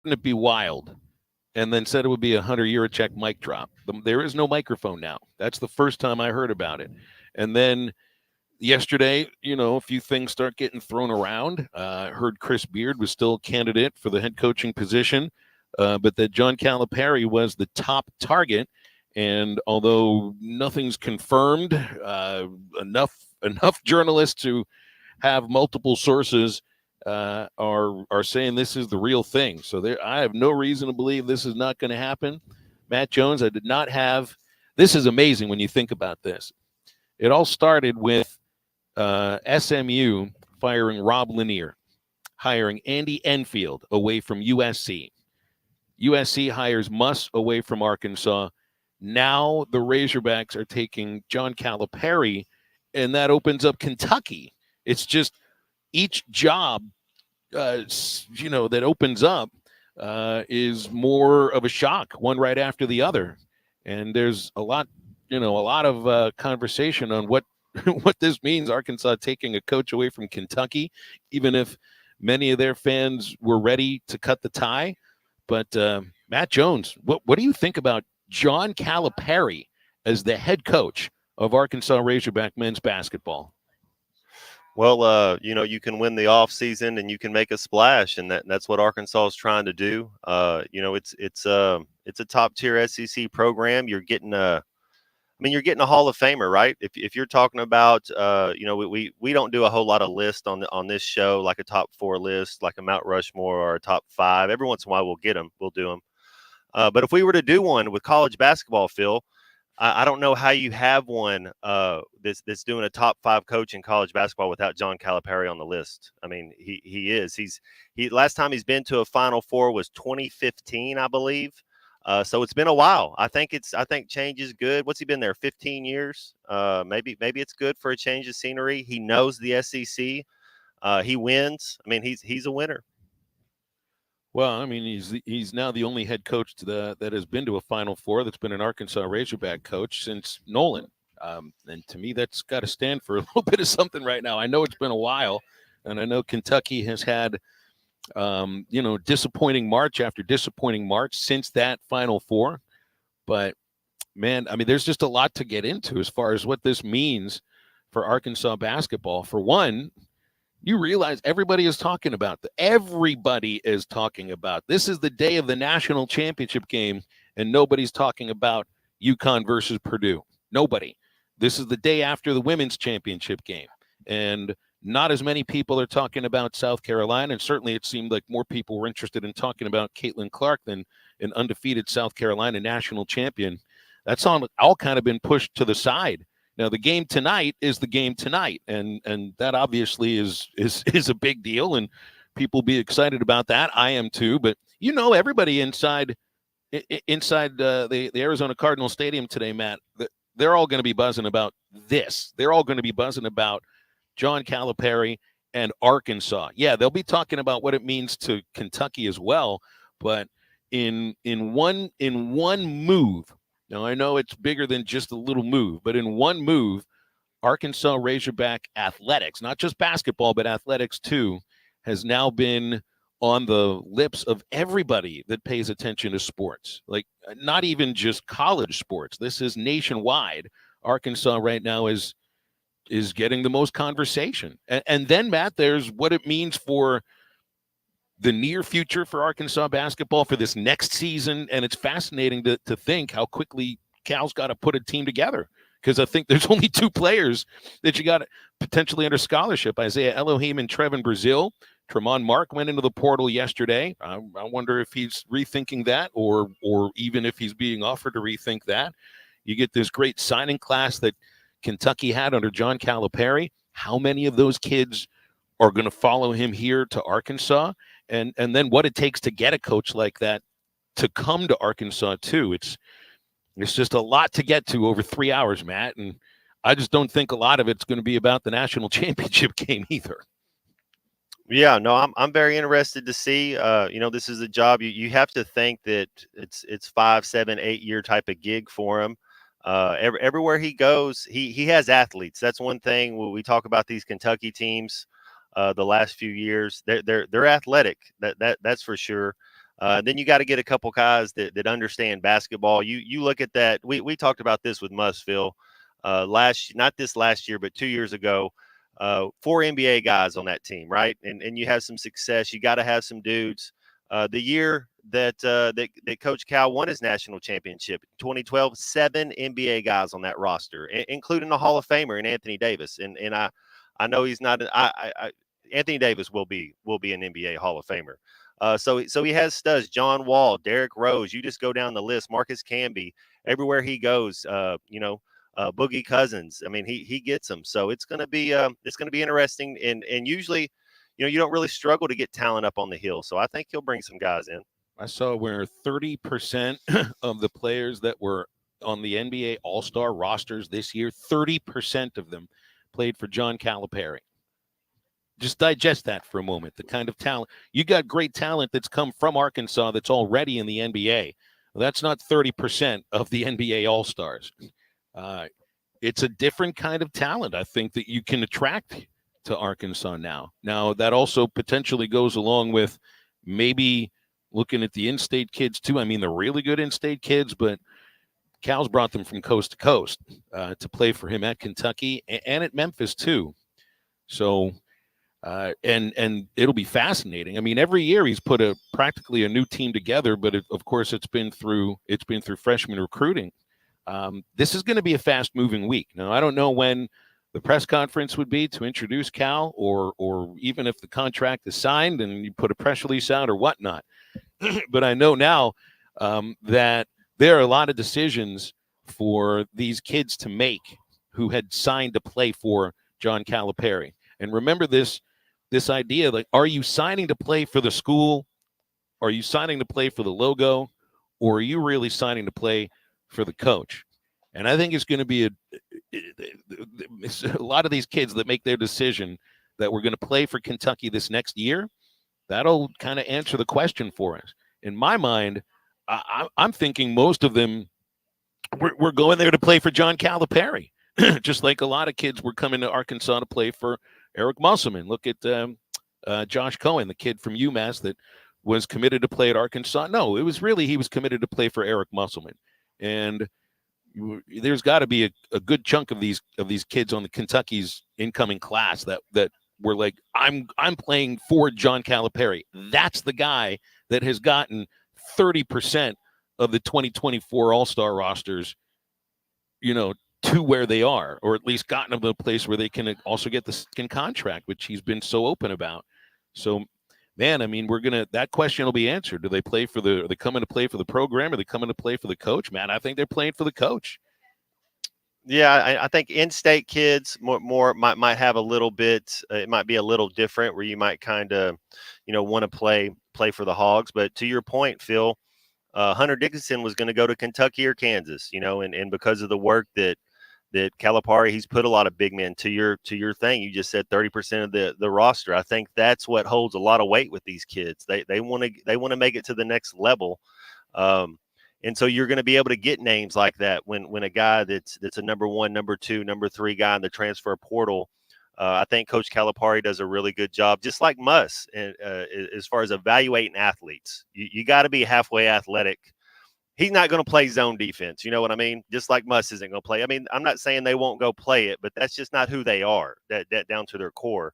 wouldn't it be wild? And then said it would be a Hunter Yurachek mic drop. There is no microphone now. That's the first time I heard about it. And then yesterday, a few things start getting thrown around. I heard Chris Beard was still a candidate for the head coaching position, but that John Calipari was the top target. And although nothing's confirmed, enough journalists who have multiple sources are saying this is the real thing. So I have no reason to believe this is not going to happen. Matt Jones, I did not have. This is amazing when you think about this. It all started with SMU firing Rob Lanier, hiring Andy Enfield away from USC. USC hires Muss away from Arkansas. Now the Razorbacks are taking John Calipari, and that opens up Kentucky. It's just each job, that opens up is more of a shock, one right after the other. And there's a lot of conversation on what this means. Arkansas taking a coach away from Kentucky, even if many of their fans were ready to cut the tie. But Matt Jones, what do you think about John Calipari as the head coach of Arkansas Razorback men's basketball? Well, you can win the offseason and you can make a splash, and that's what Arkansas is trying to do. It's a top tier SEC program. You're getting a Hall of Famer, right? If you're talking about, we don't do a whole lot of lists on this show, like a top 4 list, like a Mount Rushmore or a top 5. Every once in a while, we'll do them. But if we were to do one with college basketball, Phil, I don't know how you have one that's doing a top 5 coach in college basketball without John Calipari on the list. I mean, he is. He's last time he's been to a Final Four was 2015, I believe. So it's been a while. I think change is good. What's he been there? 15 years. Maybe it's good for a change of scenery. He knows the SEC. He wins. I mean, he's a winner. Well, I mean, he's now the only head coach that has been to a Final Four that's been an Arkansas Razorback coach since Nolan. And to me, that's got to stand for a little bit of something right now. I know it's been a while, and I know Kentucky has had, disappointing March after disappointing March since that Final Four. But, man, I mean, there's just a lot to get into as far as what this means for Arkansas basketball. For one, you realize everybody is talking about this is the day of the national championship game, and nobody's talking about UConn versus Purdue. Nobody. This is the day after the women's championship game, and not as many people are talking about South Carolina, and certainly it seemed like more people were interested in talking about Caitlin Clark than an undefeated South Carolina national champion. That's all kind of been pushed to the side. Now, the game tonight is the game tonight, and that obviously is a big deal, and people be excited about that. I am too, but everybody inside the Arizona Cardinal Stadium today, Matt, they're all going to be buzzing about this. They're all going to be buzzing about John Calipari and Arkansas. Yeah, they'll be talking about what it means to Kentucky as well, but in one move. Now, I know it's bigger than just a little move, but in one move, Arkansas Razorback athletics, not just basketball, but athletics too, has now been on the lips of everybody that pays attention to sports. Like, not even just college sports. This is nationwide. Arkansas right now is getting the most conversation. And then, Matt, there's what it means for the near future for Arkansas basketball for this next season. And it's fascinating to think how quickly Cal's got to put a team together, because I think there's only 2 players that you got potentially under scholarship, Isaiah Elohim and Trevin Brazil. Tremont Mark went into the portal yesterday. I wonder if he's rethinking that or even if he's being offered to rethink that. You get this great signing class that Kentucky had under John Calipari. How many of those kids are going to follow him here to Arkansas? And then what it takes to get a coach like that to come to Arkansas too. It's just a lot to get to over 3 hours, Matt. And I just don't think a lot of it's going to be about the national championship game either. Yeah, no, I'm very interested to see. This is a job you have to think that it's 5, 7, 8 year type of gig for him. Everywhere he goes, he has athletes. That's one thing when we talk about these Kentucky teams. The last few years, they're athletic. That's for sure. Then you got to get a couple guys that understand basketball. You look at that. We talked about this with Musville not this last year, but 2 years ago. 4 NBA guys on that team, right? And you have some success. You got to have some dudes. The year that Coach Cal won his national championship, 2012, 7 NBA guys on that roster, including a Hall of Famer in Anthony Davis. And I know he's not. Anthony Davis will be an NBA Hall of Famer. So he has studs, John Wall, Derrick Rose. You just go down the list. Marcus Camby, everywhere he goes, Boogie Cousins. I mean, he gets them. So it's gonna be interesting. And usually, you don't really struggle to get talent up on the hill. So I think he'll bring some guys in. I saw where 30% of the players that were on the NBA All-Star rosters this year, 30% of them played for John Calipari. Just digest that for a moment. The kind of talent you got, great talent that's come from Arkansas that's already in the NBA. Well, that's not 30% of the NBA All-Stars. It's a different kind of talent, I think, that you can attract to Arkansas now. Now, that also potentially goes along with maybe looking at the in-state kids, too. I mean, the really good in-state kids, but Cal's brought them from coast to coast to play for him at Kentucky and at Memphis, too. So, and it'll be fascinating. I mean, every year he's put practically a new team together, but of course it's been through freshman recruiting. This is going to be a fast-moving week. Now, I don't know when the press conference would be to introduce Cal, or even if the contract is signed and you put a press release out or whatnot. But I know now that there are a lot of decisions for these kids to make who had signed to play for John Calipari. And remember this idea, like, are you signing to play for the school? Are you signing to play for the logo? Or are you really signing to play for the coach? And I think it's going to be a lot of these kids that make their decision that we're going to play for Kentucky this next year. That'll kind of answer the question for us. In my mind, I'm thinking most of them we're going there to play for John Calipari, just like a lot of kids were coming to Arkansas to play for Eric Musselman. Look at Josh Cohen, the kid from UMass that was committed to play at Arkansas. No, it was really he was committed to play for Eric Musselman. And there's got to be a good chunk of these kids on the Kentucky's incoming class that were like, I'm playing for John Calipari. That's the guy that has gotten 30% of the 2024 All-Star rosters, to where they are, or at least gotten them to a place where they can also get the second contract, which he's been so open about. So, man, I mean, that question will be answered. Do they play are they coming to play for the program? Are they coming to play for the coach? Man, I think they're playing for the coach. Yeah, I think in-state kids more might have a little bit. It might be a little different, where you might kind of, want to play for the Hogs. But to your point, Phil, Hunter Dickinson was going to go to Kentucky or Kansas, and because of the work that Calipari, he's put a lot of big men. To your thing, you just said 30% of the roster. I think that's what holds a lot of weight with these kids. They want to make it to the next level. And so you're going to be able to get names like that when a guy that's a number 1, number 2, number 3 guy in the transfer portal. I think Coach Calipari does a really good job, just like Muss, as far as evaluating athletes. You got to be halfway athletic. He's not going to play zone defense. You know what I mean? Just like Muss isn't going to play. I mean, I'm not saying they won't go play it, but that's just not who they are, that down to their core.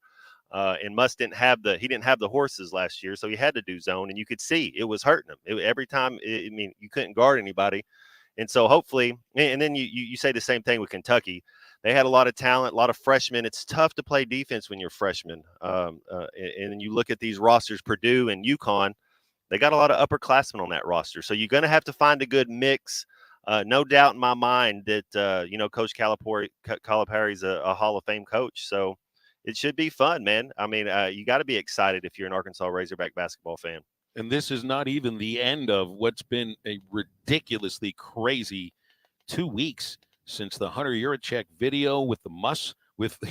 And Muss didn't have the horses last year, so he had to do zone, and you could see it was hurting him. Every time, you couldn't guard anybody. And so hopefully, and then you say the same thing with Kentucky. They had a lot of talent, a lot of freshmen. It's tough to play defense when you're freshmen. And you look at these rosters, Purdue and UConn, they got a lot of upperclassmen on that roster. So you're going to have to find a good mix. No doubt in my mind that, Coach Calipari's a Hall of Fame coach. So it should be fun, man. I mean, you got to be excited if you're an Arkansas Razorback basketball fan. And this is not even the end of what's been a ridiculously crazy 2 weeks since the Hunter Yurachek video with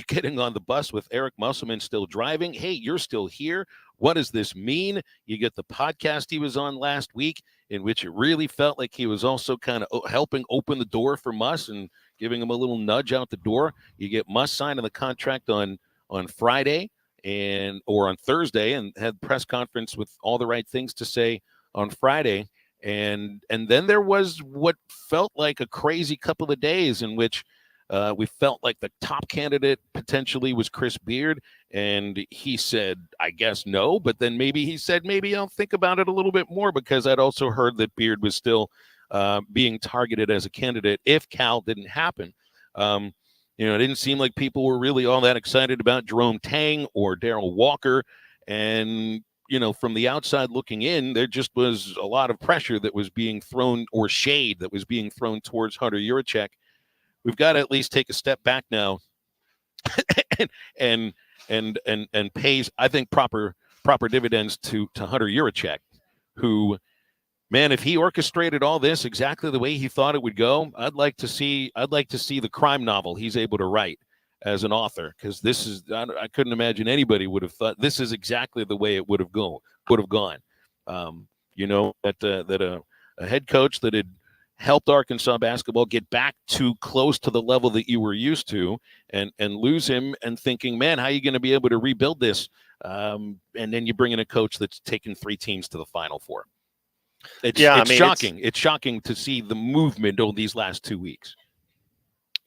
getting on the bus with Eric Musselman still driving. Hey, you're still here. What does this mean? You get the podcast he was on last week, in which it really felt like he was also kind of helping open the door for Muss and giving him a little nudge out the door. You get Muss signing the contract on Friday or on Thursday, and had press conference with all the right things to say on Friday. And then there was what felt like a crazy couple of days in which we felt like the top candidate potentially was Chris Beard. And he said, I guess no. But then maybe he said, maybe I'll think about it a little bit more, because I'd also heard that Beard was still being targeted as a candidate if Cal didn't happen. It didn't seem like people were really all that excited about Jerome Tang or Darrell Walker. And from the outside looking in, there just was a lot of pressure that was being thrown, or shade that was being thrown towards Hunter Yurachek. We've got to at least take a step back now and pays, I think, proper dividends to Hunter Yurachek, who, man, if he orchestrated all this exactly the way he thought it would go, I'd like to see the crime novel he's able to write as an author, because this is, I couldn't imagine anybody would have thought this is exactly the way it would have gone. That a head coach that had helped Arkansas basketball get back to close to the level that you were used to, and lose him, and thinking, man, how are you going to be able to rebuild this? And then you bring in a coach that's taken 3 teams to the Final Four. It's shocking. It's shocking to see the movement over these last 2 weeks.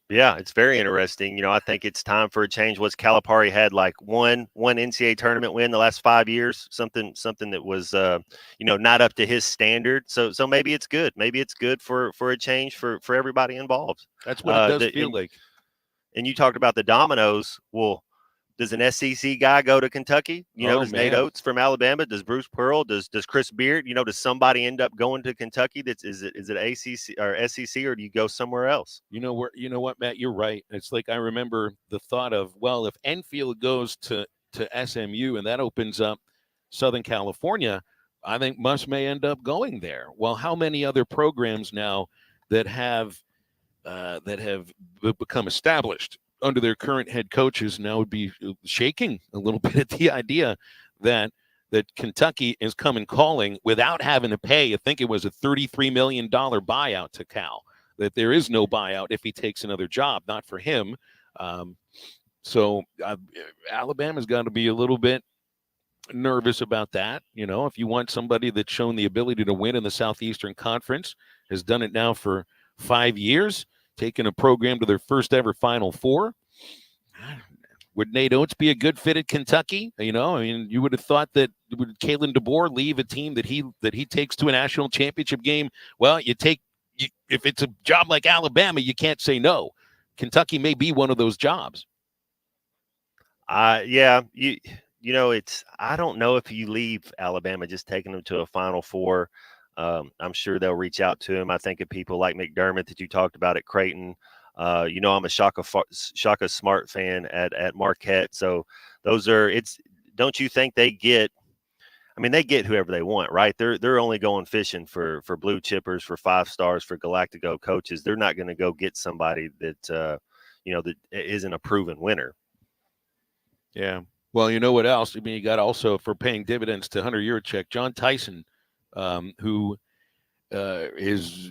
Yeah, it's very interesting. I think it's time for a change. What's Calipari had like one NCAA tournament win the last 5 years, something that was not up to his standard. So maybe it's good. Maybe it's good for a change for everybody involved. That's what it does feel like. And you talked about the dominoes. Well, does an SEC guy go to Kentucky? Does Nate Oates from Alabama? Does Bruce Pearl? Does Chris Beard? Does somebody end up going to Kentucky? Is it ACC or SEC, or do you go somewhere else? You know what, Matt? You're right. It's like I remember the thought of, well, if Enfield goes to SMU and that opens up Southern California, I think Muss may end up going there. Well, how many other programs now that have become established under their current head coaches now would be shaking a little bit at the idea that Kentucky is coming calling without having to pay, I think it was a $33 million buyout to Cal, that there is no buyout if he takes another job, not for him. So Alabama's got to be a little bit nervous about that. If you want somebody that's shown the ability to win in the Southeastern Conference, has done it now for 5 years, taking a program to their first ever Final Four. Would Nate Oates be a good fit at Kentucky? You would have thought that would Kalen DeBoer leave a team that he takes to a national championship game? Well, if it's a job like Alabama, you can't say no. Kentucky may be one of those jobs. Yeah, it's, I don't know if you leave Alabama just taking them to a Final Four. I'm sure they'll reach out to him. I think of people like McDermott that you talked about at Creighton. I'm a Shaka Smart fan at Marquette. So don't you think they get whoever they want, right? They're only going fishing for blue chippers, for 5 stars, for Galactico coaches. They're not going to go get somebody that, that isn't a proven winner. Yeah. Well, you know what else? You got also, for paying dividends to Hunter Yurachek, John Tyson, who is,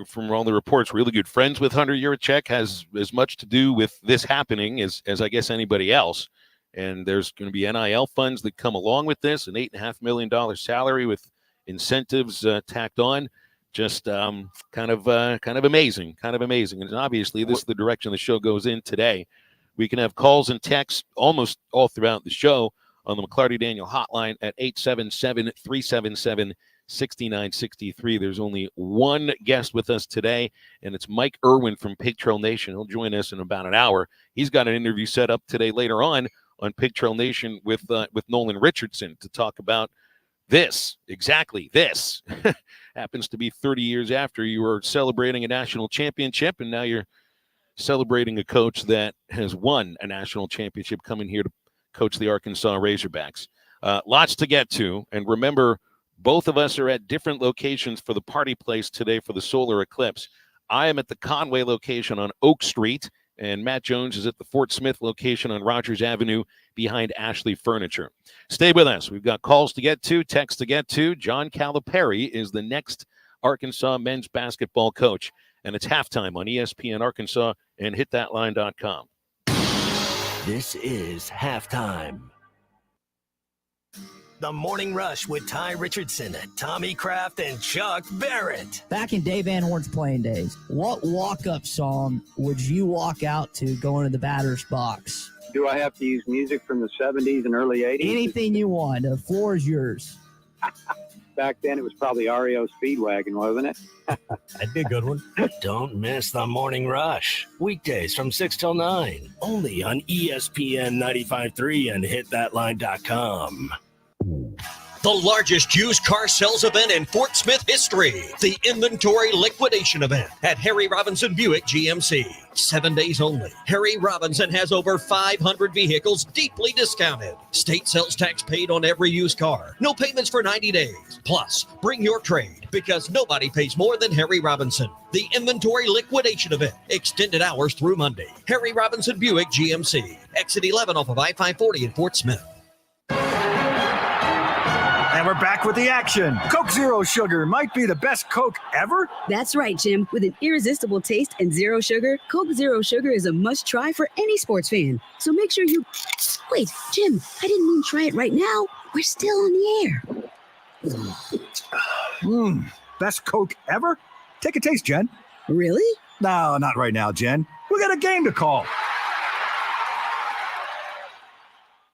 from all the reports, really good friends with Hunter Yurachek, has as much to do with this happening as I guess anybody else. And there's going to be NIL funds that come along with this, an $8.5 million salary with incentives tacked on. Just kind of amazing. And obviously, this is the direction the show goes in today. We can have calls and texts almost all throughout the show on the McClarty Daniel hotline at 877-377-6963. There's only one guest with us today, and it's Mike Irwin from Pig Trail Nation. He'll join us in about an hour. He's got an interview set up today later on Pig Trail Nation with Nolan Richardson to talk about this. Exactly this. Happens to be 30 years after you were celebrating a national championship, and now you're celebrating a coach that has won a national championship coming here to coach the Arkansas Razorbacks. Lots to get to. And remember, both of us are at different locations for the party place today for the solar eclipse. I am at the Conway location on Oak Street, and Matt Jones is at the Fort Smith location on Rogers Avenue behind Ashley Furniture. Stay with us. We've got calls to get to, texts to get to. John Calipari is the next Arkansas men's basketball coach, and it's halftime on ESPN Arkansas and hitthatline.com. This is halftime. The Morning Rush with Ty Richardson, Tommy Kraft, and Chuck Barrett. Back in Dave Van Horn's playing days, what walk-up song would you walk out to going to the batter's box? Do I have to use music from the 70s and early 80s? Anything you want. The floor is yours. Back then, it was probably REO Speedwagon, wasn't it? That'd be a good one. Don't miss The Morning Rush. Weekdays from 6 till 9. Only on ESPN 95.3 and hitthatline.com. The largest used car sales event in Fort Smith history. The inventory liquidation event at Harry Robinson Buick GMC. 7 days only. Harry Robinson has over 500 vehicles deeply discounted. State sales tax paid on every used car. No payments for 90 days. Plus, bring your trade because nobody pays more than Harry Robinson. The inventory liquidation event. Extended hours through Monday. Harry Robinson Buick GMC. Exit 11 off of I-540 in Fort Smith. And we're back with the action. Coke Zero Sugar might be the best Coke ever. That's right, Jim. With an irresistible taste and zero sugar, Coke Zero Sugar is a must-try for any sports fan. So make sure you... Wait, Jim, I didn't mean try it right now. We're still on the air. Best Coke ever? Take a taste, Jen. Really? No, not right now, Jen. We got a game to call.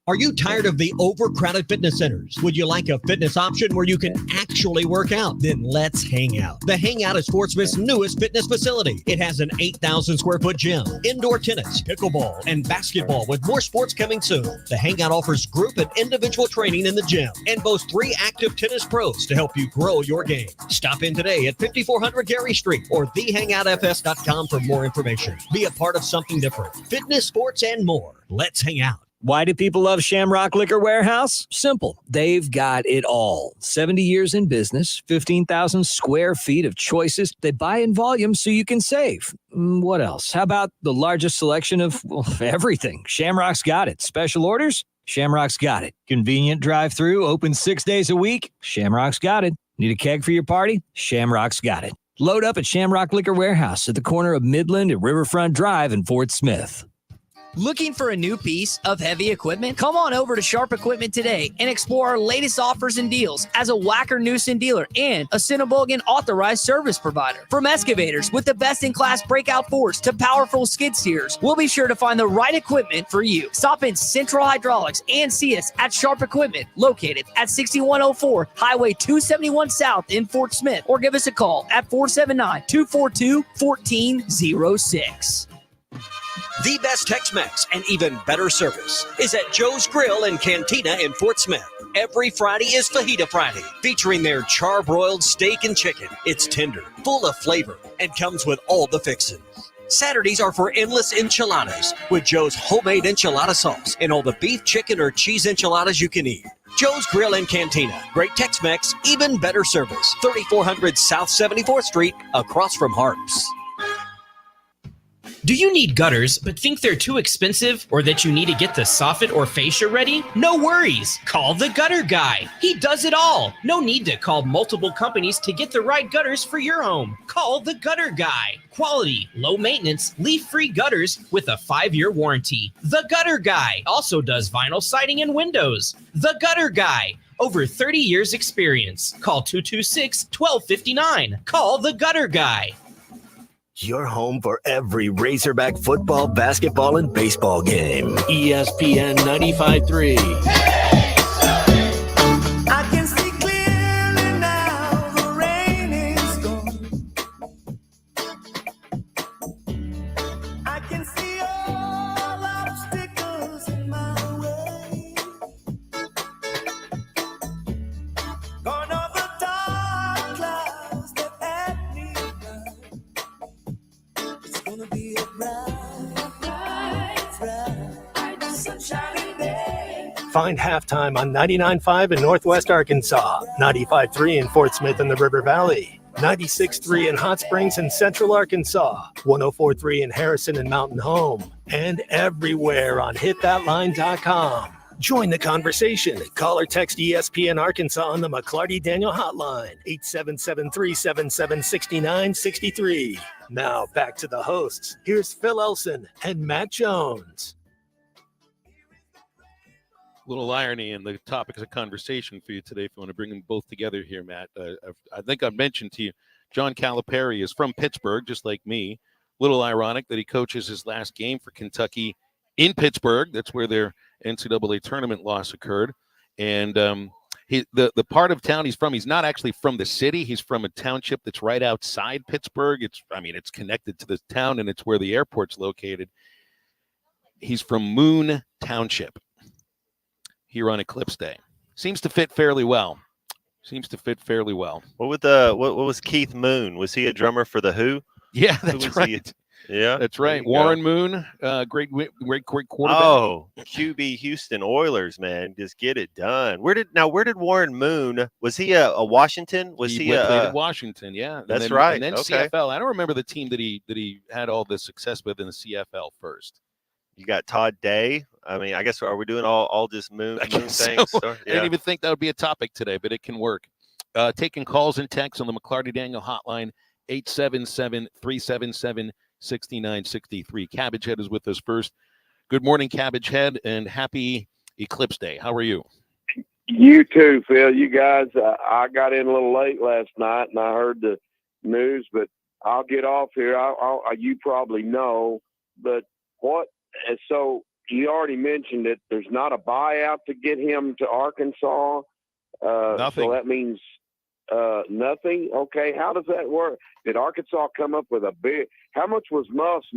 Are you tired of the overcrowded fitness centers? Would you like a fitness option where you can actually work out? Then let's hang out. The Hangout is Fort Smith's newest fitness facility. It has an 8,000 square foot gym, indoor tennis, pickleball, and basketball with more sports coming soon. The Hangout offers group and individual training in the gym and boasts 3 active tennis pros to help you grow your game. Stop in today at 5400 Gary Street or thehangoutfs.com for more information. Be a part of something different. Fitness, sports, and more. Let's hang out. Why do people love Shamrock Liquor Warehouse? Simple. They've got it all. 70 years in business, 15,000 square feet of choices. They buy in volume so you can save. What else? How about the largest selection of everything? Shamrock's got it. Special orders? Shamrock's got it. Convenient drive-through, open 6 days a week? Shamrock's got it. Need a keg for your party? Shamrock's got it. Load up at Shamrock Liquor Warehouse at the corner of Midland and Riverfront Drive in Fort Smith. Looking for a new piece of heavy equipment? Come on over to Sharp Equipment today and explore our latest offers and deals as a Wacker Newson dealer and a Cinnabogan authorized service provider. From excavators with the best-in-class breakout forks to powerful skid steers, we'll be sure to find the right equipment for you. Stop in Central Hydraulics and see us at Sharp Equipment, located at 6104 Highway 271 South in Fort Smith, or give us a call at 479-242-1406. The best Tex-Mex and even better service is at Joe's Grill and Cantina in Fort Smith. Every Friday is Fajita Friday, featuring their charbroiled steak and chicken. It's tender, full of flavor, and comes with all the fixins. Saturdays are for endless enchiladas with Joe's homemade enchilada sauce and all the beef, chicken, or cheese enchiladas you can eat. Joe's Grill and Cantina. Great Tex-Mex, even better service. 3400 South 74th Street, across from Harps. Do you need gutters but think they're too expensive or that you need to get the soffit or fascia ready? No worries. Call the Gutter Guy. He does it all. No need to call multiple companies to get the right gutters for your home. Call the Gutter Guy. Quality, low maintenance, leaf-free gutters with a 5-year warranty. The Gutter Guy also does vinyl siding and windows. The Gutter Guy. Over 30 years experience. Call 226-1259. Call the Gutter Guy. Your home for every Razorback football, basketball, and baseball game. ESPN 95.3. I can see clearly now, the rain is gone. I can see all obstacles in my way. Gone are the dark clouds that had me blind. It's gonna be a bright sunshiny day. Find Halftime on 99.5 in Northwest Arkansas, 95.3 in Fort Smith and the River Valley, 96.3 in Hot Springs and Central Arkansas, 104.3 in Harrison and Mountain Home, and everywhere on hitthatline.com. Join the conversation. Call or text ESPN Arkansas on the McClarty Daniel hotline, 877-377-6963. Now back to the hosts. Here's Phil Elson and Matt Jones. little irony in the topics of conversation for you today. If you want to bring them both together here, Matt, I think I mentioned to you, John Calipari is from Pittsburgh, just like me. Little ironic that he coaches his last game for Kentucky in Pittsburgh. That's where their NCAA tournament loss occurred. And the part of town he's from, he's not actually from the city. He's from a township that's right outside Pittsburgh. It's connected to the town, and it's where the airport's located. He's from Moon Township here on Eclipse Day. Seems to fit fairly well. What was Keith Moon? Was he a drummer for the Who? Yeah, that's right. Yeah, that's right. Warren Moon, great quarterback. Oh, QB Houston Oilers, man, just get it done. Where did Warren Moon? Was he a Washington? Was he played in Washington? Yeah, that's right. And then okay. CFL. I don't remember the team that he had all the success with in the CFL first. You got Todd Day. I mean, I guess, are we doing all just moon things? So. Yeah. I didn't even think that would be a topic today, but it can work. Taking calls and texts on the McLarty Daniel hotline, 877-377-6963. Cabbage Head is with us first. Good morning, Cabbage Head, and happy Eclipse Day. How are you? You too, Phil. You guys, I got in a little late last night, and I heard the news, but I'll get off here. You probably know, but what? So you already mentioned it. There's not a buyout to get him to Arkansas. Nothing. So that means nothing. Okay, how does that work? Did Arkansas come up with a big? How much was Muffs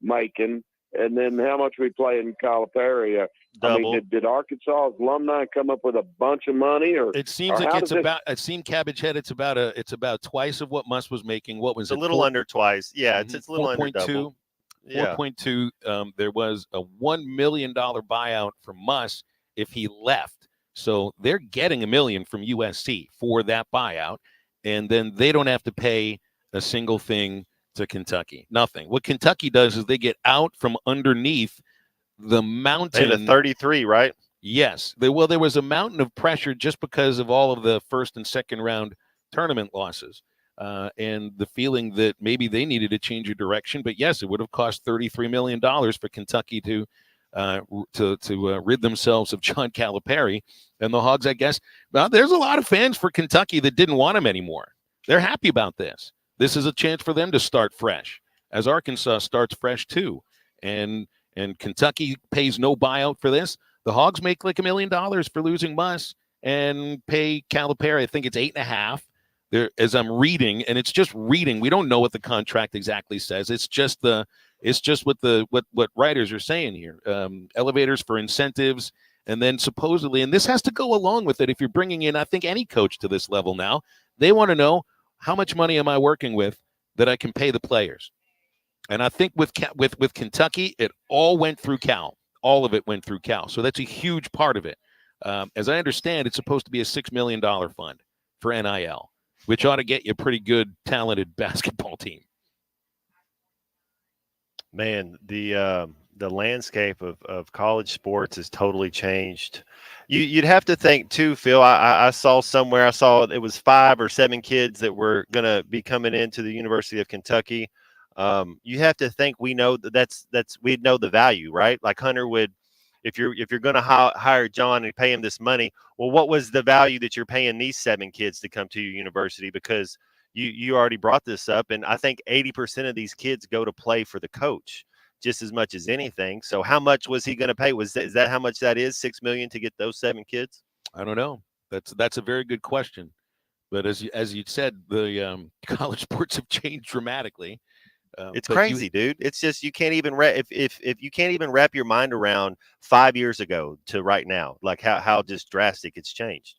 making, and then how much we play in Calipari? Double. I mean, did Arkansas alumni come up with a bunch of money, or it seems like it's about? It seemed Cabbage Head. It's about twice of what Muss was making. What was it? A little under twice. Yeah, it's a little under double. 4.2. There was a $1 million buyout from Muss if he left. So they're getting $1 million from USC for that buyout, and then they don't have to pay a single thing to Kentucky. Nothing. What Kentucky does is they get out from underneath the mountain. They had a 33, right? Yes. There was a mountain of pressure just because of all of the first and second round tournament losses. And the feeling that maybe they needed to change a direction. But yes, it would have cost $33 million for Kentucky to rid themselves of John Calipari. And the Hogs, I guess, well, there's a lot of fans for Kentucky that didn't want him anymore. They're happy about this. This is a chance for them to start fresh, as Arkansas starts fresh too. And Kentucky pays no buyout for this. The Hogs make like $1 million for losing Muss and pay Calipari, I think it's 8.5. There, as I'm reading, and it's just reading. We don't know what the contract exactly says. It's just what writers are saying here. Elevators for incentives, and then supposedly, and this has to go along with it. If you're bringing in, I think, any coach to this level now, they want to know how much money am I working with that I can pay the players. And I think with Kentucky, it all went through Cal. All of it went through Cal. So that's a huge part of it. As I understand, it's supposed to be a $6 million fund for NIL, which ought to get you a pretty good, talented basketball team. Man, the landscape of college sports has totally changed. You'd have to think too, Phil. I saw somewhere, it was 5 or 7 kids that were going to be coming into the University of Kentucky. You have to think we know we'd know the value, right? Like Hunter would, if you're going to hire John and pay him this money, well, what was the value that you're paying these 7 kids to come to your university? Because you already brought this up, and I think 80% of these kids go to play for the coach just as much as anything. So how much was he going to pay? Is that how much that is? $6 million to get those 7 kids? I don't know. That's a very good question. But as you said, the college sports have changed dramatically. It's crazy, dude. It's just you can't even if you can't even wrap your mind around 5 years ago to right now, like how just drastic it's changed.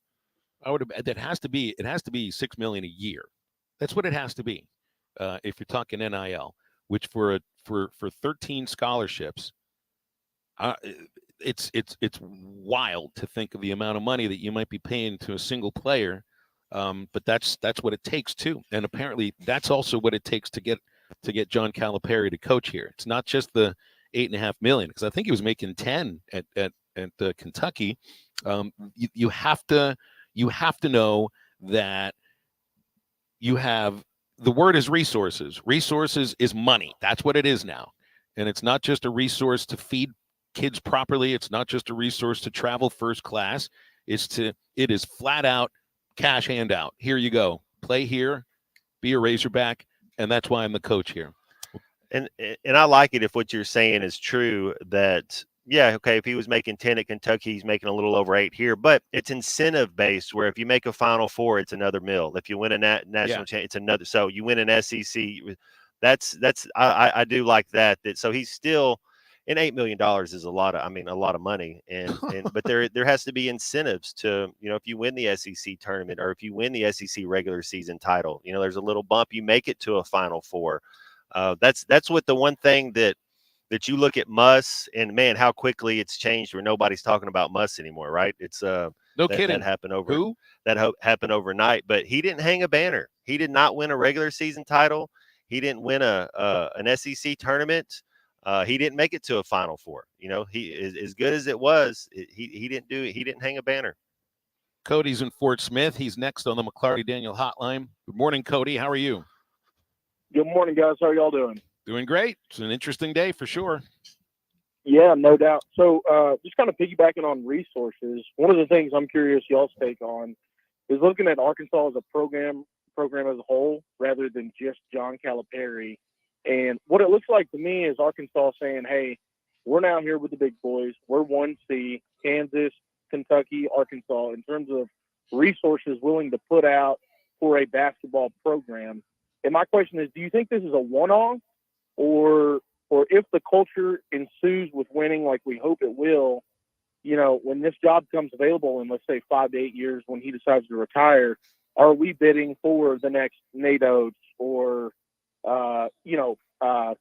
It has to be $6 million a year. That's what it has to be. If you're talking NIL, which for 13 scholarships, it's wild to think of the amount of money that you might be paying to a single player. But that's what it takes too. And apparently that's also what it takes to get John Calipari to coach here. It's not just the $8.5 million, because I think he was making 10 at Kentucky. You have to know that you have, the word is resources. Resources is money. That's what it is now. And it's not just a resource to feed kids properly. It's not just a resource to travel first class. It is flat out cash handout. Here you go. Play here, be a Razorback, and that's why I'm the coach here. And I like it if what you're saying is true, that okay, if he was making 10 at Kentucky, he's making a little over 8 here, but it's incentive based, where if you make a Final Four, it's another mill. If you win a national championship, it's another. So you win an SEC, I do like that. So he's still, and $8 million is a lot of money, and but there has to be incentives to, if you win the SEC tournament, or if you win the SEC regular season title, there's a little bump. You make it to a Final Four. That's what the one thing that you look at Muss, and man, how quickly it's changed where nobody's talking about Muss anymore, right? It's no kidding. That happened overnight, but he didn't hang a banner. He did not win a regular season title. He didn't win an SEC tournament. He didn't make it to a Final Four. He is as good as it was. He didn't do it. He didn't hang a banner. Cody's in Fort Smith. He's next on the McClarty Daniel hotline. Good morning, Cody. How are you? Good morning, guys. How are y'all doing? Doing great. It's an interesting day for sure. Yeah, no doubt. So just kind of piggybacking on resources, one of the things I'm curious y'all's take on is looking at Arkansas as a program as a whole rather than just John Calipari. And what it looks like to me is Arkansas saying, hey, we're now here with the big boys. We're 1C, Kansas, Kentucky, Arkansas, in terms of resources willing to put out for a basketball program. And my question is, do you think this is a one-off, or if the culture ensues with winning like we hope it will, when this job comes available in, let's say, 5 to 8 years when he decides to retire, are we bidding for the next Nate Oates or,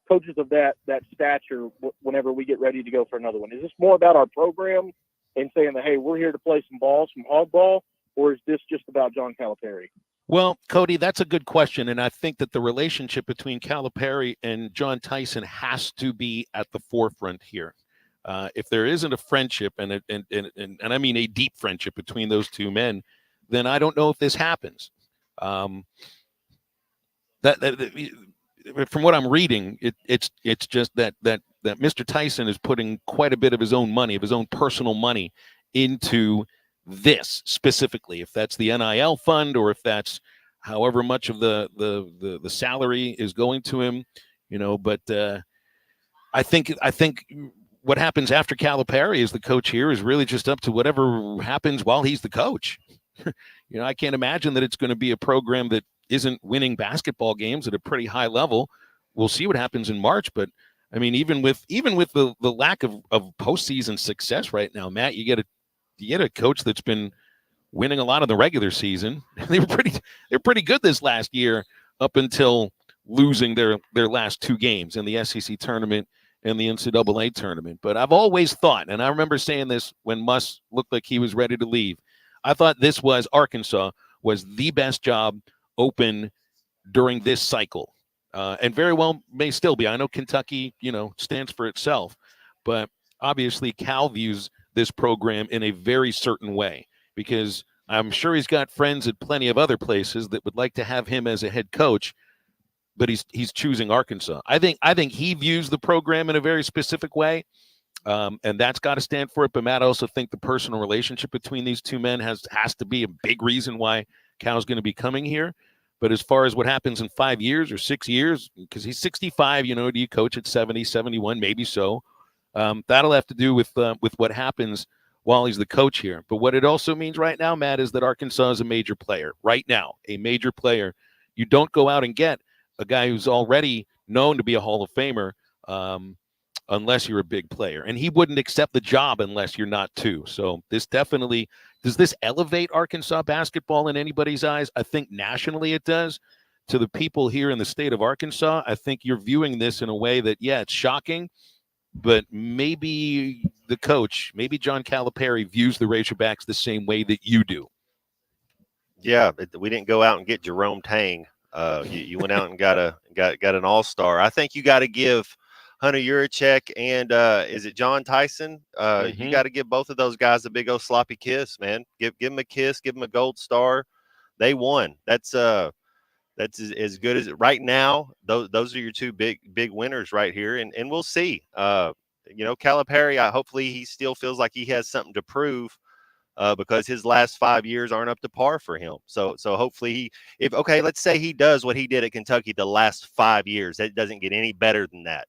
coaches of that stature whenever we get ready to go for another one? Is this more about our program and saying that, hey, we're here to play some ball, some hog ball, or is this just about John Calipari? Well, Cody, that's a good question, and I think that the relationship between Calipari and John Tyson has to be at the forefront here. If there isn't a friendship, and I mean a deep friendship between those two men, then I don't know if this happens. From what I'm reading, it's just that Mr. Tyson is putting quite a bit of his own money, of his own personal money, into this specifically. If that's the NIL fund, or if that's however much of the salary is going to him, But I think what happens after Calipari is the coach here is really just up to whatever happens while he's the coach. I can't imagine that it's going to be a program that isn't winning basketball games at a pretty high level. We'll see what happens in March, but I mean, even with the lack of postseason success right now, Matt, you get a coach that's been winning a lot of the regular season. They're pretty good this last year up until losing their last 2 games in the SEC tournament and the NCAA tournament. But I've always thought, and I remember saying this when Muss looked like he was ready to leave, I thought Arkansas was the best job open during this cycle. And very well may still be. I know Kentucky, stands for itself, but obviously Cal views this program in a very certain way, because I'm sure he's got friends at plenty of other places that would like to have him as a head coach, but he's choosing Arkansas. I think he views the program in a very specific way, and that's got to stand for it. But Matt, I also think the personal relationship between these two men has to be a big reason why Cal's going to be coming here. But as far as what happens in 5 years or 6 years, because he's 65, do you coach at 70, 71? Maybe so. That'll have to do with what happens while he's the coach here. But what it also means right now, Matt, is that Arkansas is a major player. Right now, a major player. You don't go out and get a guy who's already known to be a Hall of Famer unless you're a big player. And he wouldn't accept the job unless you're not too. So this definitely – does this elevate Arkansas basketball in anybody's eyes? I think nationally it does. To the people here in the state of Arkansas, I think you're viewing this in a way that, yeah, it's shocking, but maybe the coach, maybe John Calipari, views the Razorbacks the same way that you do. Yeah, we didn't go out and get Jerome Tang. You went out and got an all-star. I think you got to give Hunter Yurachek and is it John Tyson? You got to give both of those guys a big old sloppy kiss, man. Give them a kiss, give them a gold star. They won. That's as good as it right now. Those are your two big winners right here, and we'll see. Calipari, hopefully he still feels like he has something to prove because his last 5 years aren't up to par for him. So hopefully let's say he does what he did at Kentucky the last 5 years. It doesn't get any better than that.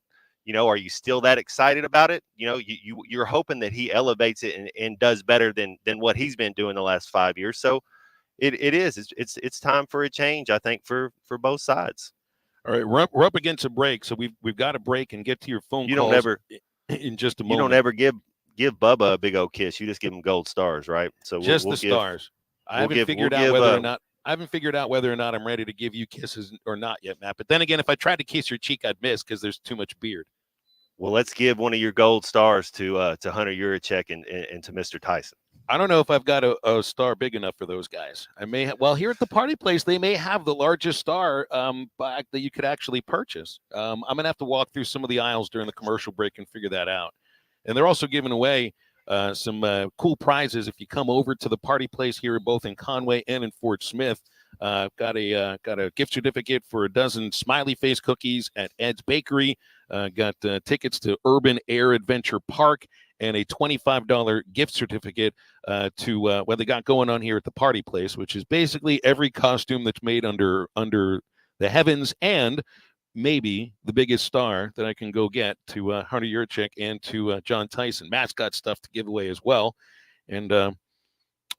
Are you still that excited about it? You're hoping that he elevates it and does better than what he's been doing the last 5 years. So it's time for a change, I think, for both sides. All right, we're up against a break, so we've got to break and get to your phone calls in just a moment. You don't ever give Bubba a big old kiss. You just give him gold stars, right? So just the stars. I haven't figured out whether or not I'm ready to give you kisses or not yet, Matt. But then again, if I tried to kiss your cheek, I'd miss because there's too much beard. Well, let's give one of your gold stars to Hunter Yurachek and to Mr. Tyson. I don't know if I've got a star big enough for those guys. I may here at the party place, they may have the largest star that you could actually purchase. I'm going to have to walk through some of the aisles during the commercial break and figure that out. And they're also giving away some cool prizes if you come over to the party place here, both in Conway and in Fort Smith. Got a gift certificate for a dozen smiley face cookies at Ed's Bakery. Got tickets to Urban Air Adventure Park and a $25 gift certificate to what they got going on here at the party place, which is basically every costume that's made under the heavens and maybe the biggest star that I can go get to Hunter Yurachek and to John Tyson. Matt's got stuff to give away as well. And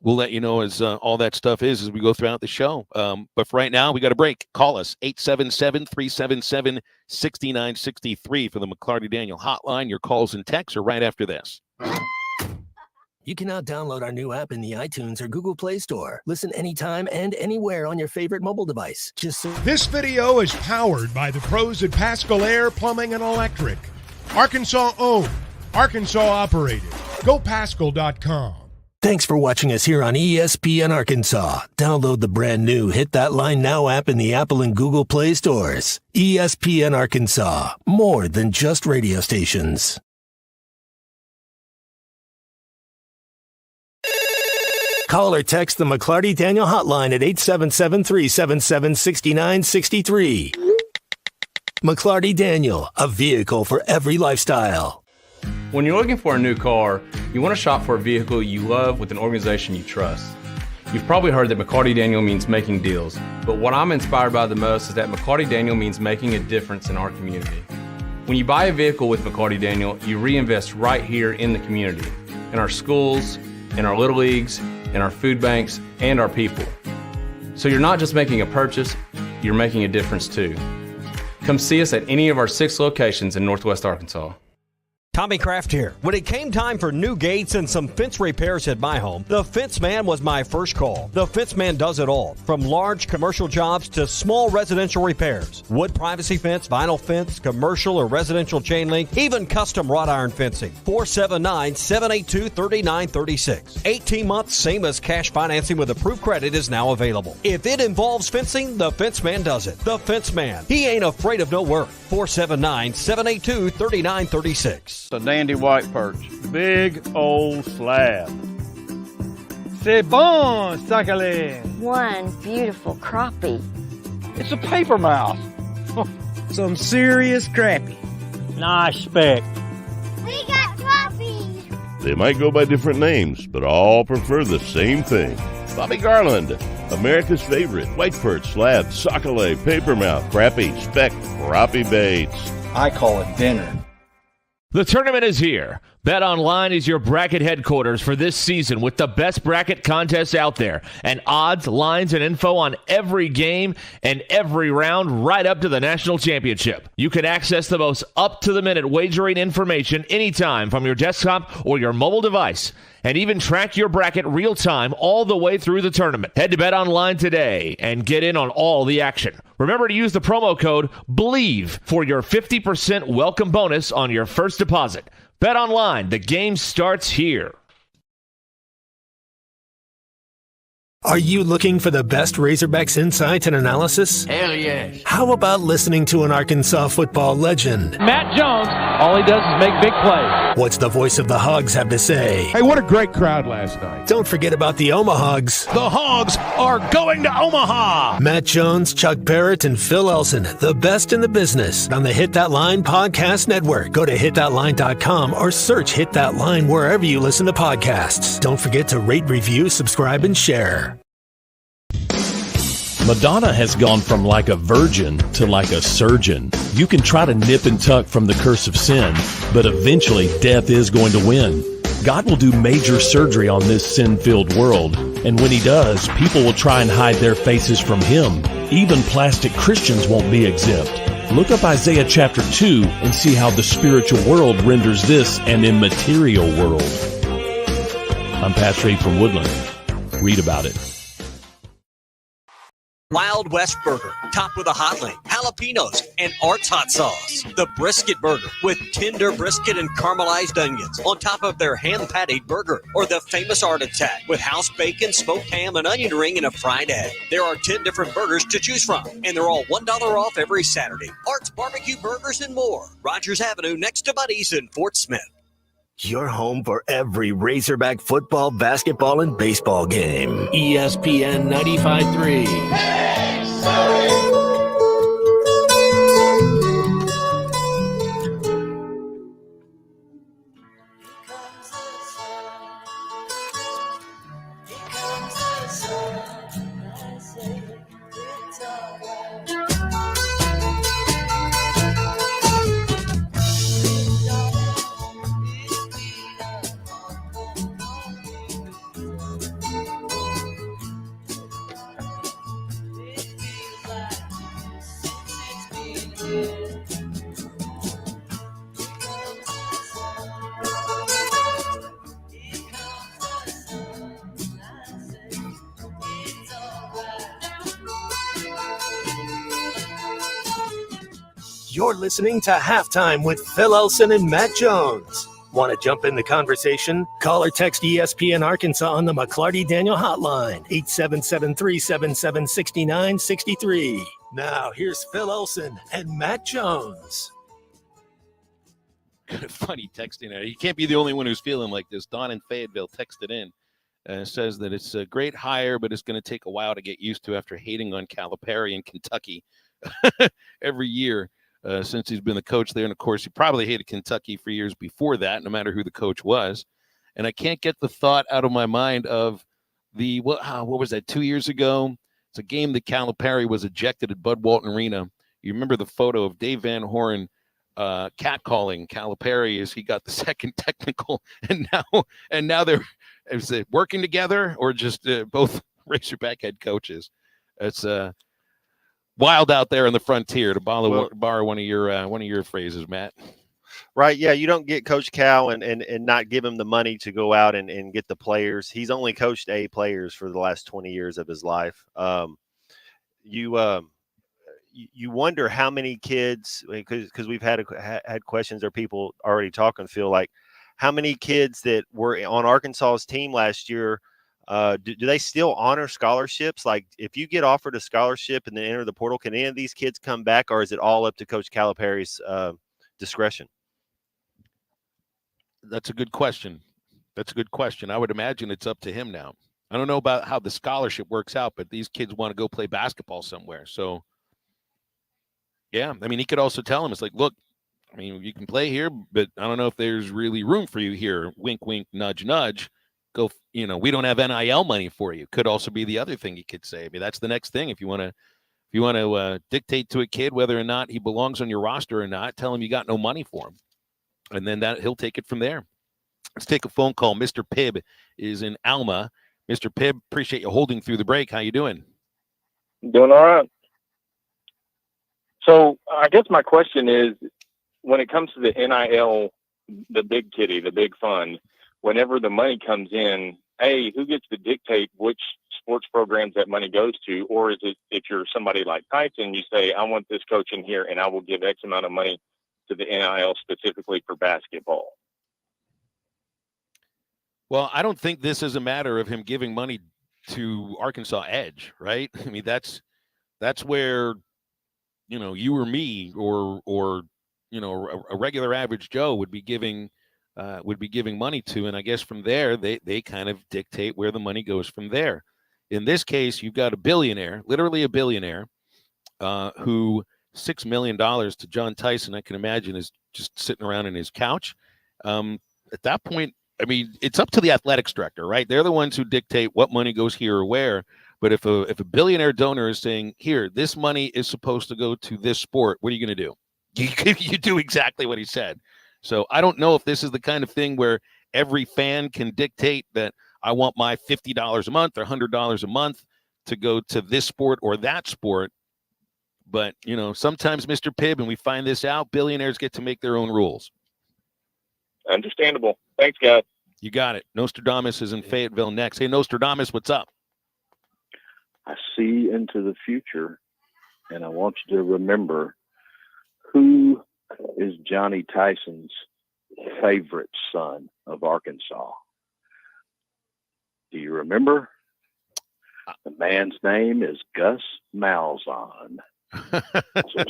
we'll let you know as all that stuff is as we go throughout the show. But for right now, we got a break. Call us, 877-377-6963 for the McClarty Daniel hotline. Your calls and texts are right after this. You can now download our new app in the iTunes or Google Play Store. Listen anytime and anywhere on your favorite mobile device. This video is powered by the pros at Pascal Air Plumbing and Electric. Arkansas owned, Arkansas operated. GoPascal.com. Thanks for watching us here on ESPN Arkansas. Download the brand new Hit That Line Now app in the Apple and Google Play stores. ESPN Arkansas, more than just radio stations. Call or text the McClarty Daniel hotline at 877-377-6963. McClarty Daniel, a vehicle for every lifestyle. When you're looking for a new car, you want to shop for a vehicle you love with an organization you trust. You've probably heard that McClarty Daniel means making deals, but what I'm inspired by the most is that McClarty Daniel means making a difference in our community. When you buy a vehicle with McClarty Daniel, you reinvest right here in the community, in our schools, in our little leagues, in our food banks, and our people. So you're not just making a purchase, you're making a difference too. Come see us at any of our 6 locations in Northwest Arkansas. Tommy Kraft here. When it came time for new gates and some fence repairs at my home, the Fence Man was my first call. The Fence Man does it all, from large commercial jobs to small residential repairs. Wood privacy fence, vinyl fence, commercial or residential chain link, even custom wrought iron fencing. 479-782-3936. 18 months, same as cash financing with approved credit is now available. If it involves fencing, the Fence Man does it. The Fence Man. He ain't afraid of no work. 479-782-3936. A dandy white perch. Big old slab. C'est bon, sacale. One beautiful crappie. It's a paper mouse. Some serious crappie. Nice speck. We got crappie. They might go by different names, but all prefer the same thing. Bobby Garland, America's favorite white perch, slab, sacale, paper mouth, crappie, speck, crappie baits. I call it dinner. The tournament is here. BetOnline is your bracket headquarters for this season with the best bracket contests out there and odds, lines, and info on every game and every round right up to the national championship. You can access the most up-to-the-minute wagering information anytime from your desktop or your mobile device and even track your bracket real-time all the way through the tournament. Head to BetOnline today and get in on all the action. Remember to use the promo code BELIEVE for your 50% welcome bonus on your first deposit. BetOnline, the game starts here. Are you looking for the best Razorbacks insight and analysis? Hell yes. How about listening to an Arkansas football legend? Matt Jones, all he does is make big plays. What's the voice of the Hogs have to say? Hey, what a great crowd last night. Don't forget about the Omahogs. The Hogs are going to Omaha. Matt Jones, Chuck Barrett, and Phil Elson, the best in the business on the Hit That Line Podcast Network. Go to hitthatline.com or search Hit That Line wherever you listen to podcasts. Don't forget to rate, review, subscribe, and share. Madonna has gone from like a virgin to like a surgeon. You can try to nip and tuck from the curse of sin, but eventually death is going to win. God will do major surgery on this sin-filled world, and when he does, people will try and hide their faces from him. Even plastic Christians won't be exempt. Look up Isaiah chapter 2 and see how the spiritual world renders this an immaterial world. I'm Pastor Abe from Woodland. Read about it. Wild West Burger, topped with a hot link, jalapenos, and Art's hot sauce. The Brisket Burger, with tender brisket and caramelized onions on top of their hand-patted burger. Or the famous Art Attack, with house bacon, smoked ham, an onion ring, and a fried egg. There are 10 different burgers to choose from, and they're all $1 off every Saturday. Art's Barbecue Burgers and more. Rogers Avenue, next to Buddy's in Fort Smith. Your home for every Razorback football, basketball, and baseball game. ESPN 95.3. You're listening to Halftime with Phil Elson and Matt Jones. Want to jump in the conversation? Call or text ESPN Arkansas on the McClarty Daniel hotline, 877-377-6963. Now, here's Phil Elson and Matt Jones. Funny texting. You can't be the only one who's feeling like this. Don in Fayetteville texted in. Says that it's a great hire, but it's going to take a while to get used to after hating on Calipari in Kentucky every year. Since he's been the coach there. And, of course, he probably hated Kentucky for years before that, no matter who the coach was. And I can't get the thought out of my mind of the what was that, 2 years ago? It's a game that Calipari was ejected at Bud Walton Arena. You remember the photo of Dave Van Horn catcalling Calipari as he got the second technical. And now they're is it working together or just both Razorback head coaches? It's wild out there on the frontier, to borrow one of your phrases, Matt. Right. Yeah. You don't get Coach Cal and not give him the money to go out and get the players. He's only coached A players for the last 20 years of his life. You wonder how many kids, because we've had questions or people already talking, Phil, like how many kids that were on Arkansas's team last year, do they still honor scholarships? Like if you get offered a scholarship and then enter the portal, can any of these kids come back, or is it all up to Coach Calipari's discretion? That's a good question. I would imagine it's up to him now. I don't know about how the scholarship works out, but these kids want to go play basketball somewhere. So, yeah, I mean, he could also tell them, it's like, look, I mean, you can play here, but I don't know if there's really room for you here. Wink, wink, nudge, nudge. Go, we don't have NIL money for you. Could also be the other thing he could say. I mean, that's the next thing. If you want to dictate to a kid whether or not he belongs on your roster or not, tell him you got no money for him. And then he'll take it from there. Let's take a phone call. Mr. Pibb is in Alma. Mr. Pibb, appreciate you holding through the break. How you doing? Doing all right. So I guess my question is, when it comes to the NIL, the big kitty, the big fund, whenever the money comes in, who gets to dictate which sports programs that money goes to? Or is it, if you're somebody like Tyson, you say, I want this coach in here and I will give X amount of money to the NIL specifically for basketball? Well, I don't think this is a matter of him giving money to Arkansas edge, right? I mean, that's where, you or me or a regular average Joe would be giving money to. And I guess from there, they kind of dictate where the money goes from there. In this case, you've got a billionaire, literally a billionaire, who $6 million to John Tyson, I can imagine, is just sitting around in his couch. At that point, I mean, it's up to the athletics director, right? They're the ones who dictate what money goes here or where. But if a billionaire donor is saying, here, this money is supposed to go to this sport, what are you going to do? You do exactly what he said. So I don't know if this is the kind of thing where every fan can dictate that I want my $50 a month or $100 a month to go to this sport or that sport. But, sometimes, Mr. Pibb, and we find this out, billionaires get to make their own rules. Understandable. Thanks, guys. You got it. Nostradamus is in Fayetteville next. Hey, Nostradamus, what's up? I see into the future, and I want you to remember, who is Johnny Tyson's favorite son of Arkansas? Do you remember? The man's name is Gus Malzahn. So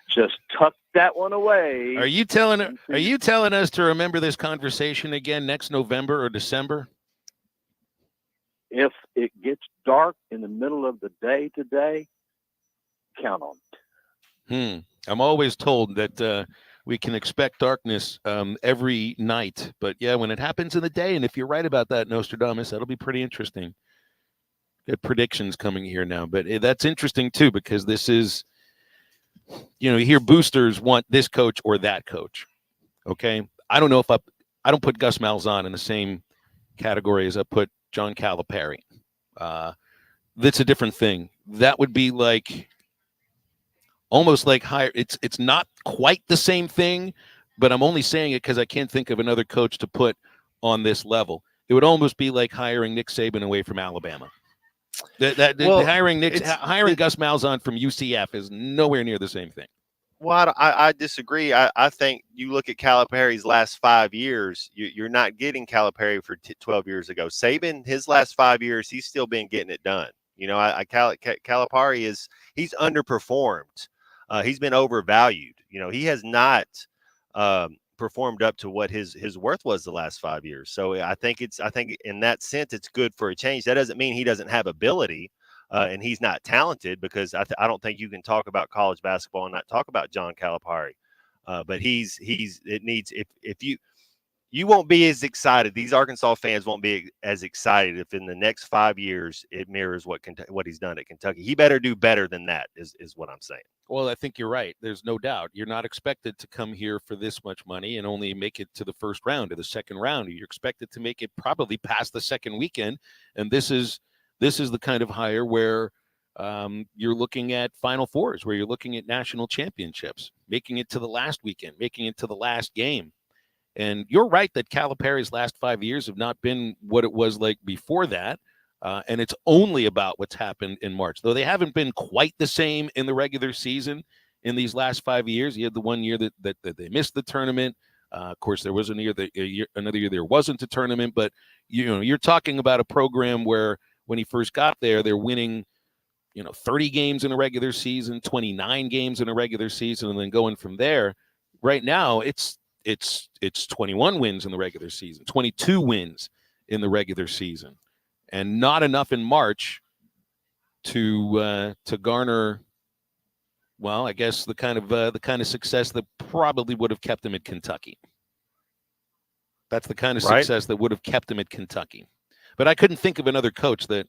just tuck that one away. Are you telling us to remember this conversation again next November or December? If it gets dark in the middle of the day today, count on it. I'm always told that we can expect darkness every night. But, yeah, when it happens in the day, and if you're right about that, Nostradamus, that'll be pretty interesting. Good predictions coming here now. But that's interesting, too, because this is, you hear boosters want this coach or that coach. Okay? I don't know if I don't put Gus Malzahn in the same category as I put John Calipari. That's a different thing. That would be like almost like higher. It's not quite the same thing, but I'm only saying it because I can't think of another coach to put on this level. It would almost be like hiring Nick Saban away from Alabama. Hiring Gus Malzahn from UCF is nowhere near the same thing. Well, I disagree. I think you look at Calipari's last 5 years, you're not getting Calipari for 12 years ago. Saban, his last 5 years, he's still been getting it done. Calipari he's underperformed. He's been overvalued. He has not performed up to what his worth was the last 5 years. So I think in that sense, it's good for a change. That doesn't mean he doesn't have ability. And he's not talented, because I don't think you can talk about college basketball and not talk about John Calipari. But it needs, if you won't be as excited. These Arkansas fans won't be as excited if in the next 5 years it mirrors what he's done at Kentucky. He better do better than that is what I'm saying. Well, I think you're right. There's no doubt. You're not expected to come here for this much money and only make it to the first round or the second round. You're expected to make it probably past the second weekend. And this is the kind of hire where you're looking at Final Fours, where you're looking at national championships, making it to the last weekend, making it to the last game. And you're right that Calipari's last 5 years have not been what it was like before that. And it's only about what's happened in March, though they haven't been quite the same in the regular season in these last 5 years. You had the 1 year that they missed the tournament. Of course, there was another year there wasn't a tournament. But, you're talking about a program where when he first got there, they're winning, 30 games in a regular season, 29 games in a regular season, and then going from there. Right now, it's 21 wins in the regular season, 22 wins in the regular season, and not enough in March to garner, well, I guess the kind of success that probably would have kept him at Kentucky. That's the kind of success that would have kept him at Kentucky. But I couldn't think of another coach that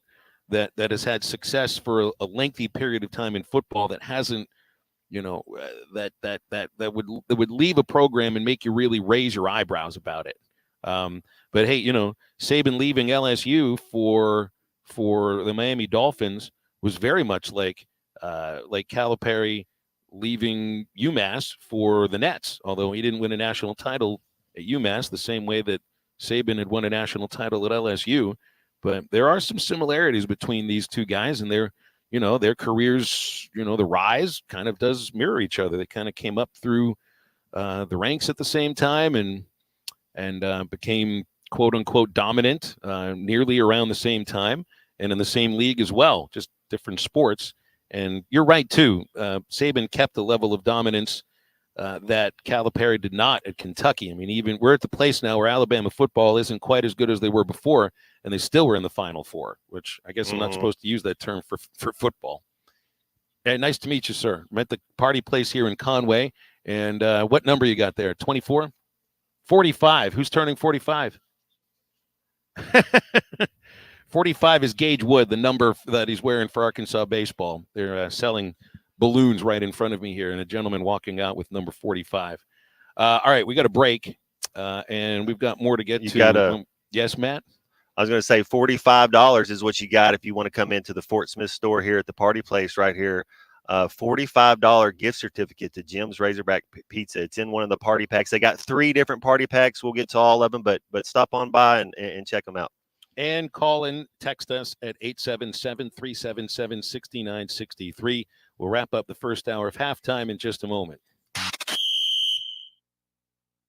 has had success for a lengthy period of time in football that hasn't, that would leave a program and make you really raise your eyebrows about it. But hey, Saban leaving LSU for the Miami Dolphins was very much like Calipari leaving UMass for the Nets, although he didn't win a national title at UMass the same way that Saban had won a national title at LSU. But there are some similarities between these two guys, and their careers, the rise kind of does mirror each other. They kind of came up through the ranks at the same time and became quote unquote dominant nearly around the same time. and in the same league as well, just different sports. And you're right, too. Saban kept the level of dominance that Calipari did not at Kentucky. I mean, even we're at the place now where Alabama football isn't quite as good as they were before, and they still were in the Final Four, which I guess I'm not supposed to use that term for football. Hey, nice to meet you, sir. I'm at the party place here in Conway. And what number you got there? 24? 45. Who's turning 45? 45 is Gage Wood, the number that he's wearing for Arkansas baseball. They're selling balloons right in front of me here, and a gentleman walking out with number 45. All right, we got a break, and we've got more to get to. Yes, Matt? I was going to say $45 is what you got if you want to come into the Fort Smith store here at the party place right here. $45 gift certificate to Jim's Razorback Pizza. It's in one of the party packs. They got 3 different party packs. We'll get to all of them, but stop on by and check them out. And call and text us at 877-377-6963. We'll wrap up the first hour of halftime in just a moment.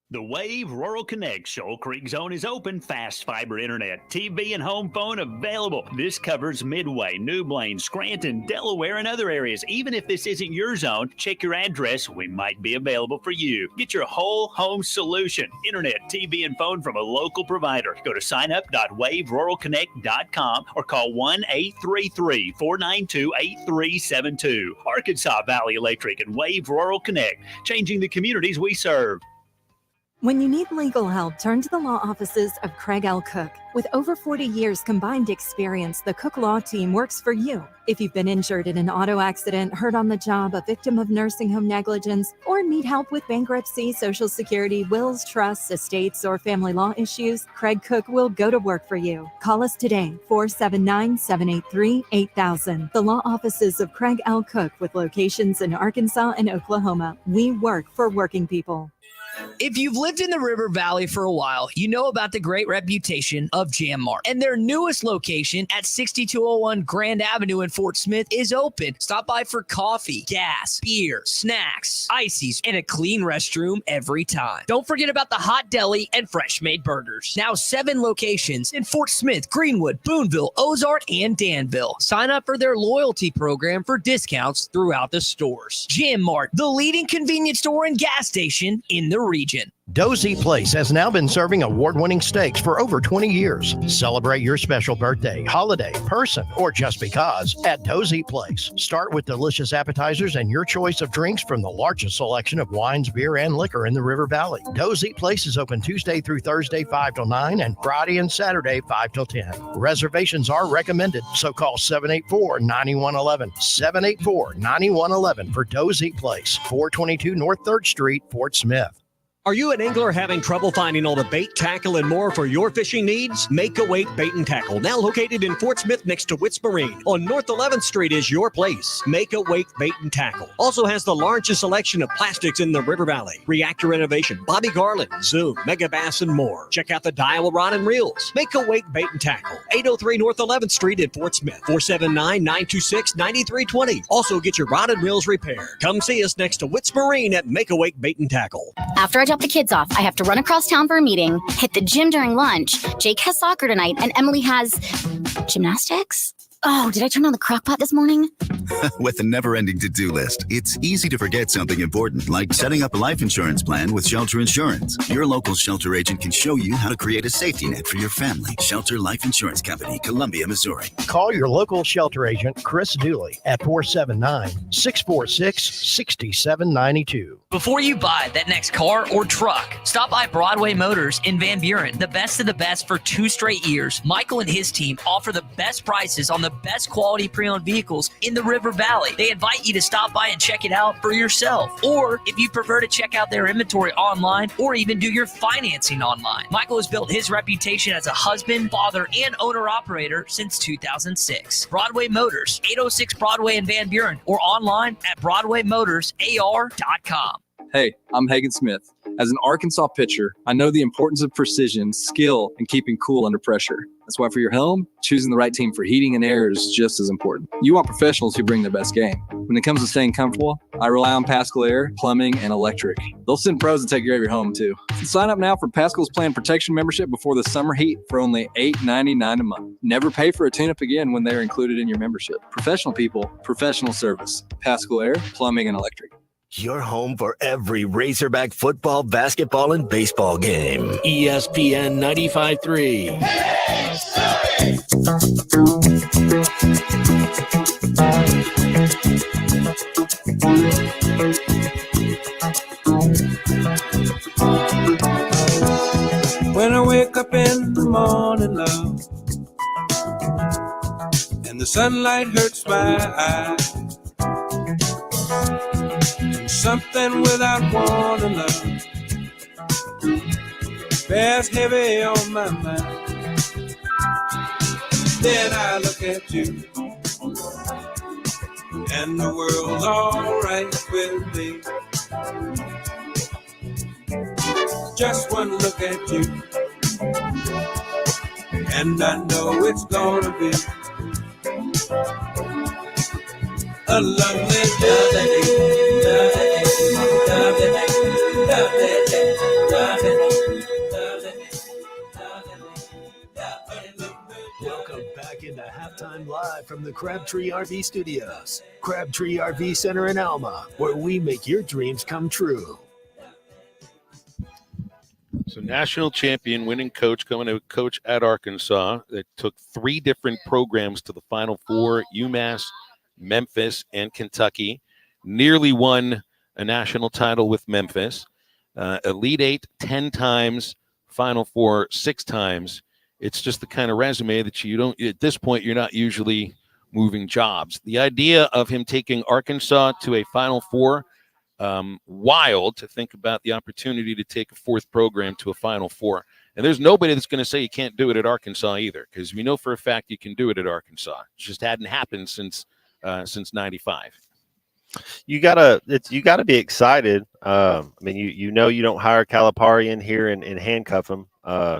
The Wave Rural Connect Shoal Creek Zone is open. Fast fiber internet, TV, and home phone available. This covers Midway, New Blaine, Scranton, Delaware, and other areas. Even if this isn't your zone, check your address. We might be available for you. Get your whole home solution. Internet, TV, and phone from a local provider. Go to signup.waveruralconnect.com or call 1-833-492-8372. Arkansas Valley Electric and Wave Rural Connect, changing the communities we serve. When you need legal help, turn to the law offices of Craig L. Cook. With over 40 years combined experience, the Cook Law Team works for you. If you've been injured in an auto accident, hurt on the job, a victim of nursing home negligence, or need help with bankruptcy, Social Security, wills, trusts, estates, or family law issues, Craig Cook will go to work for you. Call us today, 479-783-8000. The law offices of Craig L. Cook with locations in Arkansas and Oklahoma. We work for working people. If you've lived in the River Valley for a while, you know about the great reputation of Jam Mart. And their newest location at 6201 Grand Avenue in Fort Smith is open. Stop by for coffee, gas, beer, snacks, ices, and a clean restroom every time. Don't forget about the hot deli and fresh-made burgers. Now 7 locations in Fort Smith, Greenwood, Boonville, Ozark, and Danville. Sign up for their loyalty program for discounts throughout the stores. Jam Mart, the leading convenience store and gas station in the region. Dozy Place has now been serving award-winning steaks for over 20 years. Celebrate your special birthday, holiday, person, or just because at Dozy Place. Start with delicious appetizers and your choice of drinks from the largest selection of wines, beer, and liquor in the River Valley. Dozy Place is open Tuesday through Thursday 5 till 9 and Friday and Saturday 5 till 10. Reservations are recommended, so call 784-9111. 784-9111 for Dozy Place, 422 North 3rd Street, Fort Smith. Are you an angler having trouble finding all the bait, tackle, and more for your fishing needs? Make Awake Bait and Tackle, now located in Fort Smith next to Witts Marine on North 11th Street, is your place. Make Awake Bait and Tackle also has the largest selection of plastics in the River Valley. Reactor Innovation, Bobby Garland, Zoom, Mega Bass, and more. Check out the Daiwa Rod and Reels. Make Awake Bait and Tackle, 803 North 11th Street in Fort Smith, 479-926-9320. Also get your rod and reels repaired. Come see us next to Witts Marine at Make Awake Bait and Tackle. After I drop the kids off, I have to run across town for a meeting, hit the gym during lunch. Jake has soccer tonight, and Emily has gymnastics. Oh, did I turn on the crock pot this morning? With a never-ending to-do list, it's easy to forget something important, like setting up a life insurance plan with Shelter Insurance. Your local Shelter agent can show you how to create a safety net for your family. Shelter Life Insurance Company, Columbia, Missouri. Call your local Shelter agent, Chris Dooley, at 479-646-6792. Before you buy that next car or truck, stop by Broadway Motors in Van Buren. The best of the best for 2 straight years. Michael and his team offer the best prices on the best quality pre-owned vehicles in the River Valley. They invite you to stop by and check it out for yourself. Or if you prefer to check out their inventory online or even do your financing online. Michael has built his reputation as a husband, father, and owner-operator since 2006. Broadway Motors, 806 Broadway in Van Buren, or online at BroadwayMotorsAR.com. Hey, I'm Hagen Smith. As an Arkansas pitcher, I know the importance of precision, skill, and keeping cool under pressure. That's why for your home, choosing the right team for heating and air is just as important. You want professionals who bring their best game. When it comes to staying comfortable, I rely on Pascal Air, Plumbing, and Electric. They'll send pros to take care of your home, too. So sign up now for Pascal's Planned Protection membership before the summer heat for only $8.99 a month. Never pay for a tune-up again when they're included in your membership. Professional people, professional service. Pascal Air, Plumbing, and Electric. Your home for every Razorback football, basketball, and baseball game. ESPN 95.3. When I wake up in the morning, love, and the sunlight hurts my eyes, something without warning, love, bears heavy on my mind. Then I look at you, and the world's alright with me. Just one look at you, and I know it's gonna be a lovely day. Welcome back into Halftime Live from the Crabtree RV Studios. Crabtree RV Center in Alma, where we make your dreams come true. So national champion, winning coach, coming to coach at Arkansas that took 3 different programs to the Final Four, UMass, Memphis, and Kentucky. Nearly won a national title with Memphis. Elite 8, 10 times, Final Four, 6 times. It's just the kind of resume that you don't, at this point, you're not usually moving jobs. The idea of him taking Arkansas to a Final Four, wild to think about the opportunity to take a 4th program to a Final Four. And there's nobody that's going to say you can't do it at Arkansas either, because we know for a fact you can do it at Arkansas. It just hadn't happened since 95. You gotta be excited. I mean, you know you don't hire Calipari in here and handcuff him.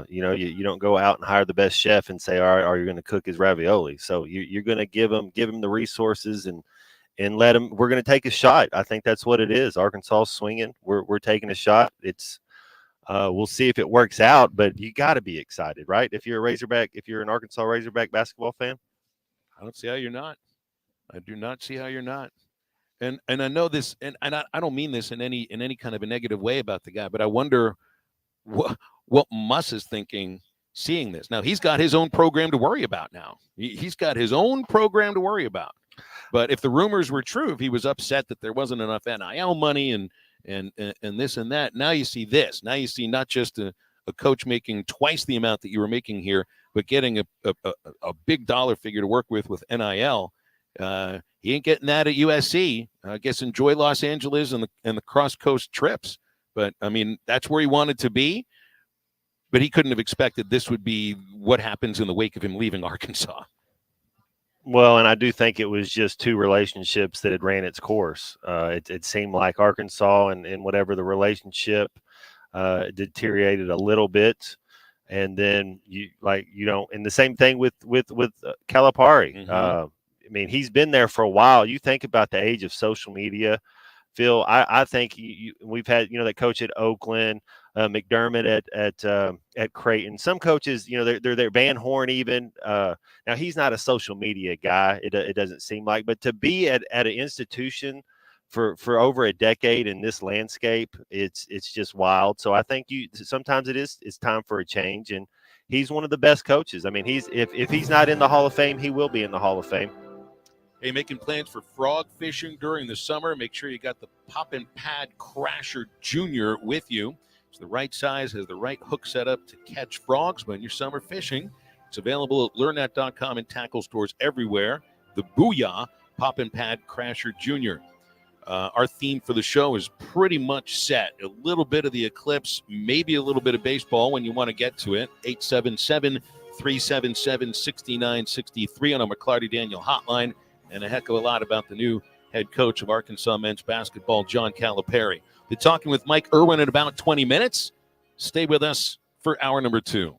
You don't go out and hire the best chef and say, all right, are you going to cook his ravioli? So you're going to give him the resources and let him. We're going to take a shot. I think that's what it is. Arkansas swinging. We're taking a shot. It's we'll see if it works out, but you got to be excited, right? If you're a Razorback, if you're an Arkansas Razorback basketball fan, I don't see how you're not. I do not see how you're not. And I know this, and I don't mean this in any kind of a negative way about the guy, but I wonder what Muss is thinking seeing this. Now, he's got his own program to worry about now. He's got his own program to worry about. But if the rumors were true, if he was upset that there wasn't enough NIL money and this and that, now you see this. Now you see not just a coach making twice the amount that you were making here, but getting a big dollar figure to work with NIL. He ain't getting that at USC. I guess enjoy Los Angeles and the cross-coast trips. But, I mean, that's where he wanted to be. But he couldn't have expected this would be what happens in the wake of him leaving Arkansas. Well, and I do think it was just 2 relationships that had ran its course. It seemed like Arkansas and whatever the relationship deteriorated a little bit. And then and the same thing with Calipari. Mm-hmm. I mean, he's been there for a while. You think about the age of social media, Phil. I think we've had that coach at Oakland, McDermott at Creighton. Some coaches, they're there. Van Horn even. Now he's not a social media guy. It doesn't seem like, but to be at an institution for over a decade in this landscape, it's just wild. So I think sometimes it's time for a change, and he's one of the best coaches. I mean, if he's not in the Hall of Fame, he will be in the Hall of Fame. Hey, making plans for frog fishing during the summer? Make sure you got the Poppin' Pad Crasher Jr. with you. It's the right size, has the right hook setup to catch frogs when you're summer fishing. It's available at learnnat.com and tackle stores everywhere. The Booyah Poppin' Pad Crasher Jr. Our theme for the show is pretty much set. A little bit of the eclipse, maybe a little bit of baseball when you want to get to it. 877-377-6963 on our McClarty Daniel hotline. And a heck of a lot about the new head coach of Arkansas men's basketball, John Calipari. Be talking with Mike Irwin in about 20 minutes. Stay with us for hour number 2.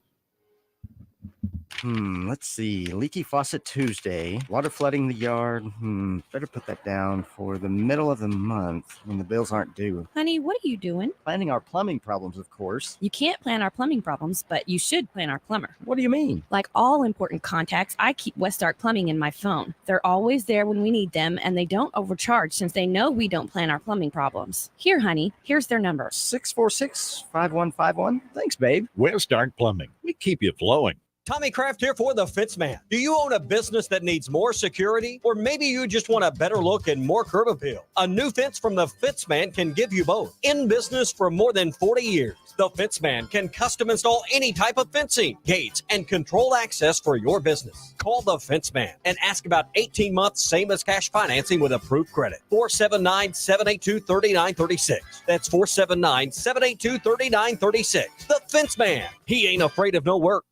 Let's see. Leaky faucet Tuesday. Water flooding the yard. Better put that down for the middle of the month when the bills aren't due. Honey, what are you doing? Planning our plumbing problems, of course. You can't plan our plumbing problems, but you should plan our plumber. What do you mean? Like all important contacts, I keep West Ark Plumbing in my phone. They're always there when we need them, and they don't overcharge since they know we don't plan our plumbing problems. Here, honey, here's their number. 646-5151. Thanks, babe. West Ark Plumbing. We keep you flowing. Tommy Kraft here for the Fitzman. Do you own a business that needs more security? Or maybe you just want a better look and more curb appeal? A new fence from the Fitzman can give you both. In business for more than 40 years, the Fitzman can custom install any type of fencing, gates, and controlled access for your business. Call the Fitzman and ask about 18 months, same as cash financing with approved credit. 479-782-3936. That's 479-782-3936. The Fitzman. He ain't afraid of no work.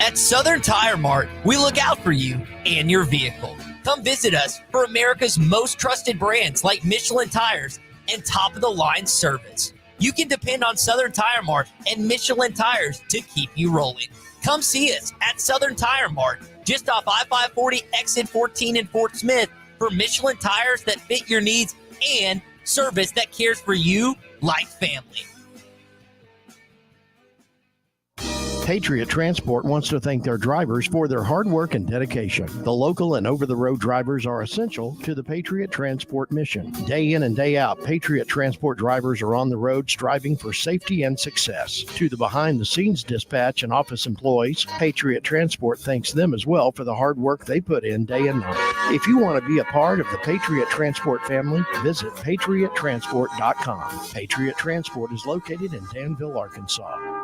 At Southern Tire Mart, we look out for you and your vehicle. Come visit us for America's most trusted brands like Michelin Tires and top-of-the-line service. You can depend on Southern Tire Mart and Michelin Tires to keep you rolling. Come see us at Southern Tire Mart, just off I-540 exit 14 in Fort Smith, for Michelin tires that fit your needs and service that cares for you like family. Patriot Transport wants to thank their drivers for their hard work and dedication. The local and over-the-road drivers are essential to the Patriot Transport mission. Day in and day out, Patriot Transport drivers are on the road striving for safety and success. To the behind-the-scenes dispatch and office employees, Patriot Transport thanks them as well for the hard work they put in day and night. If you want to be a part of the Patriot Transport family, visit patriottransport.com. Patriot Transport is located in Danville, Arkansas.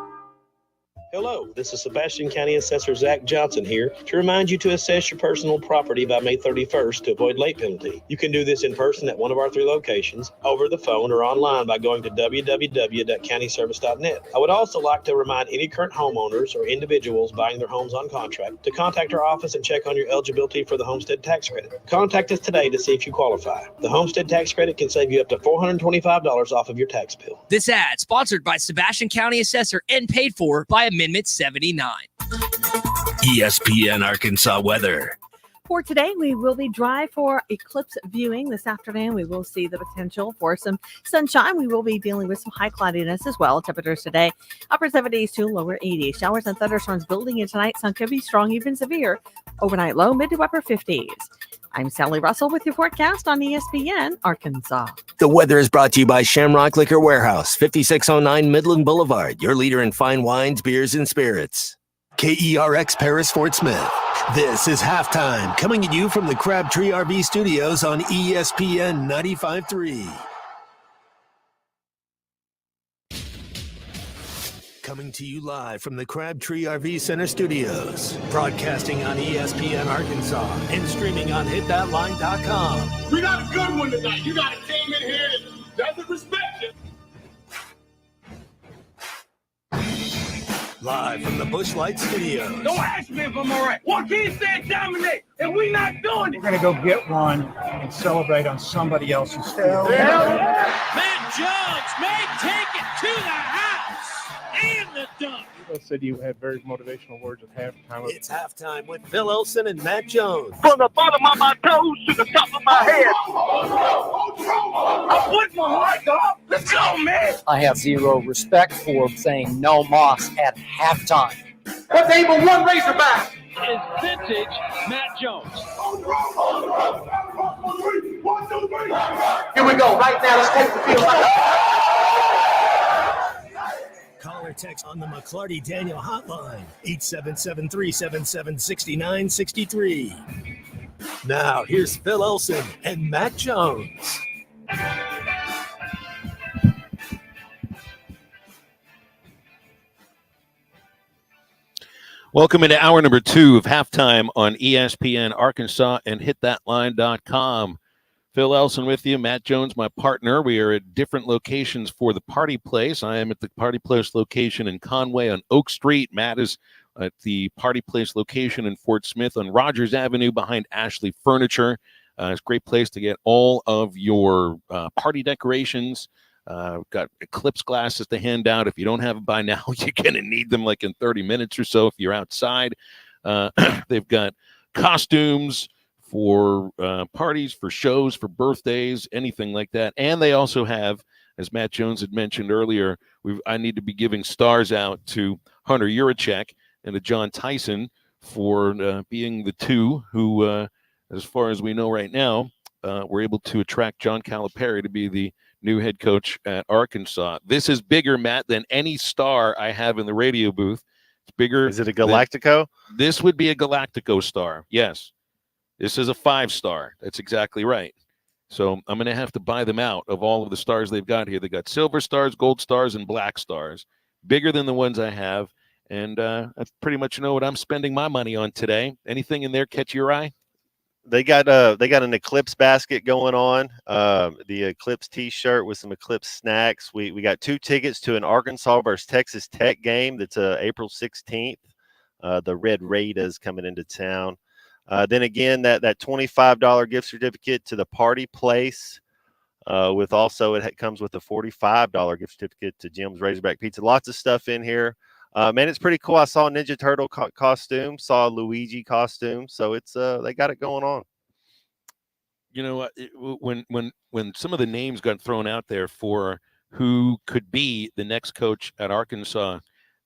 Hello, this is Sebastian County Assessor Zach Johnson here to remind you to assess your personal property by May 31st to avoid late penalty. You can do this in person at one of our 3 locations, over the phone, or online by going to www.countyservice.net. I would also like to remind any current homeowners or individuals buying their homes on contract to contact our office and check on your eligibility for the homestead tax credit. Contact us today to see if you qualify. The homestead tax credit can save you up to $425 off of your tax bill. This ad sponsored by Sebastian County Assessor and paid for by Amendment 79. ESPN Arkansas weather. For today, we will be dry for eclipse viewing. This afternoon, we will see the potential for some sunshine. We will be dealing with some high cloudiness as well. Temperatures today, upper 70s to lower 80s. Showers and thunderstorms building in tonight. Sun could be strong, even severe. Overnight low, mid to upper 50s. I'm Sally Russell with your forecast on ESPN Arkansas. The weather is brought to you by Shamrock Liquor Warehouse, 5609 Midland Boulevard, your leader in fine wines, beers, and spirits. KERX Paris Fort Smith. This is Halftime, coming at you from the Crabtree RV Studios on ESPN 95.3. Coming to you live from the Crabtree RV Center Studios. Broadcasting on ESPN Arkansas and streaming on hitthatline.com. We got a good one tonight. You got a team in here that doesn't respect you. Live from the Bushlight Studios. Don't ask me if I'm all right. Joaquin said dominate, and we not doing it. We're going to go get one and celebrate on somebody else's field. Matt Jones may take it to the house and the dunk. You said you had very motivational words at halftime. It's halftime with Phil Elson and Matt Jones. From the bottom of my toes to the top of my head. I put my mic off. Let's go, man. I have zero respect for saying no Moss at halftime. What's able one Razorback? Is vintage Matt Jones. Here we go. Right now, let's take the field. Call or text on the McClarty Daniel hotline, 877-377-6963. Now, here's Phil Elson and Matt Jones. Welcome into hour number 2 of Halftime on ESPN Arkansas and hitthatline.com. Phil Elson with you, Matt Jones, my partner. We are at different locations for the Party Place. I am at the Party Place location in Conway on Oak Street. Matt is at the Party Place location in Fort Smith on Rogers Avenue behind Ashley Furniture. It's a great place to get all of your party decorations, Got eclipse glasses to hand out. If you don't have it by now, you're going to need them like in 30 minutes or so if you're outside. They've got costumes for parties, for shows, for birthdays, anything like that. And they also have, as Matt Jones had mentioned earlier, I need to be giving stars out to Hunter Yurachek and to John Tyson for being the two who, as far as we know right now, were able to attract John Calipari to be the new head coach at Arkansas. This is bigger, Matt, than any star I have in the radio booth. It's bigger. Is it a Galactico? This would be a Galactico star. Yes. This is a 5-star. That's exactly right. So I'm going to have to buy them out of all of the stars they've got here. They got silver stars, gold stars, and black stars. Bigger than the ones I have. And I pretty much know what I'm spending my money on today. Anything in there catch your eye? They got an Eclipse basket going on. The Eclipse T-shirt with some Eclipse snacks. We got 2 tickets to an Arkansas versus Texas Tech game. That's April 16th. The Red Raiders coming into town. Then again, that $25 gift certificate to the Party Place. With also it comes with a $45 gift certificate to Jim's Razorback Pizza. Lots of stuff in here. Man, it's pretty cool. I saw a Ninja Turtle costume, saw a Luigi costume, so it's they got it going on. You know, when some of the names got thrown out there for who could be the next coach at Arkansas,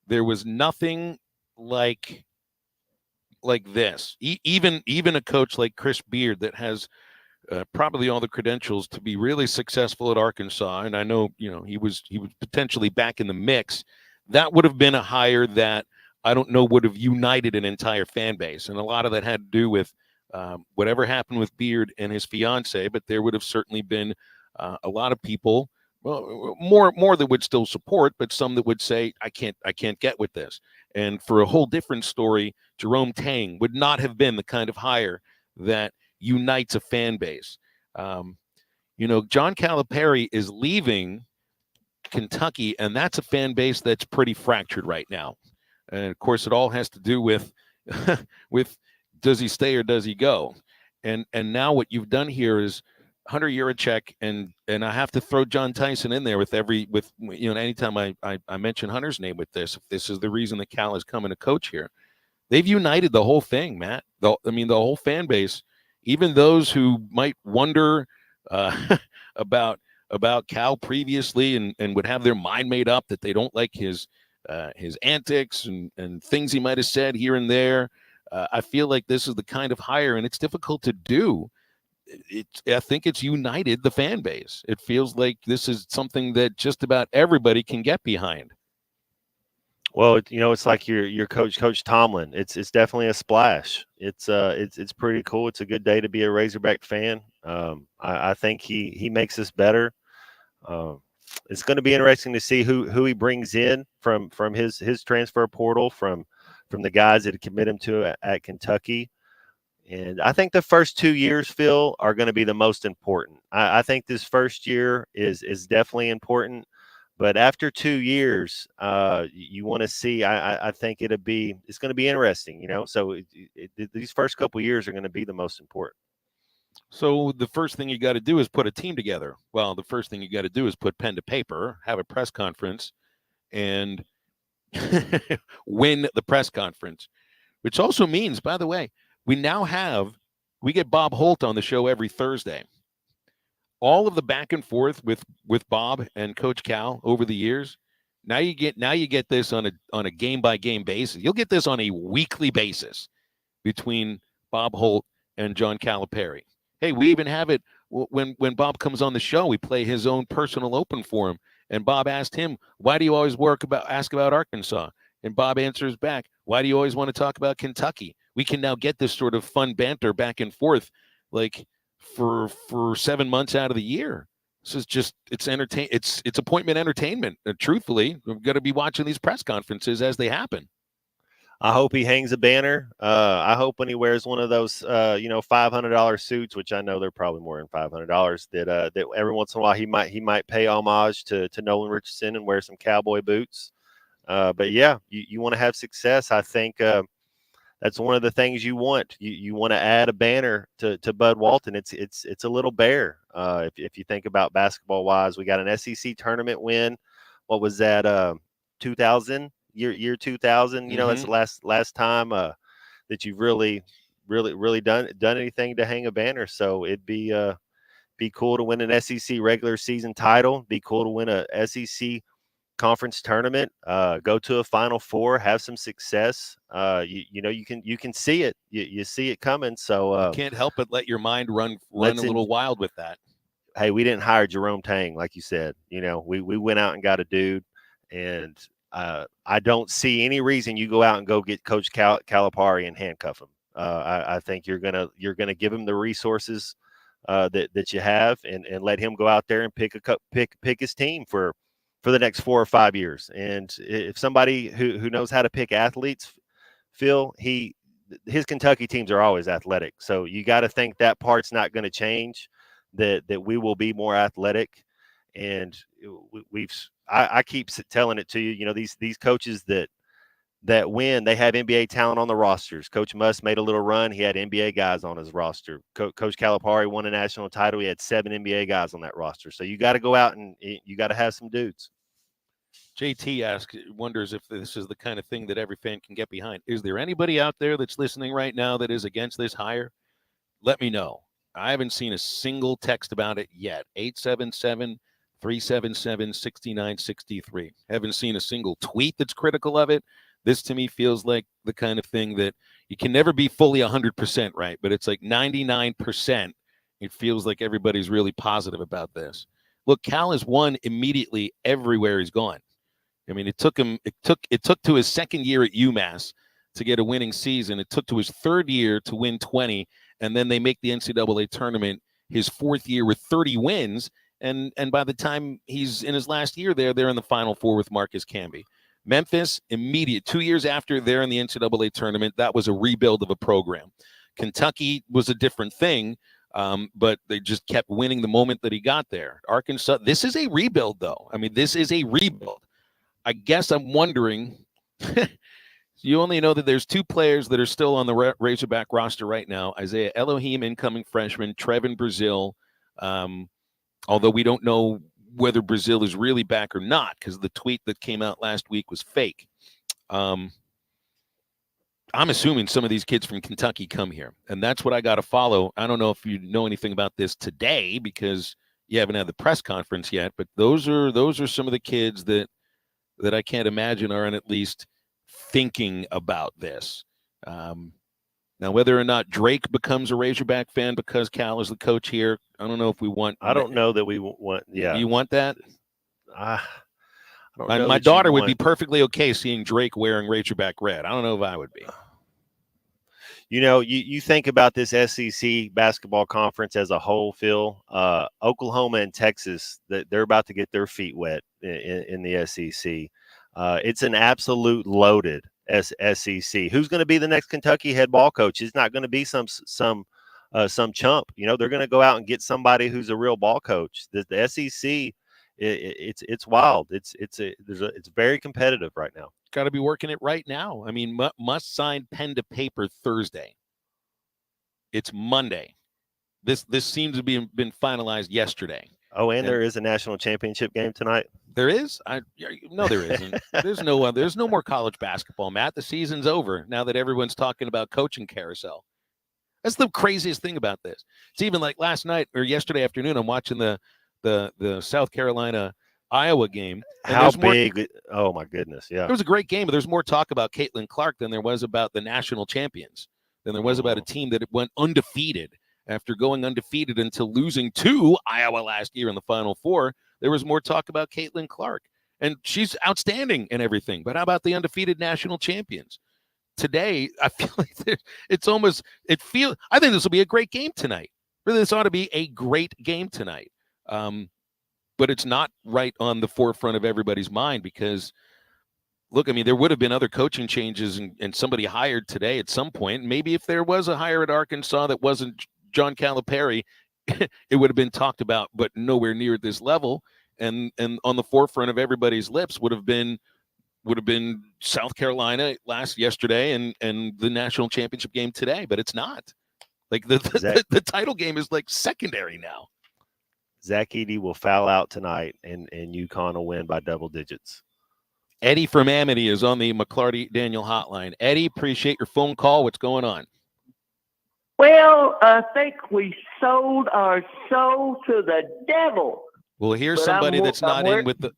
there was nothing like this. Even a coach like Chris Beard that has probably all the credentials to be really successful at Arkansas, and I know he was potentially back in the mix. That would have been a hire that I don't know would have united an entire fan base. And a lot of that had to do with whatever happened with Beard and his fiance, but there would have certainly been a lot of people, well, more that would still support, but some that would say, I can't get with this. And for a whole different story, Jerome Tang would not have been the kind of hire that unites a fan base. John Calipari is leaving Kentucky, and that's a fan base that's pretty fractured right now. And of course, it all has to do with does he stay or does he go? And now what you've done here is Hunter Yurachek, and I have to throw John Tyson in there with anytime I mention Hunter's name with this, if this is the reason that Cal is coming to coach here. They've united the whole thing, Matt. The whole fan base, even those who might wonder about Cal previously and would have their mind made up that they don't like his antics and things he might have said here and there. I feel like this is the kind of hire, and it's difficult to do. I think it's united the fan base. It feels like this is something that just about everybody can get behind. Well, it's like your Coach Tomlin. It's definitely a splash. It's pretty cool. It's a good day to be a Razorback fan. I think he makes us better. It's going to be interesting to see who he brings in from his transfer portal, from the guys that commit him to at Kentucky. And I think the first 2 years, Phil, are going to be the most important. I think this first year is definitely important. But after 2 years, you want to see. I think it's going to be interesting. So these first couple of years are going to be the most important. So the first thing you got to do is put a team together. Well, the first thing you got to do is put pen to paper, have a press conference, and win the press conference. Which also means, by the way, we get Bob Holt on the show every Thursday. All of the back and forth with Bob and Coach Cal over the years. Now you get this on a game by game basis. You'll get this on a weekly basis between Bob Holt and John Calipari. Hey, we even have it when Bob comes on the show. We play his own personal open for him, and Bob asked him, "Why do you always ask about Arkansas?" And Bob answers back, "Why do you always want to talk about Kentucky?" We can now get this sort of fun banter back and forth, like for 7 months out of the year. This is just it's appointment entertainment. truthfully, we've got to be watching these press conferences as they happen. I hope he hangs a banner. I hope when he wears one of those, $500 suits, which I know they're probably more than $500, that every once in a while he might pay homage to Nolan Richardson and wear some cowboy boots. But yeah, you want to have success. I think that's one of the things you want. You want to add a banner to Bud Walton. It's a little bare. If you think about basketball wise, we got an SEC tournament win. What was that? 2000 year 2000. You know, that's the last time that you've really done anything to hang a banner. So it'd be cool to win an SEC regular season title. Be cool to win a SEC conference tournament, go to a Final Four, have some success. You know, you can see it. You see it coming. So you can't help but let your mind run a little wild with that. Hey, we didn't hire Jerome Tang, like you said. You know, we went out and got a dude, and I don't see any reason you go out and go get Coach Calipari and handcuff him. I think you're gonna give him the resources that you have, and let him go out there and pick his team for the next 4 or 5 years. And if somebody who knows how to pick athletes, Phil, his Kentucky teams are always athletic. So you got to think that part's not going to change. That we will be more athletic, and I keep telling it to you. You know, these coaches that win, they have NBA talent on the rosters. Coach Musk made a little run. He had NBA guys on his roster. Coach Calipari won a national title. He had 7 NBA guys on that roster. So you got to go out and you got to have some dudes. JT wonders if this is the kind of thing that every fan can get behind. Is there anybody out there that's listening right now that is against this hire? Let me know. I haven't seen a single text about it yet. 877-377-6963. Haven't seen a single tweet that's critical of it. This to me feels like the kind of thing that you can never be fully 100% right, but it's like 99%. It feels like everybody's really positive about this. Look, Cal has won immediately everywhere he's gone. I mean, it took to his second year at UMass to get a winning season. It took to his third year to win 20, and then they make the NCAA tournament his fourth year with 30 wins. And by the time he's in his last year there, they're in the Final Four with Marcus Camby. Memphis, immediate 2 years after they're in the NCAA tournament, that was a rebuild of a program. Kentucky was a different thing, but they just kept winning the moment that he got there. Arkansas, this is a rebuild, though. I mean, this is a rebuild. I guess I'm wondering, you only know that there's 2 players that are still on the Razorback roster right now. Isaiah Elohim, incoming freshman, Trevin Brazile, although we don't know whether Brazil is really back or not, because the tweet that came out last week was fake. I'm assuming some of these kids from Kentucky come here, and that's what I got to follow. I don't know if you know anything about this today because you haven't had the press conference yet, but those are some of the kids that I can't imagine aren't at least thinking about this. Now, whether or not Drake becomes a Razorback fan because Cal is the coach here, I don't know if we want. I don't know that we want. Yeah, you want that? I don't know. My daughter would be perfectly okay seeing Drake wearing Razorback red. I don't know if I would be. You know, you think about this SEC basketball conference as a whole, Phil. Oklahoma and Texas, they're about to get their feet wet in the SEC. It's an absolute loaded SEC. Who's going to be the next Kentucky head ball coach? It's not going to be some chump. You know, they're going to go out and get somebody who's a real ball coach. The SEC, it's wild. It's very competitive right now. Got to be working it right now. I mean, must sign pen to paper Thursday. It's Monday. This seems to be been finalized yesterday. Oh, and there is a national championship game tonight. There is? No, there isn't. There's no more college basketball, Matt. The season's over now that everyone's talking about coaching carousel. That's the craziest thing about this. It's even like last night or yesterday afternoon, I'm watching the South Carolina Iowa game. How big? Oh my goodness. Yeah. It was a great game, but there's more talk about Caitlin Clark than there was about the national champions, than there was about a team that went undefeated after going undefeated until losing to Iowa last year in the Final Four. There was more talk about Caitlin Clark, and she's outstanding and everything. But how about the undefeated national champions? Today, I feel like I think this will be a great game tonight. Really, this ought to be a great game tonight. But it's not right on the forefront of everybody's mind because, look, I mean, there would have been other coaching changes and somebody hired today at some point. Maybe if there was a hire at Arkansas that wasn't John Calipari, it would have been talked about, but nowhere near at this level. And on the forefront of everybody's lips would have been would have been South Carolina yesterday and the national championship game today, but it's not. Like the title game is like secondary now. Zach Edey will foul out tonight, and UConn will win by double digits. Eddie from Amity is on the McClarty Daniel hotline. Eddie, appreciate your phone call. What's going on? Well, I think we sold our soul to the devil. Well, here's somebody that's not in with the.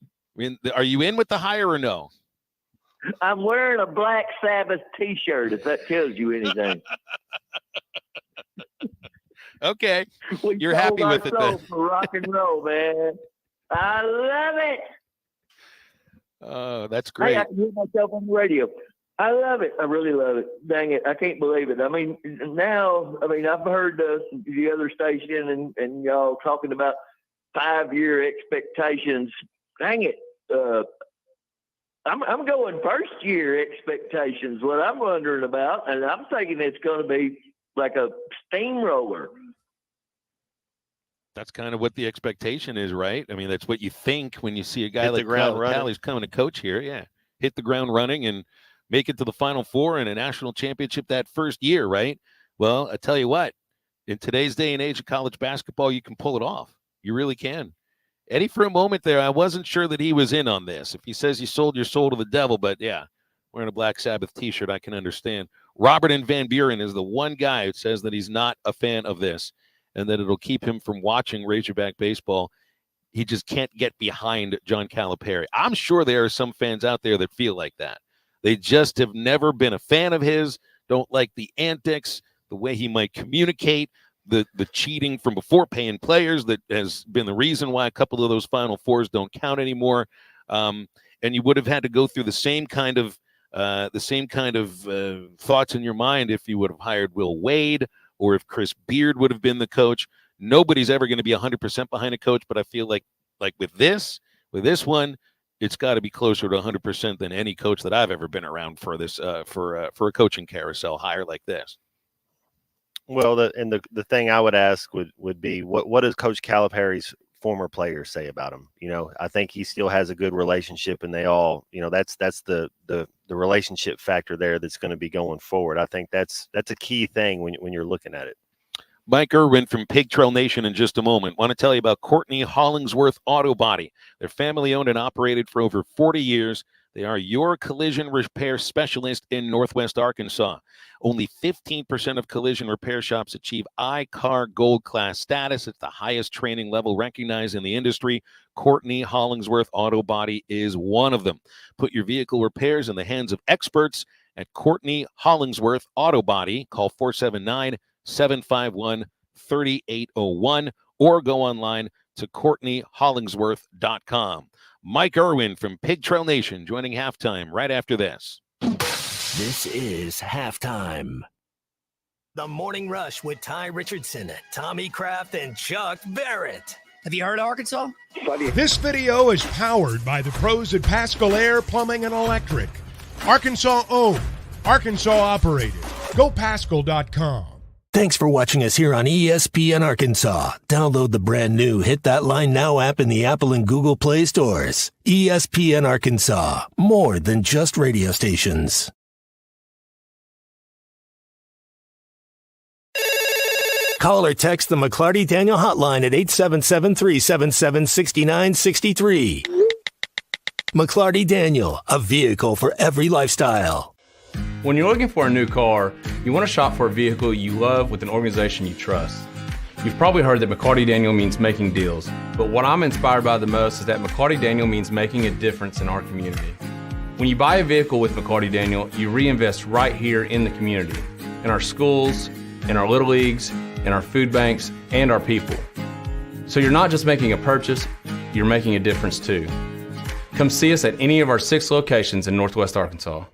Are you in with the hire or no? I'm wearing a Black Sabbath T-shirt. If that tells you anything. Okay, you're happy with it then. For rock and roll, man. I love it. Oh, that's great. Hey, I can hear myself on the radio. I love it. I really love it. Dang it. I can't believe it. I mean, now, I've heard the other station and y'all talking about 5-year expectations. Dang it. I'm going first-year expectations, what I'm wondering about, and I'm thinking it's going to be like a steamroller. That's kind of what the expectation is, right? I mean, that's what you think when you see a guy Hit like the ground running. Callie's coming to coach here. Yeah, hit the ground running and make it to the Final Four and a national championship that first year, right? Well, I tell you what, in today's day and age of college basketball, you can pull it off. You really can. Eddie, for a moment there, I wasn't sure that he was in on this. If he says you sold your soul to the devil, but yeah, wearing a Black Sabbath T-shirt, I can understand. Robert in Van Buren is the one guy who says that he's not a fan of this and that it'll keep him from watching Razorback baseball. He just can't get behind John Calipari. I'm sure there are some fans out there that feel like that. They just have never been a fan of his, don't like the antics, the way he might communicate, the cheating from before paying players that has been the reason why a couple of those Final Fours don't count anymore. And you would have had to go through the same kind of thoughts in your mind if you would have hired Will Wade or if Chris Beard would have been the coach. Nobody's ever going to be 100% behind a coach, but I feel like with this one, it's got to be closer to 100% than any coach that I've ever been around for this for a coaching carousel hire like this. Well, the thing I would ask would be what does Coach Calipari's former players say about him? You know, I think he still has a good relationship, and they all, you know, that's the relationship factor there that's going to be going forward. I think that's a key thing when you're looking at it. Mike Irwin from Pig Trail Nation in just a moment. Want to tell you about Courtney Hollingsworth Auto Body. They're family owned and operated for over 40 years. They are your collision repair specialist in Northwest Arkansas. Only 15% of collision repair shops achieve iCar Gold Class status. It's the highest training level recognized in the industry. Courtney Hollingsworth Auto Body is one of them. Put your vehicle repairs in the hands of experts at Courtney Hollingsworth Auto Body. Call 479-751-3801 or go online to CourtneyHollingsworth.com. Mike Irwin from Pig Trail Nation joining halftime right after this. This is halftime. The Morning Rush with Ty Richardson, Tommy Kraft, and Chuck Barrett. Have you heard of Arkansas? This video is powered by the pros at Pascal Air Plumbing and Electric. Arkansas owned, Arkansas operated. GoPascal.com. Thanks for watching us here on ESPN Arkansas. Download the brand new Hit That Line Now app in the Apple and Google Play stores. ESPN Arkansas, more than just radio stations. Call or text the McClarty Daniel hotline at 877-377-6963. McClarty Daniel, a vehicle for every lifestyle. When you're looking for a new car, you want to shop for a vehicle you love with an organization you trust. You've probably heard that McClarty Daniel means making deals, but what I'm inspired by the most is that McClarty Daniel means making a difference in our community. When you buy a vehicle with McClarty Daniel, you reinvest right here in the community, in our schools, in our little leagues, in our food banks, and our people. So you're not just making a purchase, you're making a difference too. Come see us at any of our 6 locations in Northwest Arkansas.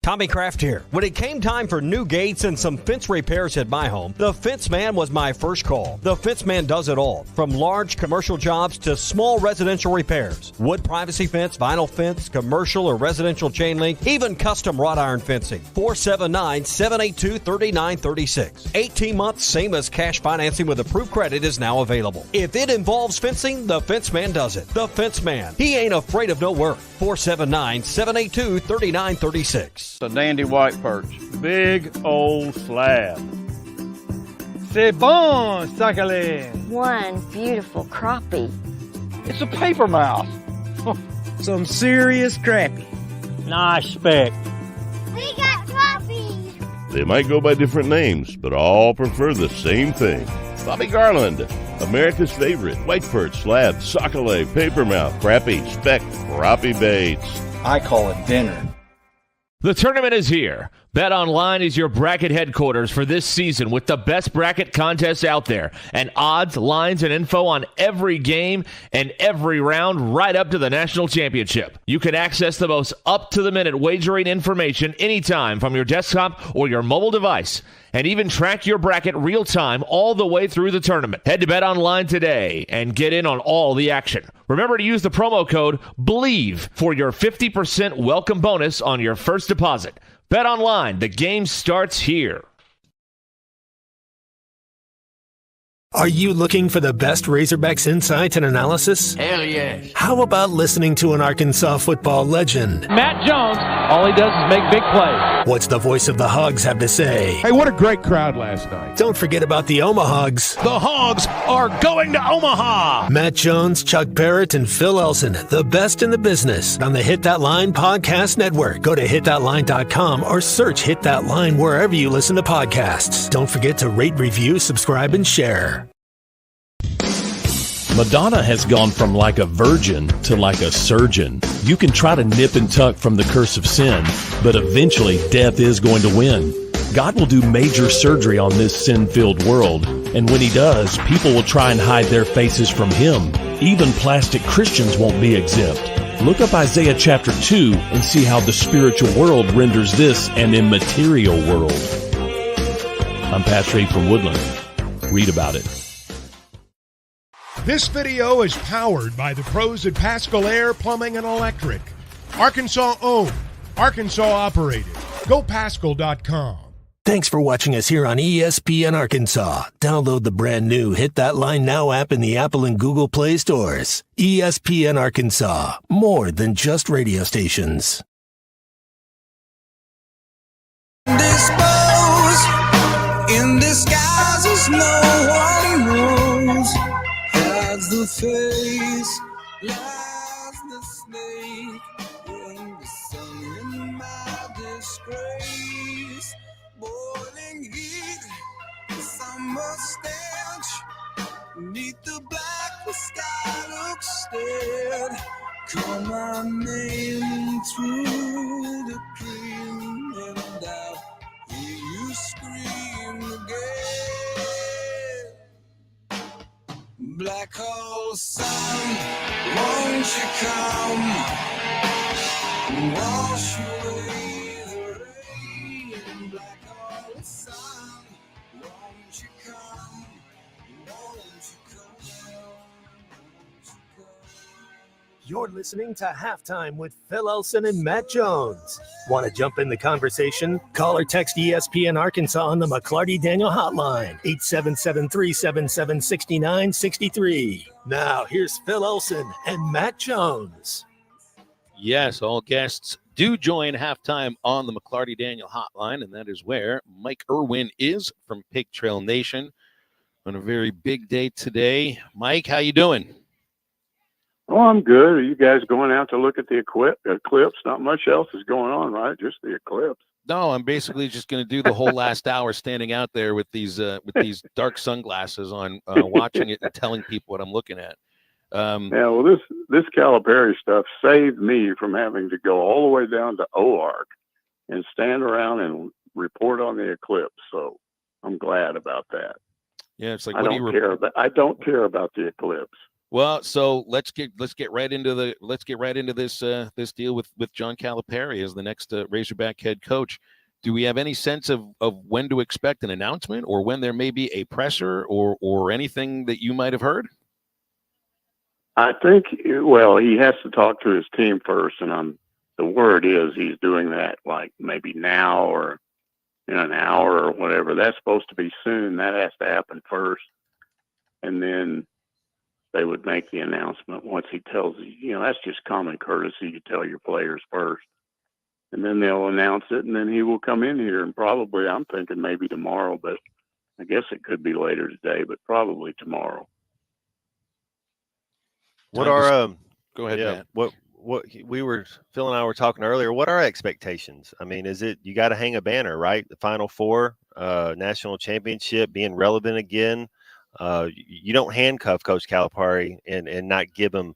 Tommy Kraft here. When it came time for new gates and some fence repairs at my home, the Fence Man was my first call. The Fence Man does it all, from large commercial jobs to small residential repairs. Wood privacy fence, vinyl fence, commercial or residential chain link, even custom wrought iron fencing. 479-782-3936. 18 months, same as cash financing with approved credit is now available. If it involves fencing, the Fence Man does it. The Fence Man. He ain't afraid of no work. 479-782-3936. A dandy white perch. Big old slab. C'est bon, sacale. One beautiful crappie. It's a paper mouth. Some serious crappie. Nice speck. We got crappies. They might go by different names, but all prefer the same thing. Bobby Garland, America's favorite white perch, slab, sockeye, papermouth, crappie, speck, crappie baits. I call it dinner. The tournament is here. BetOnline is your bracket headquarters for this season with the best bracket contests out there and odds, lines, and info on every game and every round right up to the national championship. You can access the most up-to-the-minute wagering information anytime from your desktop or your mobile device and even track your bracket real-time all the way through the tournament. Head to BetOnline today and get in on all the action. Remember to use the promo code BELIEVE for your 50% welcome bonus on your first deposit. BetOnline, the game starts here. Are you looking for the best Razorbacks insights and analysis? Hell yes. How about listening to an Arkansas football legend? Matt Jones, all he does is make big plays. What's the voice of the Hogs have to say? Hey, what a great crowd last night. Don't forget about the Omahogs. The Hogs are going to Omaha. Matt Jones, Chuck Barrett, and Phil Elson, the best in the business on the Hit That Line Podcast Network. Go to hitthatline.com or search Hit That Line wherever you listen to podcasts. Don't forget to rate, review, subscribe, and share. Madonna has gone from like a virgin to like a surgeon. You can try to nip and tuck from the curse of sin, but eventually death is going to win. God will do major surgery on this sin-filled world, and when he does, people will try and hide their faces from him. Even plastic Christians won't be exempt. Look up Isaiah chapter 2 and see how the spiritual world renders this an immaterial world. I'm Pastor Abe from Woodland. Read about it. This video is powered by the pros at Pascal Air Plumbing and Electric. Arkansas owned, Arkansas operated. GoPascal.com. Thanks for watching us here on ESPN Arkansas. Download the brand new Hit That Line Now app in the Apple and Google Play stores. ESPN Arkansas, more than just radio stations. Dispose in disguises no one knows. Hides the face, lies the snake. In the sun in my disgrace. Boiling heat, the summer stench. Neath the black, the sky looks dead. Call my name through the cream, and I'll hear you scream again. Black hole sun, won't you come? Wash away the rain. Black hole sun, won't you come? Won't you come? You're listening to Halftime with Phil Elson and Matt Jones. Want to jump in the conversation? Call or text ESPN Arkansas on the McClarty Daniel hotline, 877-377-6963. Now, here's Phil Elson and Matt Jones. Yes, all guests do join halftime on the McClarty Daniel hotline, and that is where Mike Irwin is from Pig Trail Nation on a very big day today. Mike, how you doing? Oh, I'm good. Are you guys going out to look at the eclipse? Not much else is going on, right? Just the eclipse. No, I'm basically just going to do the whole last hour standing out there with these dark sunglasses on, watching it and telling people what I'm looking at. Yeah, well, this Calipari stuff saved me from having to go all the way down to OARC and stand around and report on the eclipse. So I'm glad about that. Yeah, it's like I don't care about the eclipse. Well, so let's get right into this deal with John Calipari as the next Razorback head coach. Do we have any sense of when to expect an announcement, or when there may be a presser, or anything that you might have heard? I think, well, he has to talk to his team first, and the word is he's doing that like maybe now or in an hour or whatever. That's supposed to be soon. That has to happen first, and then they would make the announcement once he tells you. That's just common courtesy. You tell your players first, and then they'll announce it, and then he will come in here, and probably, I'm thinking maybe tomorrow, but I guess it could be later today, but probably tomorrow. What are go ahead, yeah, Matt. what Phil and I were talking earlier, what are expectations? I mean, is it, you got to hang a banner, right? The Final Four, national championship, being relevant again. You don't handcuff Coach Calipari and not give him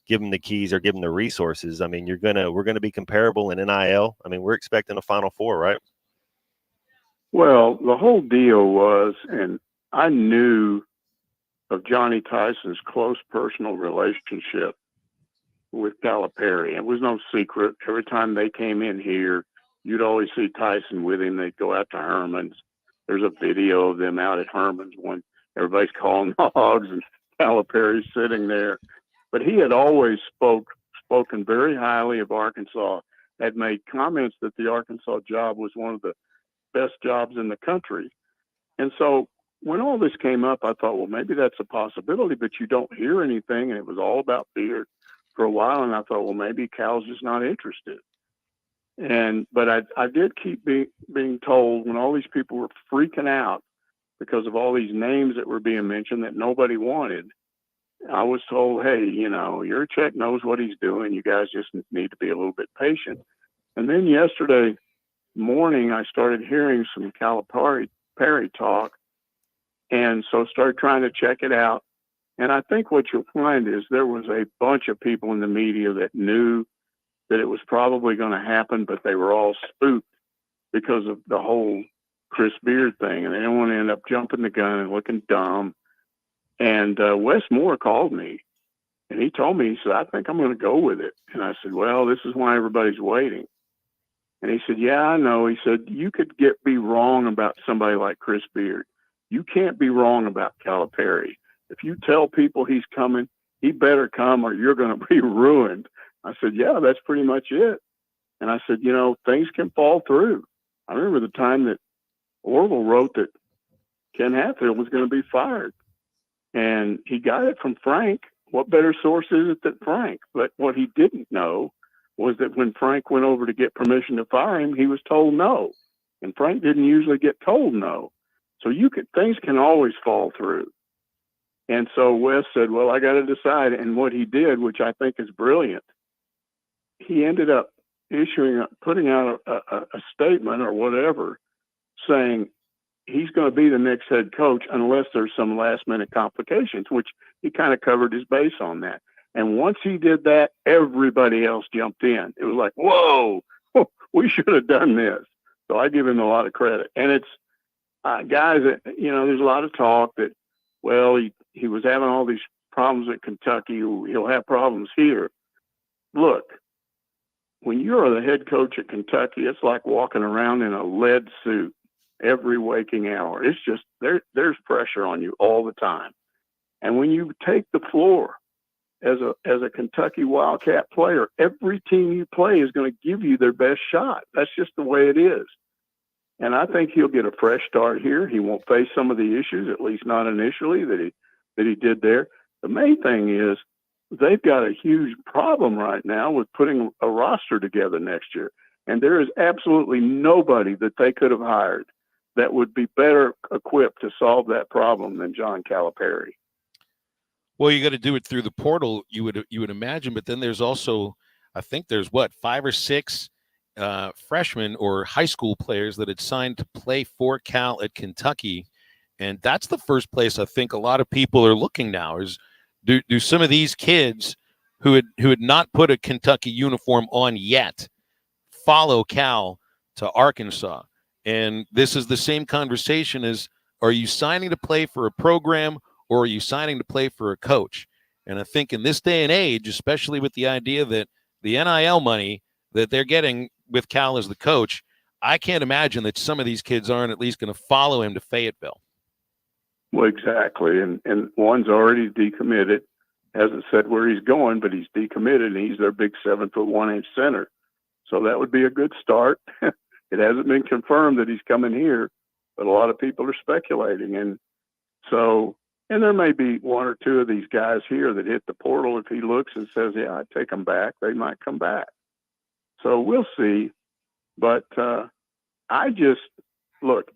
the keys or give him the resources. I mean, we're gonna be comparable in NIL. I mean, we're expecting a Final Four, right? Well, the whole deal was, and I knew of Johnny Tyson's close personal relationship with Calipari. It was no secret. Every time they came in here, you'd always see Tyson with him. They'd go out to Herman's. There's a video of them out at Herman's when everybody's calling the Hogs and Calipari's sitting there. But he had always spoken very highly of Arkansas, had made comments that the Arkansas job was one of the best jobs in the country. And so when all this came up, I thought, well, maybe that's a possibility, but you don't hear anything. And it was all about Beard for a while. And I thought, well, maybe Cal's just not interested. But I did keep being told when all these people were freaking out because of all these names that were being mentioned that nobody wanted, I was told, hey, your check knows what he's doing. You guys just need to be a little bit patient. And then yesterday morning, I started hearing some Calipari talk, and so started trying to check it out. And I think what you'll find is there was a bunch of people in the media that knew that it was probably going to happen, but they were all spooked because of the whole Chris Beard thing, and they didn't want to end up jumping the gun and looking dumb. And Wes Moore called me, and he told me, he said, I think I'm going to go with it. And I said, well, this is why everybody's waiting. And he said, yeah, I know. He said, you could be wrong about somebody like Chris Beard. You can't be wrong about Calipari. If you tell people he's coming, he better come or you're going to be ruined. I said, yeah, that's pretty much it. And I said, things can fall through. I remember the time that Orville wrote that Ken Hatfield was going to be fired. And he got it from Frank. What better source is it than Frank? But what he didn't know was that when Frank went over to get permission to fire him, he was told no. And Frank didn't usually get told no. So things can always fall through. And so Wes said, well, I got to decide. And what he did, which I think is brilliant, he ended up putting out a statement or whatever saying he's going to be the next head coach unless there's some last minute complications, which he kind of covered his base on that. And once he did that, everybody else jumped in. It was like, whoa, we should have done this. So I give him a lot of credit. And it's guys that, there's a lot of talk that, well, he was having all these problems at Kentucky. He'll have problems here. Look, when you're the head coach at Kentucky, it's like walking around in a lead suit every waking hour. It's just there's pressure on you all the time. And when you take the floor as a Kentucky Wildcat player, every team you play is going to give you their best shot. That's just the way it is. And I think he'll get a fresh start here. He won't face some of the issues, at least not initially, that he did there. The main thing is they've got a huge problem right now with putting a roster together next year. And there is absolutely nobody that they could have hired that would be better equipped to solve that problem than John Calipari. Well, you got to do it through the portal, you would imagine, but then there's also, I think there's 5 or 6 freshmen or high school players that had signed to play for Cal at Kentucky, and that's the first place I think a lot of people are looking now is do some of these kids who had not put a Kentucky uniform on yet follow Cal to Arkansas. And this is the same conversation as, are you signing to play for a program or are you signing to play for a coach? And I think in this day and age, especially with the idea that the NIL money that they're getting with Cal as the coach, I can't imagine that some of these kids aren't at least going to follow him to Fayetteville. Well, exactly. And one's already decommitted, hasn't said where he's going, but he's decommitted, and he's their big 7'1" center. So that would be a good start. It hasn't been confirmed that he's coming here, but a lot of people are speculating. And so And there may be one or two of these guys here that hit the portal. If he looks and says, yeah, I'd take them back, they might come back. So we'll see. But I just, look,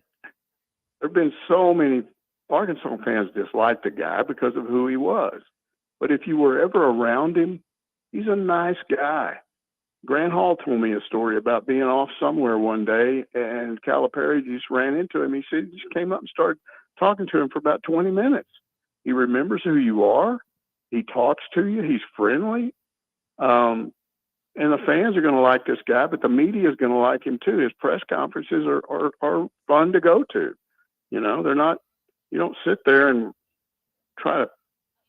there have been so many Arkansas fans dislike the guy because of who he was. But if you were ever around him, he's a nice guy. Grant Hall told me a story about being off somewhere one day, and Calipari just ran into him. He said he just came up and started talking to him for about 20 minutes. He remembers who you are. He talks to you. He's friendly. And the fans are going to like this guy, but the media is going to like him too. His press conferences are fun to go to. You know, they're not, you don't sit there and try to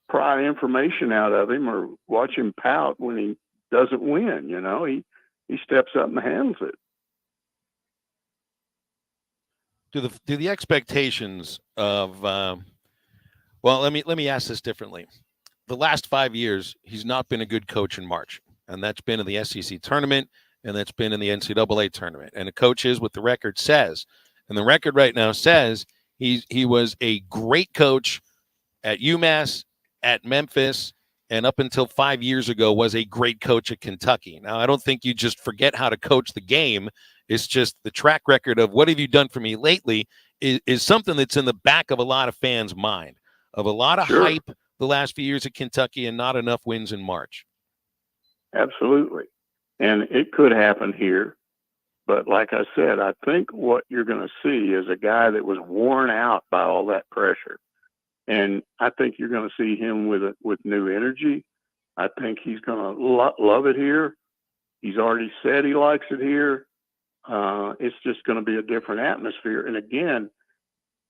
pry information out of him or watch him pout when he doesn't win. You know, he steps up and handles it. Do the expectations of well, let me ask this differently. The last 5 years, he's not been a good coach in March, and that's been in the SEC tournament, and that's been in the NCAA tournament. And the coach is what the record says, and the record right now says he was a great coach at UMass, at Memphis, and up until 5 years ago was a great coach at Kentucky. Now, I don't think you just forget how to coach the game. It's just the track record of what have you done for me lately is something that's in the back of a lot of fans' mind, of a lot of hype the last few years at Kentucky and not enough wins in March. Absolutely. And it could happen here. But like I said, I think what you're going to see is a guy that was worn out by all that pressure. And I think you're going to see him with new energy. I think he's going to love it here. He's already said he likes it here. It's just going to be a different atmosphere. And again,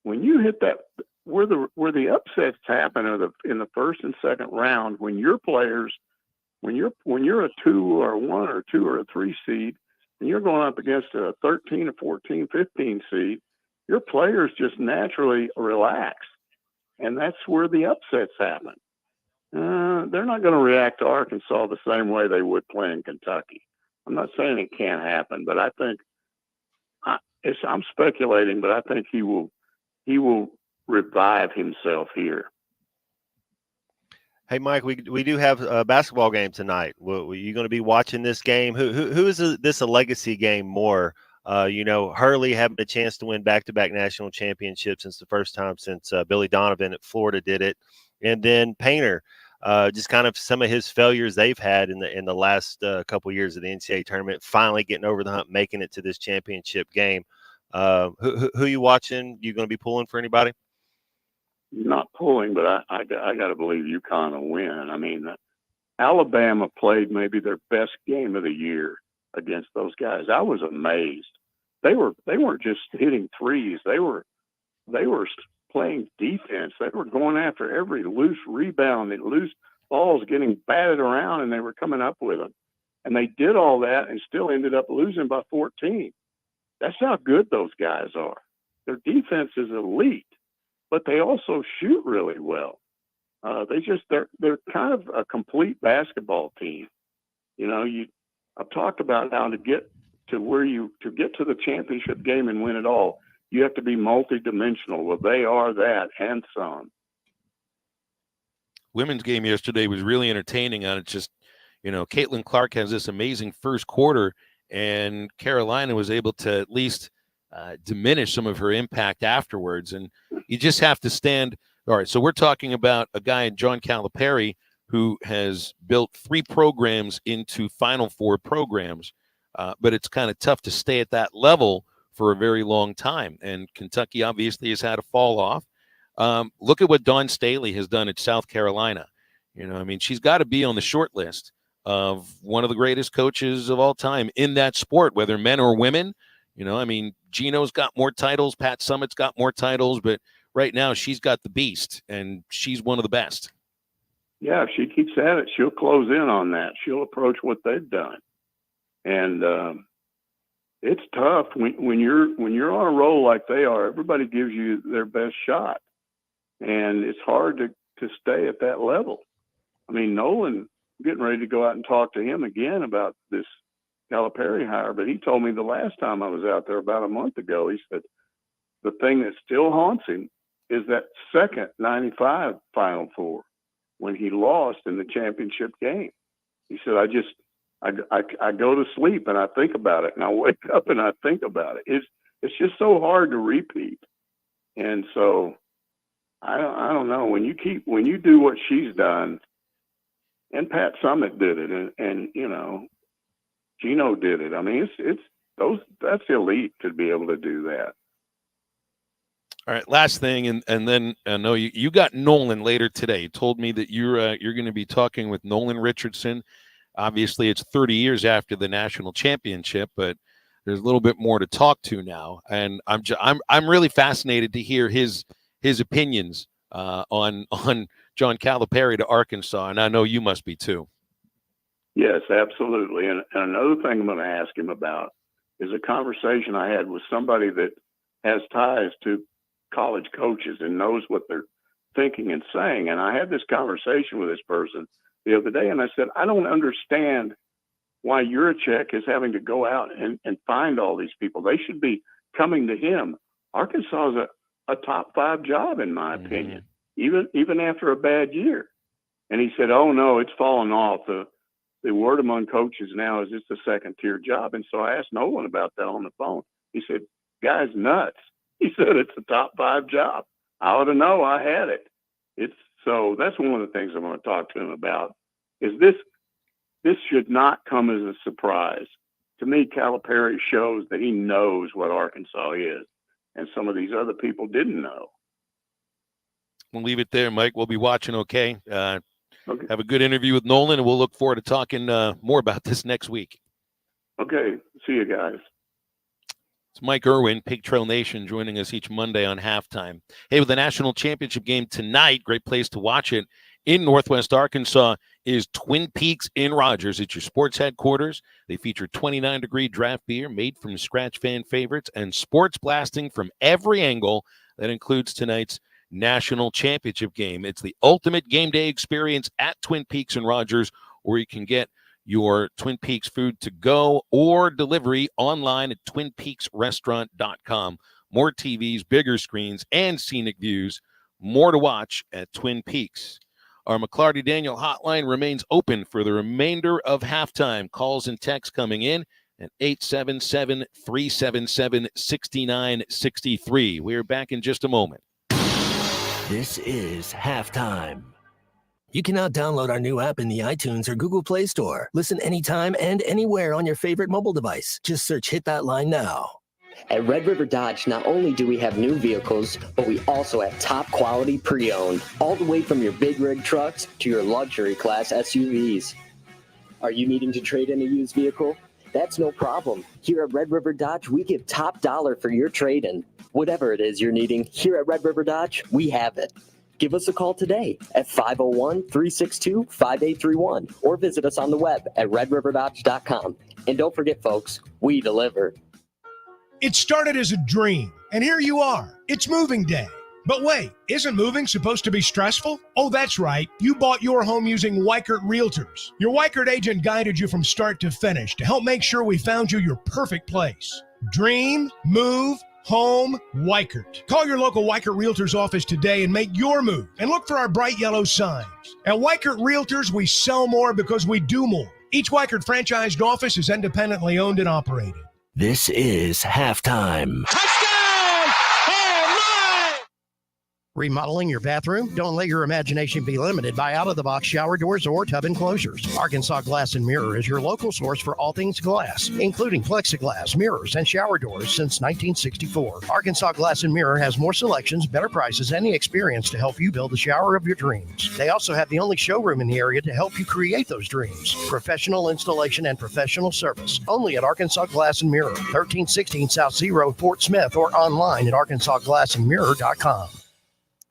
when you hit that, where the upsets happen in the first and second round, when your players, when you're a 2 or a 1 or 2 or a 3 seed, and you're going up against a 13, a 14, 15 seed, your players just naturally relax. And that's where the upsets happen. They're not going to react to Arkansas the same way they would playing Kentucky. I'm not saying it can't happen, but I think I'm speculating, but I think he will revive himself here. Hey, Mike, we do have a basketball game tonight. Are you going to be watching this game? Who is this a legacy game more? Hurley having a chance to win back-to-back national championships since the first time since Billy Donovan at Florida did it. And then Painter, just kind of some of his failures they've had in the last couple years of the NCAA tournament, finally getting over the hump, making it to this championship game. Who you watching? You going to be pulling for anybody? Not pulling, but I got to believe UConn will win. I mean, Alabama played maybe their best game of the year against those guys. I was amazed. They weren't just hitting threes. They were playing defense. They were going after every loose rebound and loose balls getting batted around, and they were coming up with them. And they did all that and still ended up losing by 14. That's how good those guys are. Their defense is elite, but they also shoot really well. They're kind of a complete basketball team. You know, I've talked about how to get to the championship game and win it all, you have to be multidimensional. Well, they are that and some. Women's game yesterday was really entertaining. On it, just Caitlin Clark has this amazing first quarter, and Carolina was able to at least diminish some of her impact afterwards. And you just have to stand. All right, so we're talking about a guy, John Calipari, who has built 3 programs into Final Four programs, but it's kind of tough to stay at that level for a very long time. And Kentucky obviously has had a fall off. Look at what Dawn Staley has done at South Carolina. She's got to be on the short list of one of the greatest coaches of all time in that sport, whether men or women. Gino's got more titles, Pat Summitt's got more titles, but right now she's got the beast, and she's one of the best. Yeah, if she keeps at it, she'll close in on that. She'll approach what they've done. And it's tough when you're on a roll like they are. Everybody gives you their best shot, and it's hard to stay at that level. I mean, Nolan, I'm getting ready to go out and talk to him again about this Calipari hire, but he told me the last time I was out there about a month ago, he said the thing that still haunts him is that second 95 Final Four when he lost in the championship game. He said, I go to sleep and I think about it, and I wake up and I think about it. It's just so hard to repeat. And so I don't know, when you do what she's done, and Pat Summitt did it, and you know, Gino did it. I mean, that's elite to be able to do that. All right, last thing, and then I know you got Nolan later today. You told me that you're going to be talking with Nolan Richardson. Obviously, it's 30 years after the national championship, but there's a little bit more to talk to now, and I'm really fascinated to hear his opinions on John Calipari to Arkansas, and I know you must be too. Yes, absolutely. And another thing I'm going to ask him about is a conversation I had with somebody that has ties to college coaches and knows what they're thinking and saying. And I had this conversation with this person the other day, and I said, I don't understand why Juracek is having to go out and find all these people. They should be coming to him. Arkansas is a top 5 job, in my opinion, even after a bad year. And he said, oh, no, it's fallen off. The word among coaches now is it's a second-tier job. And so I asked Nolan about that on the phone. He said, guy's nuts. He said it's a top 5 job. I ought to know. I had it. So that's one of the things I'm going to talk to him about, is this should not come as a surprise. To me, Calipari shows that he knows what Arkansas is, and some of these other people didn't know. We'll leave it there, Mike. We'll be watching, okay? Okay. Have a good interview with Nolan, and we'll look forward to talking more about this next week. Okay. See you guys. It's Mike Irwin, Pig Trail Nation, joining us each Monday on Halftime. Hey, with the national championship game tonight, great place to watch it in Northwest Arkansas is Twin Peaks in Rogers. It's your sports headquarters. They feature 29-degree draft beer made from scratch fan favorites and sports blasting from every angle. That includes tonight's national championship game. It's the ultimate game day experience at Twin Peaks in Rogers, where you can get your Twin Peaks food to go or delivery online at twinpeaksrestaurant.com. More TVs, bigger screens, and scenic views. More to watch at Twin Peaks. Our McLarty Daniel hotline remains open for the remainder of halftime. Calls and texts coming in at 877-377-6963. We're back in just a moment. This is Halftime. You can now download our new app in the iTunes or Google Play Store. Listen anytime and anywhere on your favorite mobile device. Just search Hit That Line now. At Red River Dodge, not only do we have new vehicles, but we also have top quality pre-owned, all the way from your big rig trucks to your luxury class SUVs. Are you needing to trade in a used vehicle? That's no problem. Here at Red River Dodge, we give top dollar for your trade-in. Whatever it is you're needing, here at Red River Dodge, we have it. Give us a call today at 501-362-5831 or visit us on the web at redriverdodge.com. And don't forget, folks, we deliver. It started as a dream, and here you are. It's moving day. But wait, isn't moving supposed to be stressful? Oh, that's right. You bought your home using Weichert Realtors. Your Weichert agent guided you from start to finish to help make sure we found you your perfect place. Dream, move, home, Weichert. Call your local Weichert Realtors office today and make your move. And look for our bright yellow signs. At Weichert Realtors, we sell more because we do more. Each Weichert franchised office is independently owned and operated. This is Halftime. Remodeling your bathroom? Don't let your imagination be limited by out-of-the-box shower doors or tub enclosures. Arkansas Glass and Mirror is your local source for all things glass, including plexiglass, mirrors, and shower doors since 1964. Arkansas Glass and Mirror has more selections, better prices, and the experience to help you build the shower of your dreams. They also have the only showroom in the area to help you create those dreams. Professional installation and professional service. Only at Arkansas Glass and Mirror, 1316 South Z Road, Fort Smith, or online at arkansasglassandmirror.com.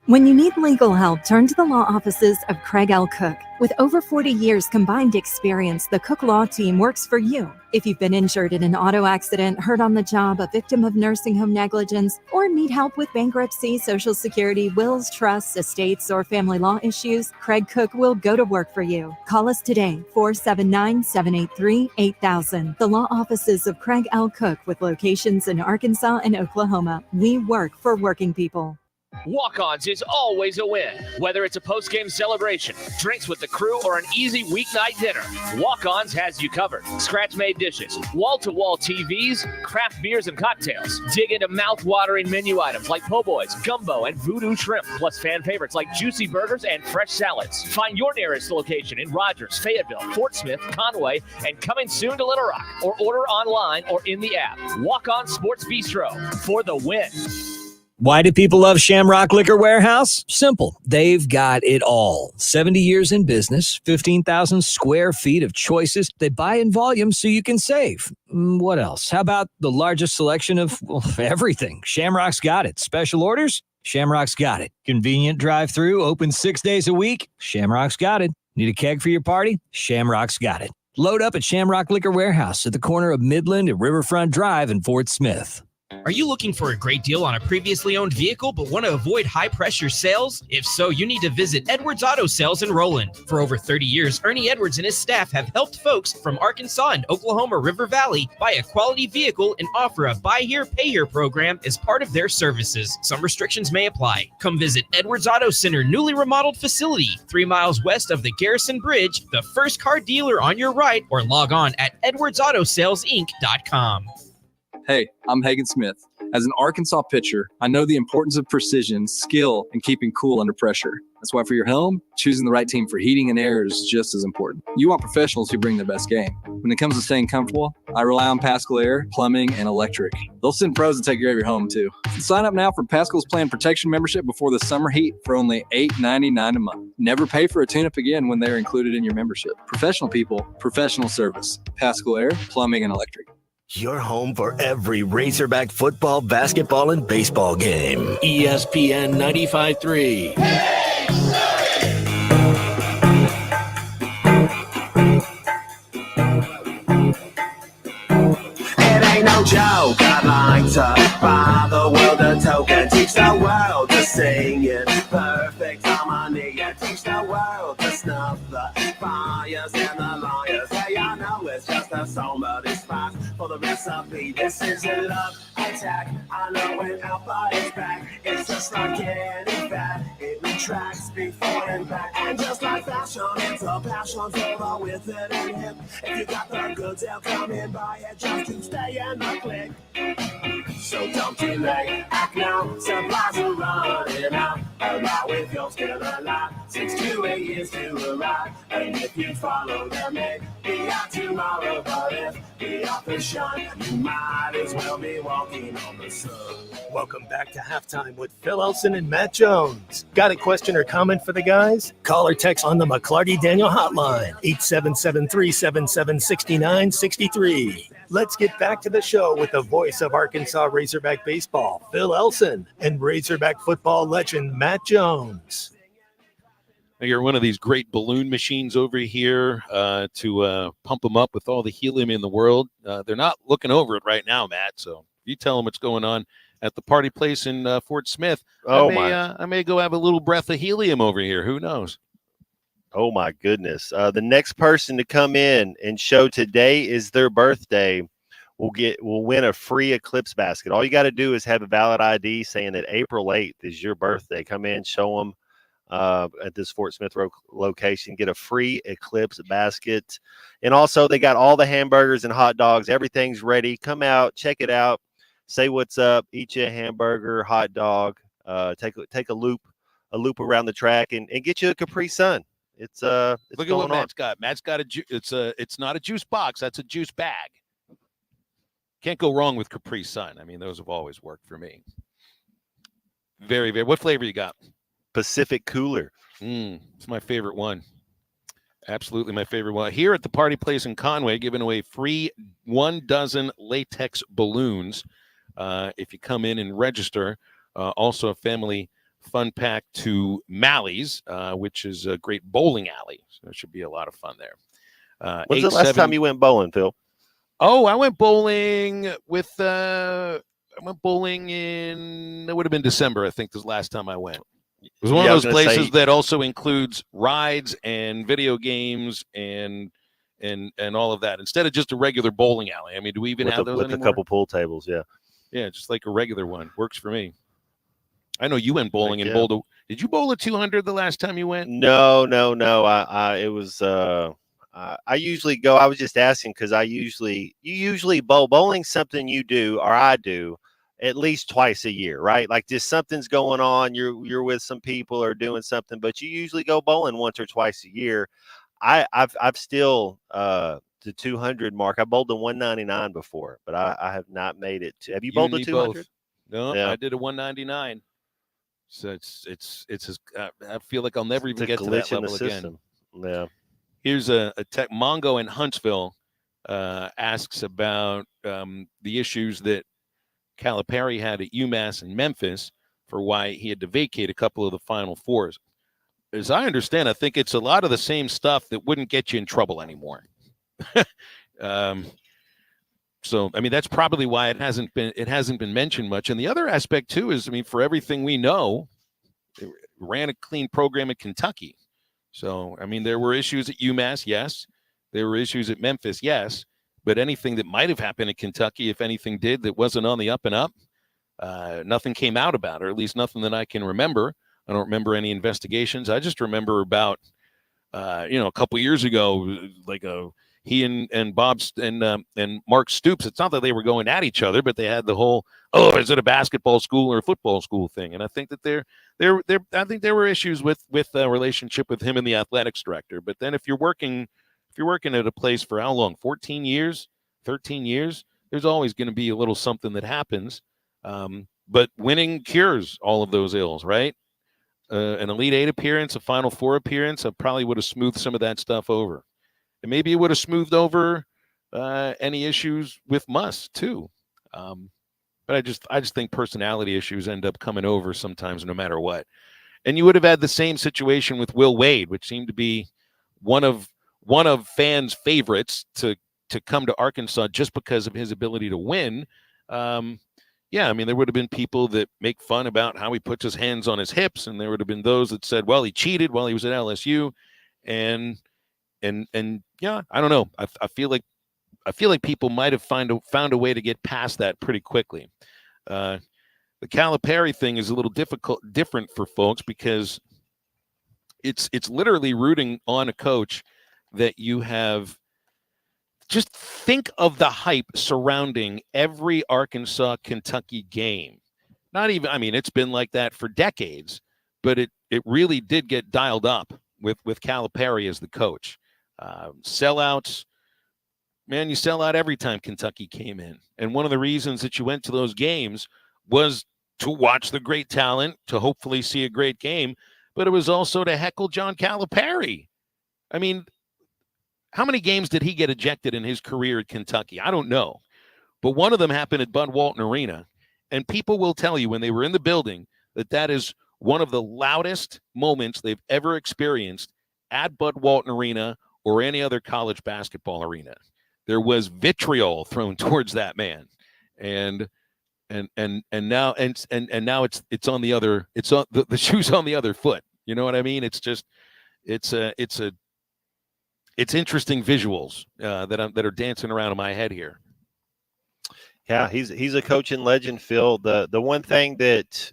When you need legal help, turn to the law offices of Craig L. Cook. With over 40 years combined experience, the Cook Law Team works for you. If you've been injured in an auto accident, hurt on the job, a victim of nursing home negligence, or need help with bankruptcy, Social Security, wills, trusts, estates, or family law issues, Craig Cook will go to work for you. Call us today, 479-783-8000. The law offices of Craig L. Cook with locations in Arkansas and Oklahoma. We work for working people. Walk-Ons is always a win. Whether it's a post-game celebration, drinks with the crew, or an easy weeknight dinner, Walk-Ons has you covered. Scratch-made dishes, wall-to-wall TVs, craft beers and cocktails. Dig into mouth-watering menu items like po' boys, gumbo, and voodoo shrimp, plus fan favorites like juicy burgers and fresh salads. Find your nearest location in Rogers, Fayetteville, Fort Smith, Conway, and coming soon to Little Rock, or order online or in the app. Walk-On Sports Bistro for the win. Why do people love Shamrock Liquor Warehouse? Simple. They've got it all. 70 years in business, 15,000 square feet of choices. They buy in volume so you can save. What else? How about the largest selection of everything? Shamrock's got it. Special orders? Shamrock's got it. Convenient drive-through, open 6 days a week? Shamrock's got it. Need a keg for your party? Shamrock's got it. Load up at Shamrock Liquor Warehouse at the corner of Midland and Riverfront Drive in Fort Smith. Are you looking for a great deal on a previously owned vehicle but want to avoid high-pressure sales? If so, you need to visit Edwards Auto Sales in Roland. For over 30 years, Ernie Edwards and his staff have helped folks from Arkansas and Oklahoma River Valley buy a quality vehicle and offer a buy here, pay here program as part of their services. Some restrictions may apply. Come visit Edwards Auto Center newly remodeled facility, 3 miles west of the Garrison Bridge, the first car dealer on your right, or log on at edwardsautosalesinc.com. Hey, I'm Hagen Smith. As an Arkansas pitcher, I know the importance of precision, skill, and keeping cool under pressure. That's why for your home, choosing the right team for heating and air is just as important. You want professionals who bring their best game. When it comes to staying comfortable, I rely on Pascal Air, Plumbing, and Electric. They'll send pros to take care of your home, too. Sign up now for Pascal's Plan Protection membership before the summer heat for only $8.99 a month. Never pay for a tune-up again when they're included in your membership. Professional people, professional service. Pascal Air, Plumbing, and Electric. Your home for every Razorback football, basketball, and baseball game. ESPN 95.3. It ain't no joke, I'd like to buy the world a token, teach the world to sing it, perfect harmony, and teach the world to snuff the fires and the liars. Hey, I know it's just a song, but it's fine for the recipe. This is a love attack. I know when alpha is back, it's just like getting fat. It retracts before and back, and just like fashion, it's a passion, so with it and hip. If you got the goods, they'll come in, buy it, just to stay in the click. So don't delay, act now, supplies are running out. Allow with your skill a lot, 6 to 8 years to arrive. And if you follow them, it be out tomorrow. But if the authors shine, you might as well be walking on the sun. Welcome back to Halftime with Phil Elson and Matt Jones. Got a question or comment for the guys? Call or text on the McClarty Daniel hotline, 877-377-6963. Let's get back to the show with the voice of Arkansas Razorback baseball, Phil Elson, and Razorback football legend Matt Jones. I got one of these great balloon machines over here to pump them up with all the helium in the world. They're not looking over it right now, Matt. So you tell them what's going on at the party place in Fort Smith. I may go have a little breath of helium over here. Who knows? Oh, my goodness. The next person to come in and show today is their birthday will win a free Eclipse basket. All you got to do is have a valid ID saying that April 8th is your birthday. Come in, show them at this Fort Smith location, get a free Eclipse basket. And also they got all the hamburgers and hot dogs. Everything's ready. Come out, check it out, say what's up, eat you a hamburger, hot dog, take a loop around the track and get you a Capri Sun. It's look at what on. Matt's got. Matt's got it's not a juice box, that's a juice bag. Can't go wrong with Capri Sun. I mean, those have always worked for me. Very, very. What flavor you got? Pacific Cooler. It's my favorite one. Absolutely my favorite one. Here at the party place in Conway, giving away free 1 dozen latex balloons if you come in and register. Also a family fun pack to Mally's, which is a great bowling alley. So there should be a lot of fun there. When's the last time you went bowling, Phil? Oh, I went bowling with it would have been December, I think, this last time I went. It was one of those places that also includes rides and video games and all of that, instead of just a regular bowling alley. I mean, do we even have those with anymore? A couple pool tables, yeah. Yeah, just like a regular one. Works for me. I know you went bowling and bowled. Did you bowl a 200 the last time you went? No. It was. I usually go. I was just asking because you usually bowling something you do or I do at least twice a year, right? Like just something's going on. You're with some people or doing something, but you usually go bowling once or twice a year. I've still the 200 mark. I bowled the 199 before, but I have not made it. Have you bowled the 200? No, Yeah. I did a 199. So it's I feel like I'll never even get to that level again. Yeah. Here's a tech. Mongo in Huntsville asks about the issues that Calipari had at UMass and Memphis for why he had to vacate a couple of the Final Fours. As I understand, I think it's a lot of the same stuff that wouldn't get you in trouble anymore. So, I mean, that's probably why it hasn't been mentioned much. And the other aspect too is, I mean, for everything we know, they ran a clean program at Kentucky. So, I mean, there were issues at UMass, yes. There were issues at Memphis, yes. But anything that might have happened at Kentucky, if anything did that wasn't on the up and up, nothing came out about it, or at least nothing that I can remember. I don't remember any investigations. I just remember about, a couple years ago, like he and Bob and Mark Stoops. It's not that they were going at each other, but they had the whole, is it a basketball school or a football school thing? And I think that I think there were issues with a relationship with him and the athletics director. But then if you're working at a place for how long? 14 years, 13 years, there's always going to be a little something that happens. But winning cures all of those ills, right? An Elite Eight appearance, a Final Four appearance, I probably would have smoothed some of that stuff over. And maybe it would have smoothed over any issues with Muss too. But I just think personality issues end up coming over sometimes, no matter what. And you would have had the same situation with Will Wade, which seemed to be one of fans' favorites to come to Arkansas just because of his ability to win. Yeah, I mean, there would have been people that make fun about how he puts his hands on his hips, and there would have been those that said, well, he cheated while he was at LSU. And yeah, I don't know. I feel like people might have found a way to get past that pretty quickly. The Calipari thing is a little different for folks because it's literally rooting on a coach that you have. Just think of the hype surrounding every Arkansas-Kentucky game. Not even, I mean, it's been like that for decades, but it really did get dialed up with Calipari as the coach. Sellouts, man, you sell out every time Kentucky came in. And one of the reasons that you went to those games was to watch the great talent, to hopefully see a great game, but it was also to heckle John Calipari. I mean, how many games did he get ejected in his career at Kentucky? I don't know. But one of them happened at Bud Walton Arena. And people will tell you when they were in the building that is one of the loudest moments they've ever experienced at Bud Walton Arena or any other college basketball arena. There was vitriol thrown towards that man. And now it's on the other, it's on the shoe's on the other foot. You know what I mean? It's just it's interesting visuals that are dancing around in my head here. Yeah, he's a coaching legend, Phil. The one thing that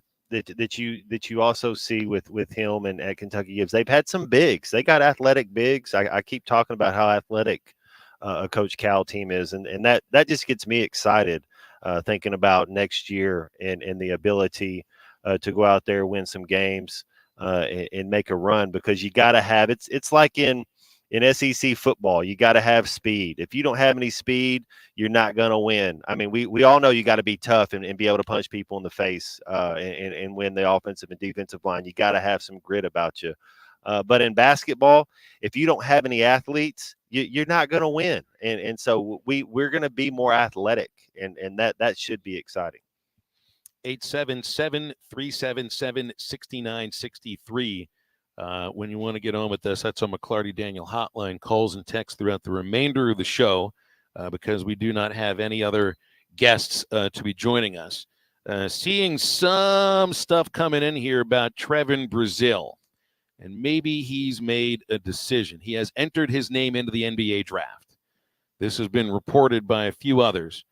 you also see with him and at Kentucky Gibbs, they've had some bigs. They got athletic bigs. I keep talking about how athletic a Coach Cal team is, and that just gets me excited thinking about next year and the ability to go out there, win some games, and make a run, because you got to have it's like in SEC football, you got to have speed. If you don't have any speed, you're not going to win. I mean, we all know you got to be tough and be able to punch people in the face and win the offensive and defensive line. You got to have some grit about you. But in basketball, if you don't have any athletes, you're not going to win. And so we're going to be more athletic, and that should be exciting. 877-377-6963. When you want to get on with us, that's on McClarty Daniel hotline. Calls and texts throughout the remainder of the show because we do not have any other guests to be joining us. Seeing some stuff coming in here about Trevin Brazile, and maybe he's made a decision. He has entered his name into the NBA draft. This has been reported by a few others.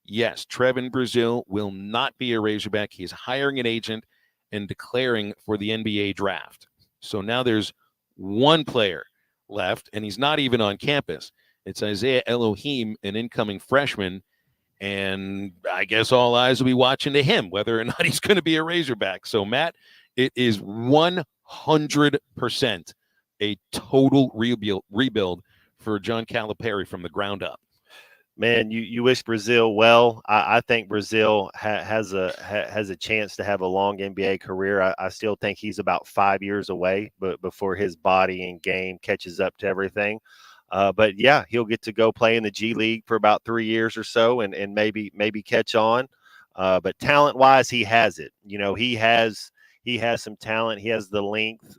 Yes, Trevin Brazile will not be a Razorback. He's hiring an agent and declaring for the NBA draft. So now there's one player left, and he's not even on campus. It's Isaiah Elohim, an incoming freshman, and I guess all eyes will be watching to him, whether or not he's going to be a Razorback. So, Matt, it is 100% a total rebuild for John Calipari from the ground up. Man, you wish Brazil well. I think Brazil has a chance to have a long NBA career. I still think he's about 5 years away, but before his body and game catches up to everything. But yeah, he'll get to go play in the G League for about 3 years or so, and maybe catch on. But talent-wise, he has it. You know, he has some talent. He has the length.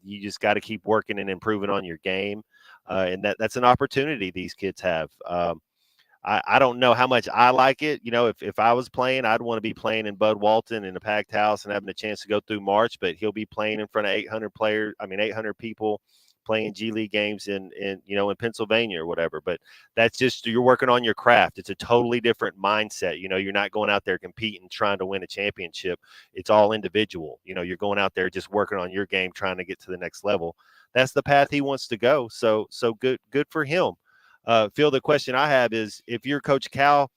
You just got to keep working and improving on your game, and that's an opportunity these kids have. I don't know how much I like it. You know, if I was playing, I'd want to be playing in Bud Walton in a packed house and having a chance to go through March, but he'll be playing in front of 800 people playing G League games in Pennsylvania or whatever. But that's just, you're working on your craft. It's a totally different mindset. You know, you're not going out there competing, trying to win a championship. It's all individual. You know, you're going out there just working on your game, trying to get to the next level. That's the path he wants to go. So good for him. Phil, the question I have is, if you're Coach Cal,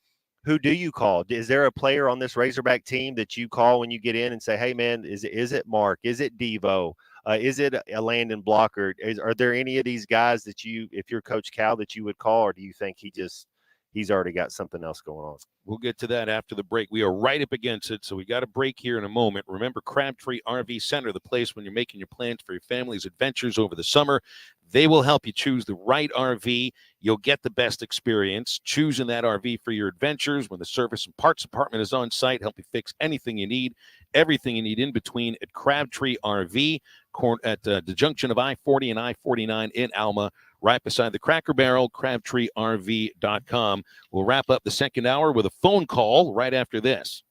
who do you call? Is there a player on this Razorback team that you call when you get in and say, hey, man, is it Mark? Is it Devo? Is it a Landon Blocker? Are there any of these guys that you, if you're Coach Cal, that you would call, or do you think he's already got something else going on? We'll get to that after the break. We are right up against it, so we got a break here in a moment. Remember, Crabtree RV Center, the place when you're making your plans for your family's adventures over the summer. They will help you choose the right RV. You'll get the best experience choosing that RV for your adventures. When the service and parts department is on site, help you fix anything you need, everything you need in between at Crabtree RV at the junction of I-40 and I-49 in Alma, right beside the Cracker Barrel, CrabtreeRV.com. We'll wrap up the second hour with a phone call right after this.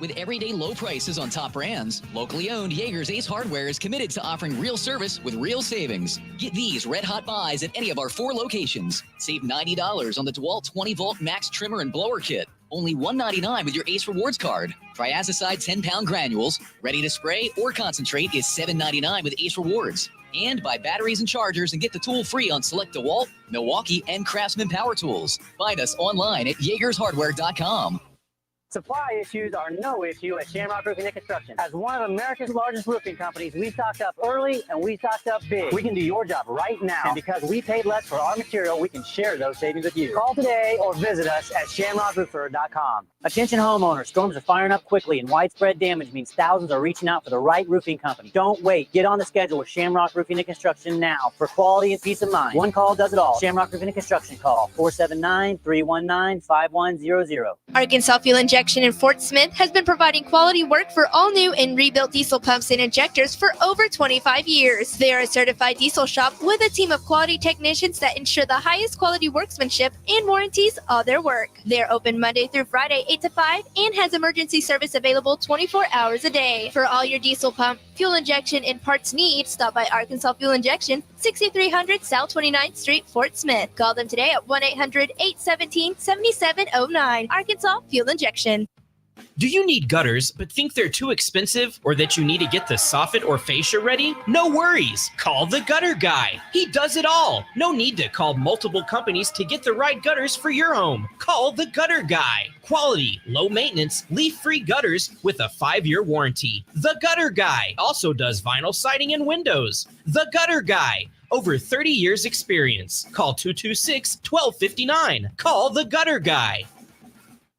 With everyday low prices on top brands, locally owned Jaeger's Ace Hardware is committed to offering real service with real savings. Get these red-hot buys at any of our 4 locations. Save $90 on the DeWalt 20-volt max trimmer and blower kit. Only $199 with your Ace Rewards card. Triazicide 10-pound granules, ready to spray or concentrate, is $7.99 with Ace Rewards. And buy batteries and chargers and get the tool free on select DeWalt, Milwaukee, and Craftsman power tools. Find us online at JaegersHardware.com. Supply issues are no issue at Shamrock Roofing and Construction. As one of America's largest roofing companies, we stocked up early and we stocked up big. We can do your job right now. And because we paid less for our material, we can share those savings with you. Call today or visit us at shamrockroofer.com. Attention homeowners, storms are firing up quickly and widespread damage means thousands are reaching out for the right roofing company. Don't wait. Get on the schedule with Shamrock Roofing and Construction now for quality and peace of mind. One call does it all. Shamrock Roofing and Construction. Call 479-319-5100. Arkansas Fuel Injection in Fort Smith has been providing quality work for all new and rebuilt diesel pumps and injectors for over 25 years. They are a certified diesel shop with a team of quality technicians that ensure the highest quality workmanship and warranties all their work. They are open Monday through Friday 8 to 5 and has emergency service available 24 hours a day. For all your diesel pump, fuel injection, and parts needs, stop by Arkansas Fuel Injection, 6300 South 29th Street, Fort Smith. Call them today at 1-800-817-7709. Arkansas Fuel Injection. Do you need gutters but think they're too expensive, or that you need to get the soffit or fascia ready? No worries. Call the Gutter Guy. He does it all. No need to call multiple companies to get the right gutters for your home. Call the Gutter Guy. Quality, low maintenance, leaf-free gutters with a 5-year warranty. The Gutter Guy also does vinyl siding and windows. The Gutter Guy. Over 30 years experience. Call 226-1259. Call the Gutter Guy.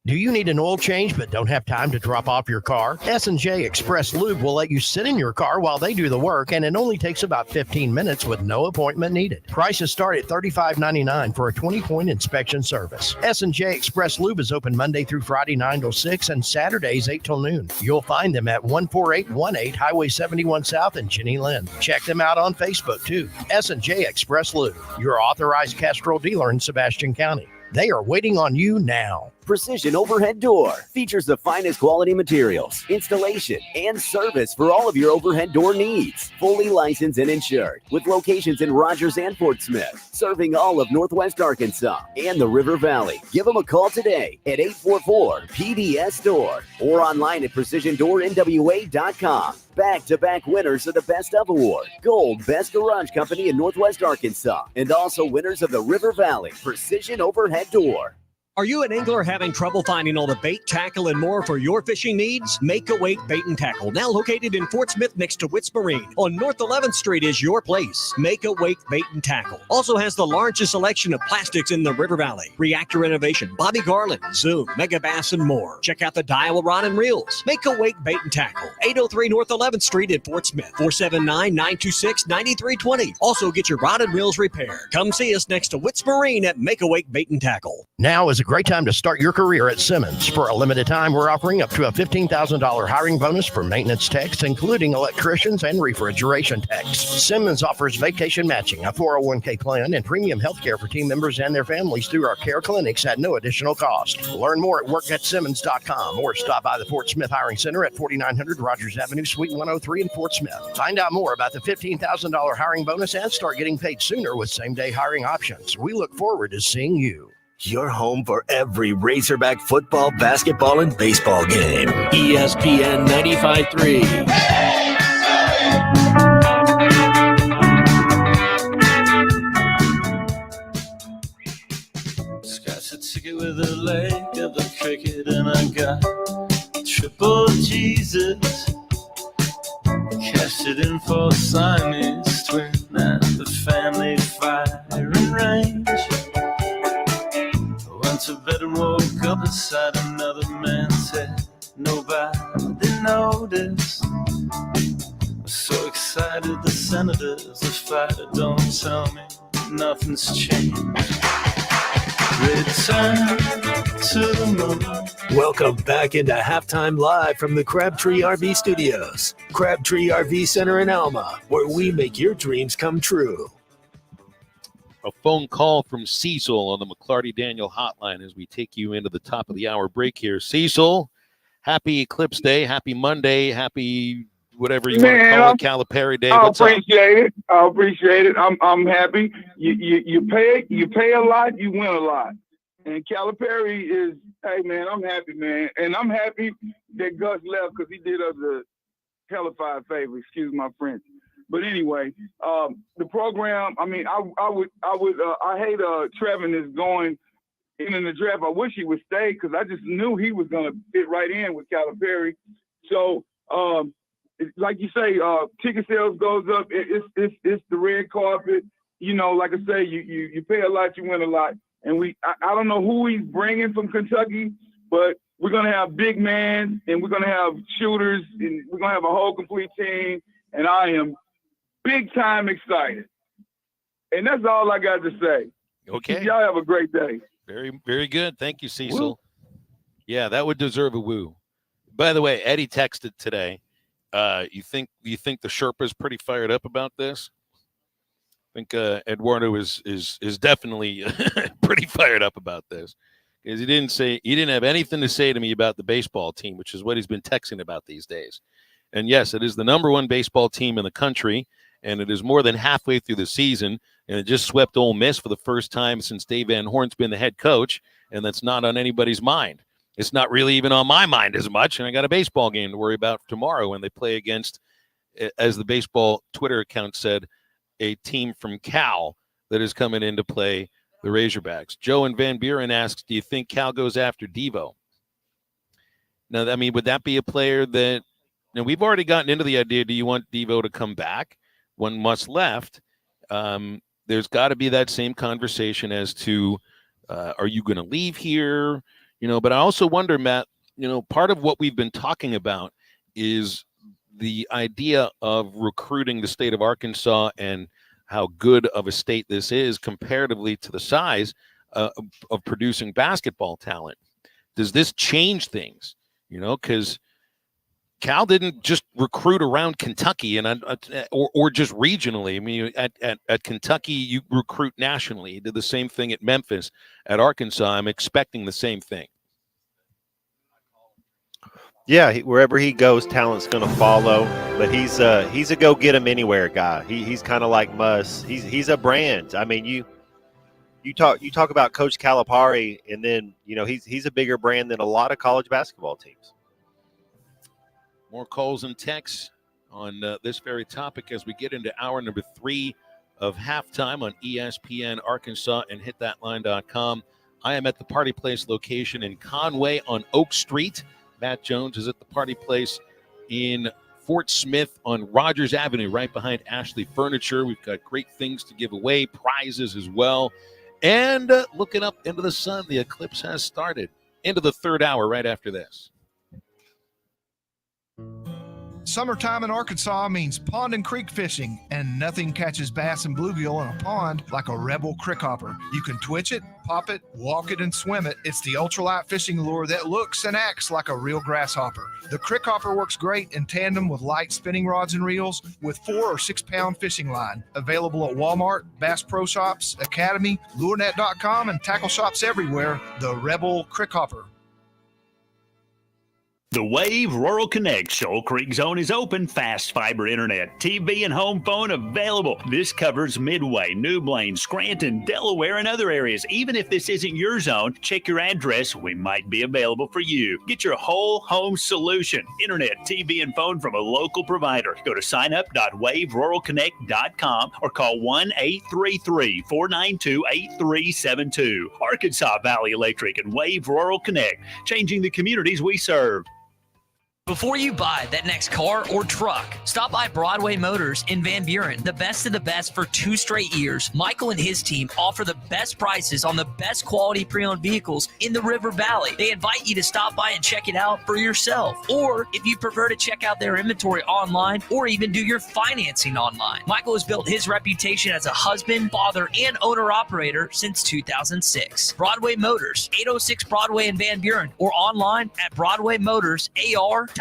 Do you need an oil change but don't have time to drop off your car? S&J Express Lube will let you sit in your car while they do the work, and it only takes about 15 minutes with no appointment needed. Prices start at $35.99 for a 20-point inspection service. S&J Express Lube is open Monday through Friday 9 till 6 and Saturdays 8 till noon. You'll find them at 14818 Highway 71 South in Jenny Lind. Check them out on Facebook too. S&J Express Lube, your authorized Castrol dealer in Sebastian County. They are waiting on you now. Precision Overhead Door features the finest quality materials, installation, and service for all of your overhead door needs. Fully licensed and insured, with locations in Rogers and Fort Smith, serving all of Northwest Arkansas and the River Valley. Give them a call today at 844-PDS-STORE or online at PrecisionDoorNWA.com. Back-to-back winners of the Best of Award, Gold Best Garage Company in Northwest Arkansas, and also winners of the River Valley Precision Overhead Door. Are you an angler having trouble finding all the bait, tackle, and more for your fishing needs? Make Awake Bait and Tackle, now located in Fort Smith next to Witts Marine on North 11th Street, is your place. Make Awake Bait and Tackle also has the largest selection of plastics in the River Valley. Reactor Innovation, Bobby Garland, Zoom, Mega Bass, and more. Check out the Daiwa Rod and Reels. Make Awake Bait and Tackle, 803 North 11th Street in Fort Smith, 479-926-9320. Also get your rod and reels repaired. Come see us next to Witts Marine at Make Awake Bait and Tackle. Now is a great time to start your career at Simmons. For a limited time, we're offering up to a $15,000 hiring bonus for maintenance techs, including electricians and refrigeration techs. Simmons offers vacation matching, a 401k plan, and premium health care for team members and their families through our care clinics at no additional cost. Learn more at workatsimmons.com or stop by the Fort Smith Hiring Center at 4900 Rogers Avenue, Suite 103 in Fort Smith. Find out more about the $15,000 hiring bonus and start getting paid sooner with same-day hiring options. We look forward to seeing you. Your home for every Razorback football, basketball, and baseball game. ESPN 95.3. Scratch a ticket with a leg of the cricket, and I got triple Jesus. Cashed it in for Siamese twin at the family firing range. Went to bed and woke up beside another man's head. Nobody noticed. Was so excited the senators, the fighter, don't tell me nothing's changed. Return to the moon. Welcome back into Halftime Live from the Crabtree RV Studios. Crabtree RV Center in Alma, where we make your dreams come true. A phone call from Cecil on the McClarty Daniel hotline as we take you into the top of the hour break here. Cecil, happy Eclipse Day, happy Monday, happy whatever you want to call it, Calipari Day. I appreciate it. I'm happy. You pay a lot, you win a lot. And Calipari is, hey man, I'm happy, man, and I'm happy that Gus left because he did us a hellified favor. Excuse my French. But anyway, the program, I mean, I hate Trevin is going in the draft. I wish he would stay because I just knew he was going to fit right in with Calipari. So, like you say, ticket sales goes up. It's the red carpet. You know, like I say, you pay a lot, you win a lot. And I don't know who he's bringing from Kentucky, but we're going to have big men and we're going to have shooters and we're going to have a whole complete team. And I am big time excited. And that's all I got to say. Okay. Y'all have a great day. Very, very good. Thank you, Cecil. Woo. Yeah, that would deserve a woo. By the way, Eddie texted today. You think the Sherpa's pretty fired up about this? I think Eduardo is definitely pretty fired up about this. Because he didn't have anything to say to me about the baseball team, which is what he's been texting about these days. And yes, it is the number one baseball team in the country, and it is more than halfway through the season, and it just swept Ole Miss for the first time since Dave Van Horn's been the head coach, and that's not on anybody's mind. It's not really even on my mind as much, and I got a baseball game to worry about tomorrow when they play against, as the baseball Twitter account said, a team from Cal that is coming in to play the Razorbacks. Joe and Van Buren asks, do you think Cal goes after Devo? Now, I mean, would that be a player that, now we've already gotten into the idea, do you want Devo to come back? 1 month left. There's got to be that same conversation as to, are you going to leave here? You know, but I also wonder, Matt, you know, part of what we've been talking about is the idea of recruiting the state of Arkansas and how good of a state this is comparatively to the size of producing basketball talent. Does this change things? You know, because Cal didn't just recruit around Kentucky and or just regionally. I mean, at Kentucky, you recruit nationally. You did the same thing at Memphis. At Arkansas, I'm expecting the same thing. Yeah, wherever he goes, talent's going to follow. But he's a go get him anywhere guy. He's kind of like Muss. He's a brand. I mean, you talk about Coach Calipari, and then he's a bigger brand than a lot of college basketball teams. More calls and texts on this very topic as we get into hour number 3 of halftime on ESPN Arkansas and hitthatline.com. I am at the Party Place location in Conway on Oak Street. Matt Jones is at the Party Place in Fort Smith on Rogers Avenue, right behind Ashley Furniture. We've got great things to give away, prizes as well. And looking up into the sun, the eclipse has started. Into the third hour right after this. Summertime in Arkansas means pond and creek fishing, and nothing catches bass and bluegill in a pond like a Rebel crickhopper. You can twitch it, pop it, walk it, and swim it. It's the ultralight fishing lure that looks and acts like a real grasshopper. The crickhopper works great in tandem with light spinning rods and reels with 4 or 6 pound fishing line. Available at Walmart, Bass Pro Shops, Academy, LureNet.com, and tackle shops everywhere. The Rebel crickhopper. The Wave Rural Connect Shoal Creek Zone is open. Fast fiber internet, TV, and home phone available. This covers Midway, New Blaine, Scranton, Delaware, and other areas. Even if this isn't your zone, check your address. We might be available for you. Get your whole home solution. Internet, TV, and phone from a local provider. Go to signup.waveruralconnect.com or call 1-833-492-8372. Arkansas Valley Electric and Wave Rural Connect, changing the communities we serve. Before you buy that next car or truck, stop by Broadway Motors in Van Buren. The best of the best for 2 straight years. Michael and his team offer the best prices on the best quality pre-owned vehicles in the River Valley. They invite you to stop by and check it out for yourself. Or if you prefer to check out their inventory online or even do your financing online. Michael has built his reputation as a husband, father, and owner-operator since 2006. Broadway Motors, 806 Broadway in Van Buren, or online at BroadwayMotorsAR.com.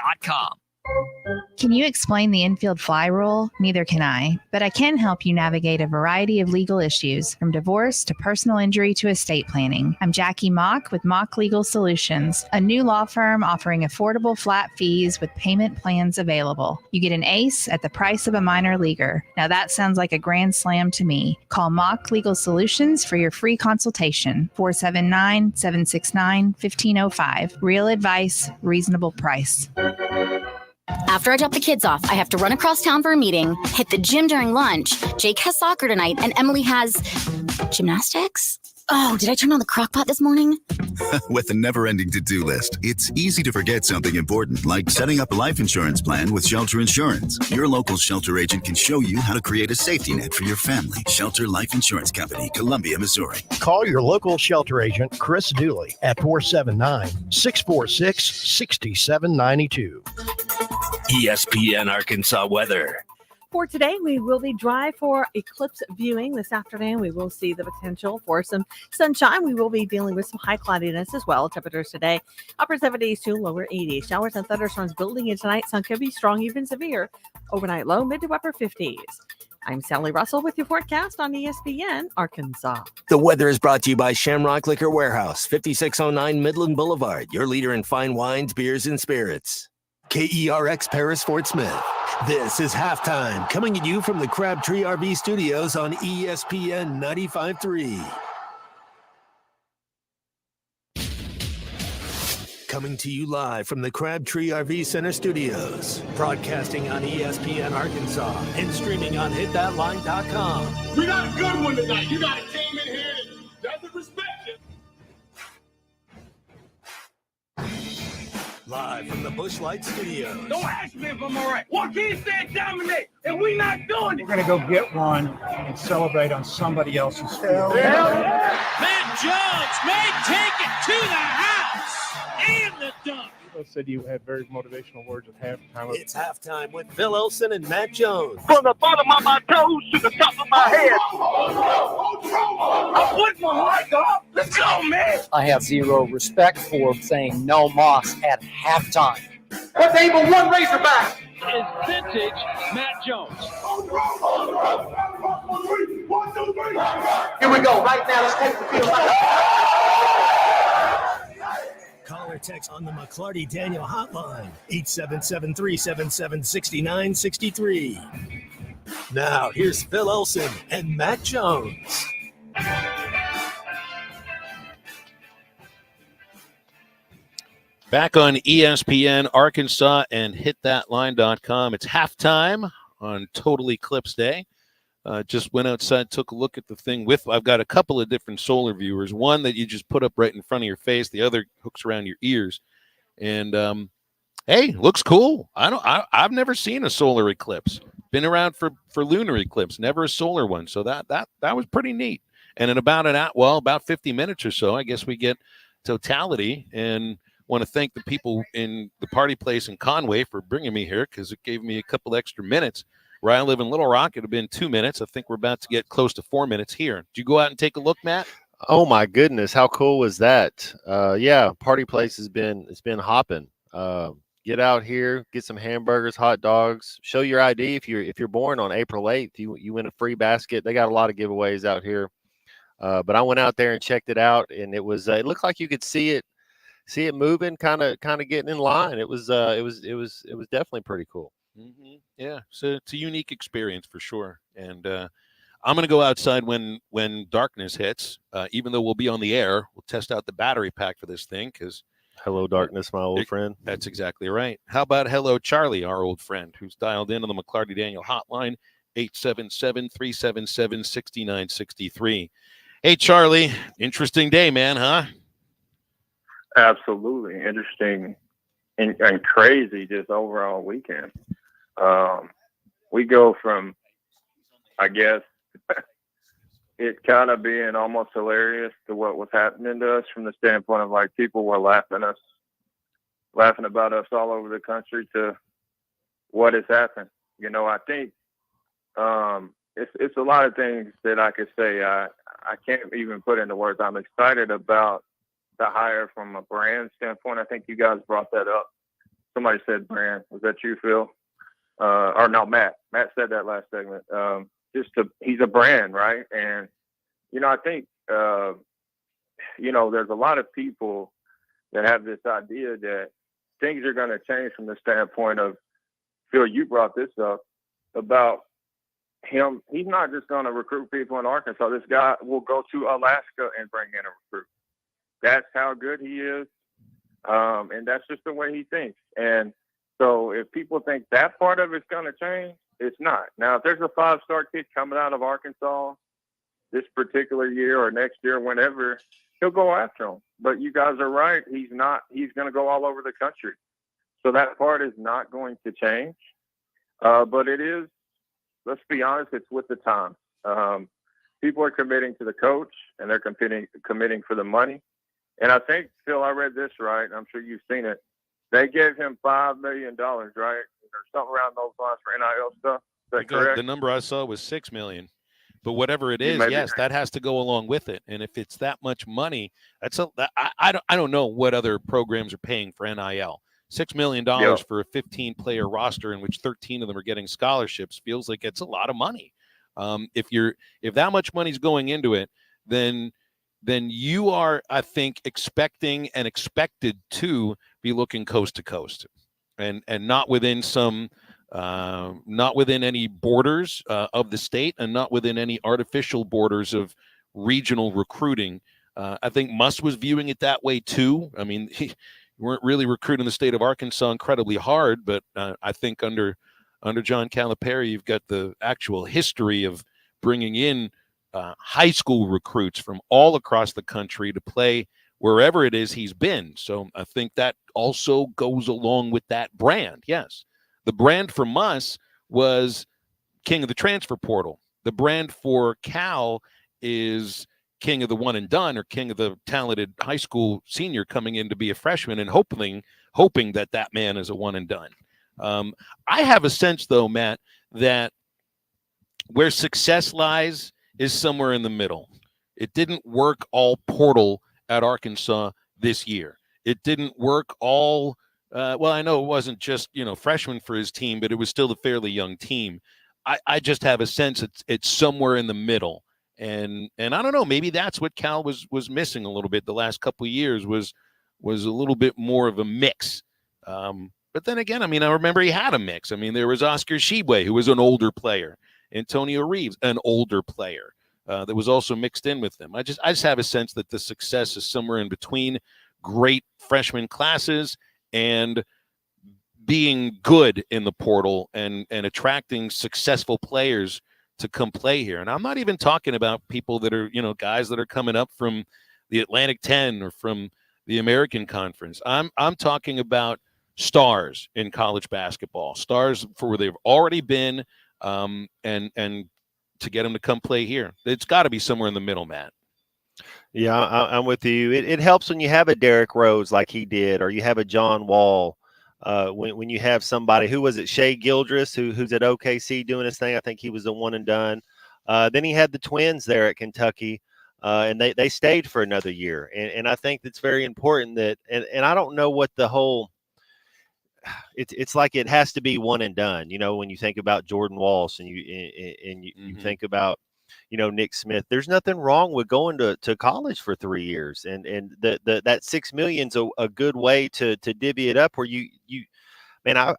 Can you explain the infield fly rule? Neither can I, but I can help you navigate a variety of legal issues, from divorce to personal injury to estate planning. I'm Jackie Mock with Mock Legal Solutions, a new law firm offering affordable flat fees with payment plans available. You get an ace at the price of a minor leaguer. Now that sounds like a grand slam to me. Call Mock Legal Solutions for your free consultation. 479-769-1505. Real advice, reasonable price. After I drop the kids off, I have to run across town for a meeting, hit the gym during lunch. Jake has soccer tonight, and Emily has gymnastics. Oh, did I turn on the crock pot this morning? With a never-ending to-do list, it's easy to forget something important, like setting up a life insurance plan with Shelter Insurance. Your local Shelter agent can show you how to create a safety net for your family. Shelter Life Insurance Company, Columbia, Missouri. Call your local Shelter agent, Chris Dooley, at 479-646-6792. ESPN Arkansas weather. For today, we will be dry for eclipse viewing. This afternoon, we will see the potential for some sunshine. We will be dealing with some high cloudiness as well. Temperatures today, upper 70s to lower 80s. Showers and thunderstorms building in tonight. Sun could be strong, even severe. Overnight low, mid to upper 50s. I'm Sally Russell with your forecast on ESPN Arkansas. The weather is brought to you by Shamrock Liquor Warehouse, 5609 Midland Boulevard, your leader in fine wines, beers, and spirits. KERX Paris Fort Smith. This is halftime, coming at you from the Crabtree RV Studios on ESPN 95.3. Coming to you live from the Crabtree RV Center Studios. Broadcasting on ESPN Arkansas and streaming on hitthatline.com. We got a good one tonight. You got a team in here that doesn't respect you. Live from the Busch Light Studios. Don't ask me if I'm all right. Joaquin said dominate, and we not doing it. We're going to go get one and celebrate on somebody else's field. Matt Jones may take it to the house and the dunk. You said you had very motivational words at halftime. It's halftime with Phil Elson and Matt Jones. From the bottom of my toes to the top of my head. I put my mic up. Let's go, man. I have zero respect for saying no Moss at halftime. But they even one Razorback is vintage Matt Jones. Here we go. Right now, let's take the field. Caller text on the McClarty Daniel hotline, 877-377-6963. Now, here's Phil Olson and Matt Jones. Back on ESPN Arkansas and hitthatline.com. It's halftime on Total Eclipse Day. Just went outside, took a look at the thing I've got a couple of different solar viewers. One that you just put up right in front of your face. The other hooks around your ears. And hey, looks cool. I've never seen a solar eclipse. Been around for lunar eclipse, never a solar one. So that was pretty neat. And in about 50 minutes or so, I guess we get totality. And want to thank the people in the party place in Conway for bringing me here, because it gave me a couple extra minutes. Where I live in Little Rock, it would have been 2 minutes. I think we're about to get close to 4 minutes here. Did you go out and take a look, Matt? Oh my goodness, how cool was that? Yeah, party place it's been hopping. Get out here, get some hamburgers, hot dogs, show your ID. If you're born on April 8th, you win a free basket. They got a lot of giveaways out here. But I went out there and checked it out, and it looked like you could see it moving, kind of getting in line. It was definitely pretty cool. Mm-hmm. Yeah, so it's a unique experience for sure. And I'm going to go outside when darkness hits, even though we'll be on the air. We'll test out the battery pack for this thing, because hello, darkness, my old friend. That's exactly right. How about hello, Charlie, our old friend, who's dialed in on the McClarty Daniel hotline, 877-377-6963. Hey, Charlie, interesting day, man, huh? Absolutely interesting and crazy, just overall weekend. We go from, I guess, it kind of being almost hilarious to what was happening to us from the standpoint of, like, people were laughing about us all over the country, to what has happened. I think it's a lot of things that I could say. I can't even put into words. I'm excited about the hire from a brand standpoint. I think you guys brought that up. Somebody said brand. Was that you, Phil? Or no, Matt. Matt said that last segment. He's a brand, right? And, I think, there's a lot of people that have this idea that things are going to change from the standpoint of, Phil, you brought this up about him. He's not just going to recruit people in Arkansas. This guy will go to Alaska and bring in a recruit. That's how good he is. And that's just the way he thinks. And so if people think that part of it's going to change, it's not. Now, if there's a 5-star kid coming out of Arkansas this particular year or next year, whenever, he'll go after him. But you guys are right. He's going to go all over the country. So that part is not going to change. But it is, let's be honest, it's with the time. People are committing to the coach, and they're committing for the money. And I think, Phil, I read this right, and I'm sure you've seen it. They gave him $5 million, right? Or something around those lines for NIL stuff. Is that correct? The number I saw was $6 million. But whatever it is, yes, that has to go along with it. And if it's that much money, I don't know what other programs are paying for NIL. $6 million for a 15-player roster in which 13 of them are getting scholarships feels like it's a lot of money. If that much money's going into it, then you are, I think, expecting and expected to be looking coast to coast, and not within not within any borders of the state, and not within any artificial borders of regional recruiting. I think Muss was viewing it that way too. I mean, you weren't really recruiting the state of Arkansas incredibly hard, but I think under John Calipari, you've got the actual history of bringing in high school recruits from all across the country to play wherever it is he's been. So I think that also goes along with that brand. Yes. The brand for Muss was king of the transfer portal. The brand for Cal is king of the one and done, or king of the talented high school senior coming in to be a freshman and hoping that man is a one and done. I have a sense, though, Matt, that where success lies is somewhere in the middle. It didn't work all portal at Arkansas this year. It didn't work all, well, I know it wasn't just, freshmen for his team, but it was still a fairly young team. I just have a sense it's somewhere in the middle. And I don't know, maybe that's what Cal was missing a little bit the last couple of years, was was a little bit more of a mix. But then again, I mean, I remember he had a mix. I mean, there was Oscar Shibwe, who was an older player. Antonio Reeves, an older player, that was also mixed in with them. I just have a sense that the success is somewhere in between great freshman classes and being good in the portal and attracting successful players to come play here. And I'm not even talking about people that are, guys that are coming up from the Atlantic 10 or from the American Conference. I'm talking about stars in college basketball, stars for where they've already been, and to get them to come play here. It's got to be somewhere in the middle, Matt. Yeah, I'm with you. It helps when you have a Derrick Rose like he did, or you have a John Wall. When you have somebody, who was it, Shea Gildress, who's at OKC doing his thing. I think he was the one and done. Then he had the twins there at Kentucky, and they stayed for another year. And I think that's very important that, and I don't know what the whole, it's like it has to be one and done. When you think about Jordan Walsh and you think about, Nick Smith, there's nothing wrong with going to college for 3 years. And that $6 million's a good way to divvy it up where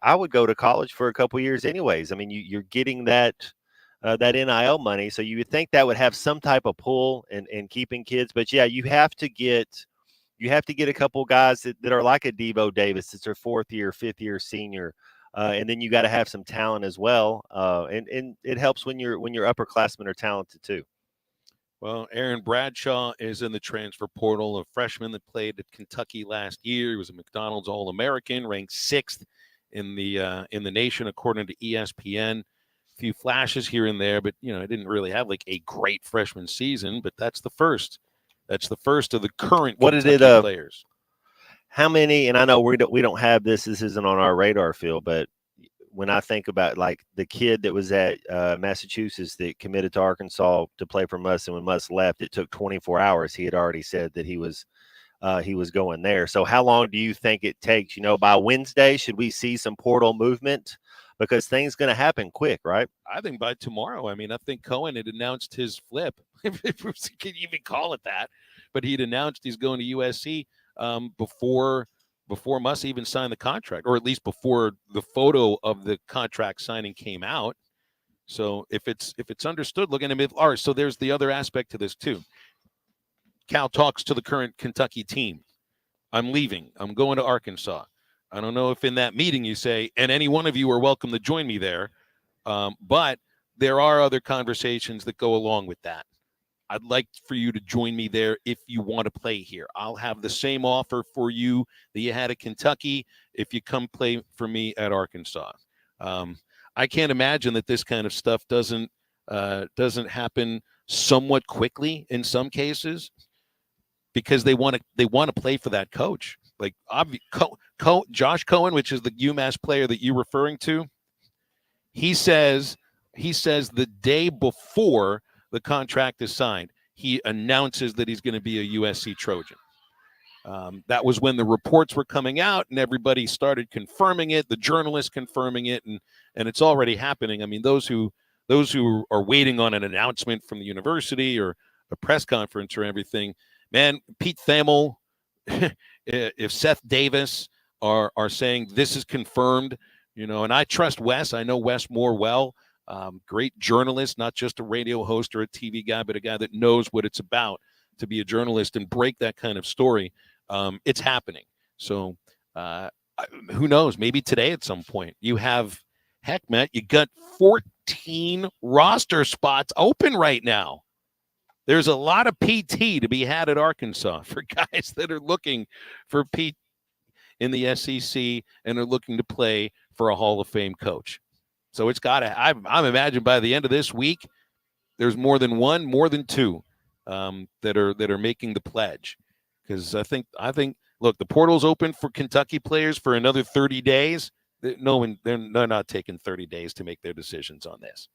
I would go to college for a couple of years anyways. I mean, you're getting that NIL money. So you would think that would have some type of pull in keeping kids. But yeah, you have to get a couple guys that are like a Devo Davis. It's their 4th year, 5th year senior. And then you got to have some talent as well. And it helps when your upperclassmen are talented too. Well, Aaron Bradshaw is in the transfer portal, a freshman that played at Kentucky last year. He was a McDonald's All-American, ranked 6th in the nation according to ESPN. A few flashes here and there, but I didn't really have like a great freshman season. But that's the first. That's the first of the current Kentucky players. How many? And I know we don't have this. This isn't on our radar field, but when I think about like the kid that was at Massachusetts that committed to Arkansas to play for Muss, and when Muss left, it took 24 hours. He had already said that he was going there. So how long do you think it takes? By Wednesday, should we see some portal movement? Because things going to happen quick, right? I think by tomorrow. I mean, I think Cohen had announced his flip. Can you even call it that? But he'd announced he's going to USC before Muss even signed the contract, or at least before the photo of the contract signing came out. So if it's understood, look at him. All right, so there's the other aspect to this too. Cal talks to the current Kentucky team. I'm leaving. I'm going to Arkansas. I don't know if in that meeting you say, and any one of you are welcome to join me there, but there are other conversations that go along with that. I'd like for you to join me there if you want to play here. I'll have the same offer for you that you had at Kentucky if you come play for me at Arkansas. I can't imagine that this kind of stuff doesn't happen somewhat quickly in some cases because they want to play for that coach. Like Josh Cohen, which is the UMass player that you're referring to, he says the day before the contract is signed, he announces that he's going to be a USC Trojan. That was when the reports were coming out and everybody started confirming it, the journalists confirming it, and it's already happening. I mean, those who are waiting on an announcement from the university or a press conference or everything, man, Pete Thamel, if Seth Davis are saying this is confirmed, and I trust Wes. I know Wes Moore well. Great journalist, not just a radio host or a TV guy, but a guy that knows what it's about to be a journalist and break that kind of story. It's happening. So who knows? Maybe today at some point you have, heck, Matt, you got 14 roster spots open right now. There's a lot of PT to be had at Arkansas for guys that are looking for PT in the SEC and are looking to play for a Hall of Fame coach. So it's got to. I'm imagining by the end of this week, there's more than one, more than two that are making the pledge. Because I think. Look, the portal's open for Kentucky players for another 30 days. They're not taking 30 days to make their decisions on this.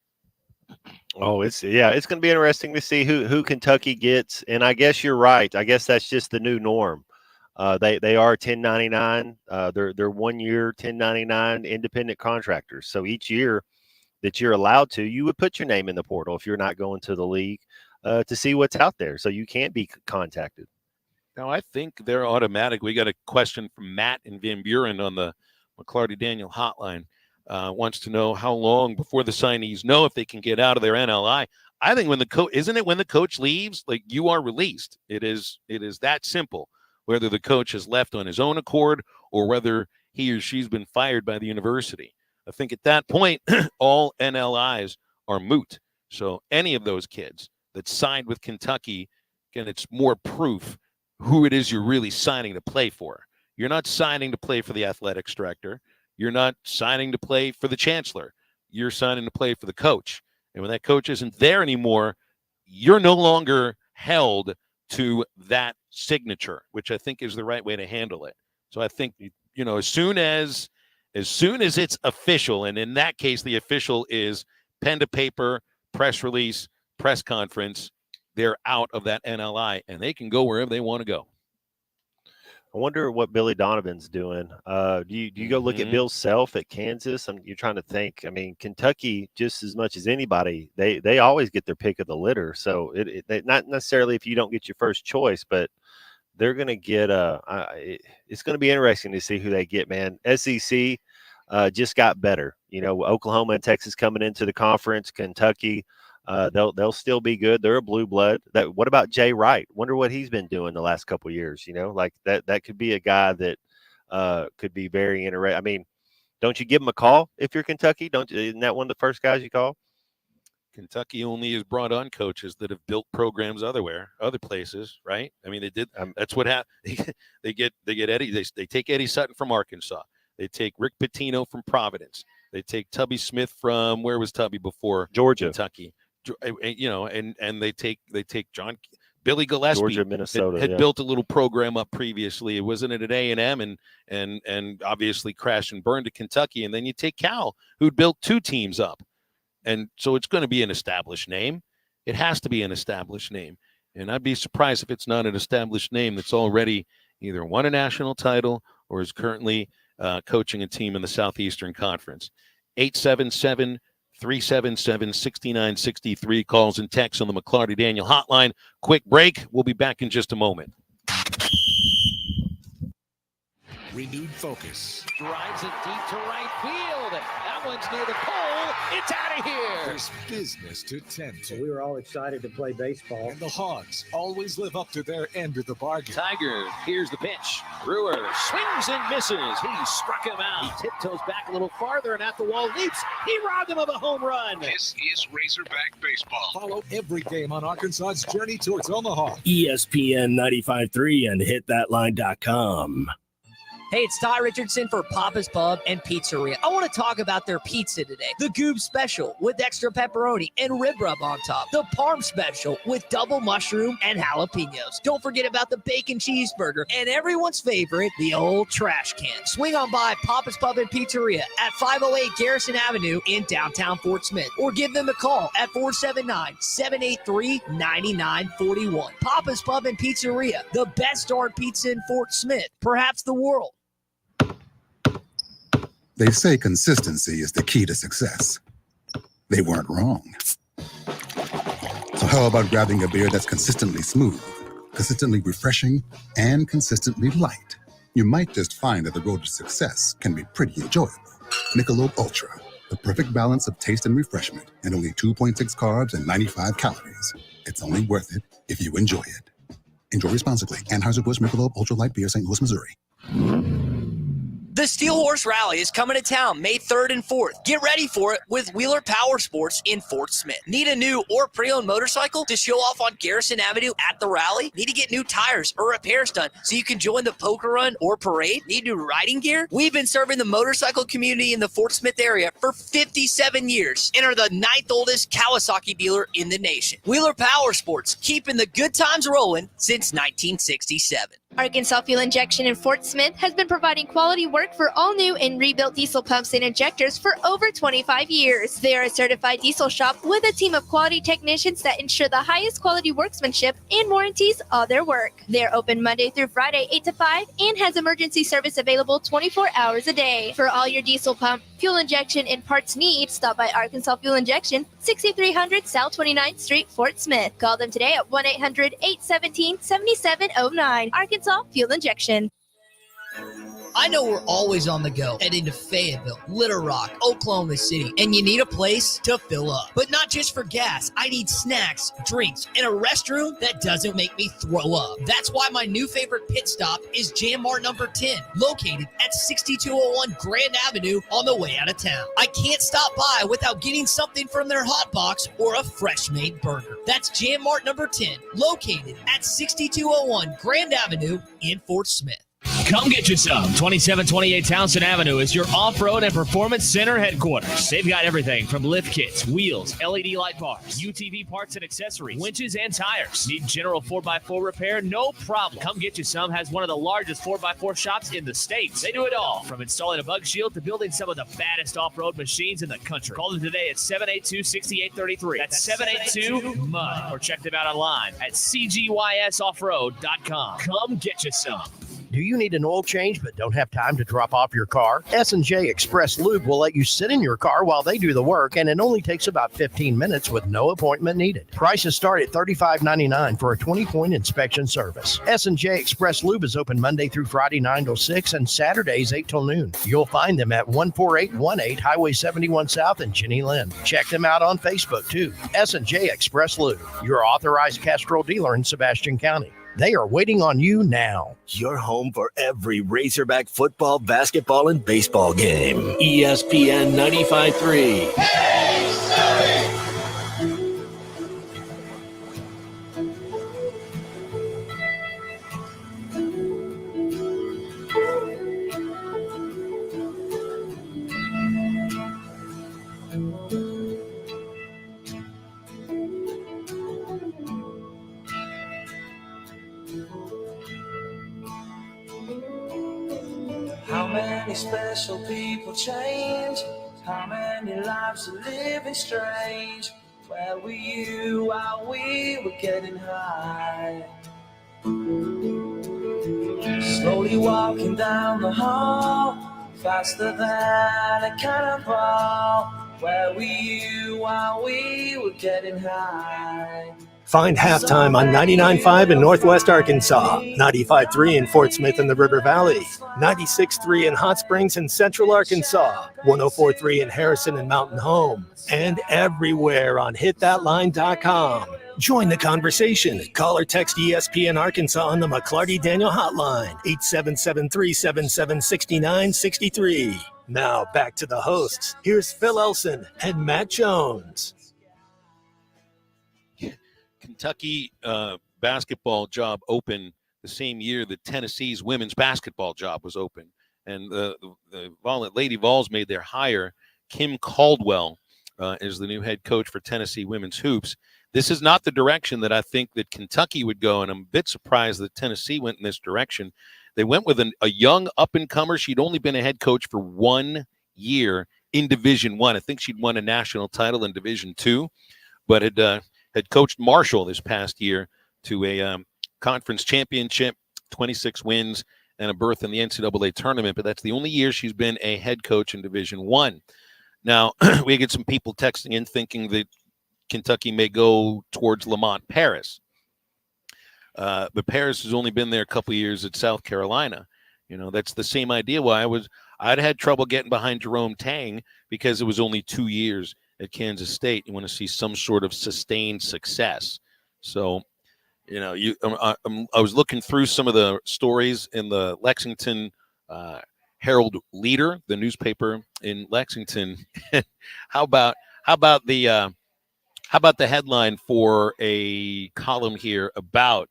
Oh, it's going to be interesting to see who Kentucky gets. And I guess you're right. I guess that's just the new norm. They are 1099. They're 1 year 1099 independent contractors. So each year that you're allowed to, you would put your name in the portal if you're not going to the league to see what's out there. So you can't be contacted. Now, I think they're automatic. We got a question from Matt in Van Buren on the McClarty Daniel hotline. Wants to know how long before the signees know if they can get out of their NLI. I think when the coach, isn't it when the coach leaves, like you are released. It is that simple, whether the coach has left on his own accord or whether he or she's been fired by the university. I think at that point, all NLIs are moot. So any of those kids that signed with Kentucky, again, it's more proof who it is you're really signing to play for. You're not signing to play for the athletics director. You're not signing to play for the chancellor. You're signing to play for the coach. And when that coach isn't there anymore, you're no longer held to that signature, which I think is the right way to handle it. So I think, as soon as it's official, and in that case, the official is pen to paper, press release, press conference, they're out of that NLI and they can go wherever they want to go. I wonder what Billy Donovan's doing. Do you go look at Bill Self at Kansas? You're trying to think. I mean, Kentucky, just as much as anybody, they always get their pick of the litter. So they, not necessarily if you don't get your first choice, but they're going to get it's going to be interesting to see who they get, man. SEC just got better. Oklahoma and Texas coming into the conference, Kentucky. They'll still be good. They're a blue blood. What about Jay Wright? Wonder what he's been doing the last couple of years. Like that could be a guy that could be very interesting. I mean, don't you give him a call if you're Kentucky? Isn't that one of the first guys you call? Kentucky only has brought on coaches that have built programs other places, right? I mean, they did. That's what happened. They get Eddie. They take Eddie Sutton from Arkansas. They take Rick Pitino from Providence. They take Tubby Smith from, where was Tubby before? Georgia, Kentucky. And they take Billy Gillespie, Georgia, Minnesota, had built a little program up previously. It wasn't at A&M and obviously crashed and burned to Kentucky. And then you take Cal, who'd built two teams up. And so it's going to be an established name. It has to be an established name. And I'd be surprised if it's not an established name that's already either won a national title or is currently coaching a team in the Southeastern Conference. 877-377-6963 calls and texts on the McClarty Daniel hotline. Quick break. We'll be back in just a moment. Renewed focus. Drives it deep to right field. That one's near the pole. It's out of here. There's business to tend to. We were all excited to play baseball. And the Hogs always live up to their end of the bargain. Tiger, here's the pitch. Brewer swings and misses. He struck him out. He tiptoes back a little farther and at the wall leaps. He robbed him of a home run. This is Razorback Baseball. Follow every game on Arkansas's journey towards Omaha. ESPN 95.3 and hitthatline.com. Hey, it's Ty Richardson for Papa's Pub and Pizzeria. I want to talk about their pizza today. The Goob Special with extra pepperoni and rib rub on top. The Parm Special with double mushroom and jalapenos. Don't forget about the bacon cheeseburger and everyone's favorite, the old trash can. Swing on by Papa's Pub and Pizzeria at 508 Garrison Avenue in downtown Fort Smith or give them a call at 479-783-9941. Papa's Pub and Pizzeria, the best darn pizza in Fort Smith, perhaps the world. They say consistency is the key to success. They weren't wrong. So how about grabbing a beer that's consistently smooth, consistently refreshing, and consistently light? You might just find that the road to success can be pretty enjoyable. Michelob Ultra, the perfect balance of taste and refreshment, and only 2.6 carbs and 95 calories. It's only worth it if you enjoy it. Enjoy responsibly. Anheuser-Busch Michelob Ultra Light Beer, St. Louis, Missouri. The Steel Horse Rally is coming to town May 3rd and 4th. Get ready for it with Wheeler Power Sports in Fort Smith. Need a new or pre-owned motorcycle to show off on Garrison Avenue at the rally? Need to get new tires or repairs done so you can join the poker run or parade? Need new riding gear? We've been serving the motorcycle community in the Fort Smith area for 57 years and are the 9th oldest Kawasaki dealer in the nation. Wheeler Power Sports, keeping the good times rolling since 1967. Arkansas Fuel Injection in Fort Smith has been providing quality work for all new and rebuilt diesel pumps and injectors for over 25 years. They are a certified diesel shop with a team of quality technicians that ensure the highest quality workmanship and warranties all their work. They're open Monday through Friday 8 to 5 and has emergency service available 24 hours a day. For all your diesel pump, fuel injection and parts need, stop by Arkansas Fuel Injection, 6300 South 29th Street, Fort Smith. Call them today at 1-800-817-7709. Arkansas Fuel Injection. I know we're always on the go, heading to Fayetteville, Little Rock, Oklahoma City, and you need a place to fill up. But not just for gas. I need snacks, drinks, and a restroom that doesn't make me throw up. That's why my new favorite pit stop is Jam Mart number 10, located at 6201 Grand Avenue on the way out of town. I can't stop by without getting something from their hot box or a fresh-made burger. That's Jam Mart number 10, located at 6201 Grand Avenue in Fort Smith. Come get you some. 2728 Townsend Avenue is your off-road and performance center headquarters. They've got everything from lift kits, wheels, LED light bars, UTV parts and accessories, winches and tires. Need general 4x4 repair? No problem. Come get you some has one of the largest 4x4 shops in the States. They do it all, from installing a bug shield to building some of the baddest off-road machines in the country. Call them today at 782-6833. That's 782-MUD. Or check them out online at cgysoffroad.com. Come get you some. Do you need an oil change but don't have time to drop off your car? S&J Express Lube will let you sit in your car while they do the work, and it only takes about 15 minutes with no appointment needed. Prices start at $35.99 for a 20-point inspection service. S&J Express Lube is open Monday through Friday 9 till 6 and Saturdays 8 till noon. You'll find them at 14818 Highway 71 South in Jenny Lind. Check them out on Facebook too. S&J Express Lube, your authorized Castrol dealer in Sebastian County. They are waiting on you now. Your home for every Razorback football, basketball, and baseball game. ESPN 95.3. How many special people change? How many lives are living strange? Where were you while we were getting high? Slowly walking down the hall, faster than a cannonball. Where were you while we were getting high? Find Halftime on 99.5 in Northwest Arkansas, 95.3 in Fort Smith and the River Valley, 96.3 in Hot Springs and Central Arkansas, 104.3 in Harrison and Mountain Home, and everywhere on hitthatline.com. Join the conversation. Call or text ESPN Arkansas on the McClarty Daniel hotline, 877-377-6963. Now back to the hosts. Here's Phil Elson and Matt Jones. Kentucky basketball job open the same year that Tennessee's women's basketball job was open. And the Lady Vols made their hire. Kim Caldwell is the new head coach for Tennessee women's hoops. This is not the direction that I think that Kentucky would go, and I'm a bit surprised that Tennessee went in this direction. They went with a young up-and-comer. She'd only been a head coach for 1 year in Division I. I think she'd won a national title in Division II, but had coached Marshall this past year to a conference championship, 26 wins, and a berth in the NCAA tournament. But that's the only year she's been a head coach in Division I. Now, we get some people texting in thinking that Kentucky may go towards Lamont Paris. But Paris has only been there a couple of years at South Carolina. You know, that's the same idea why I'd had trouble getting behind Jerome Tang because it was only 2 years at Kansas State. You want to see some sort of sustained success. So, you know, I was looking through some of the stories in the Lexington Herald Leader, the newspaper in Lexington. How about the headline for a column here about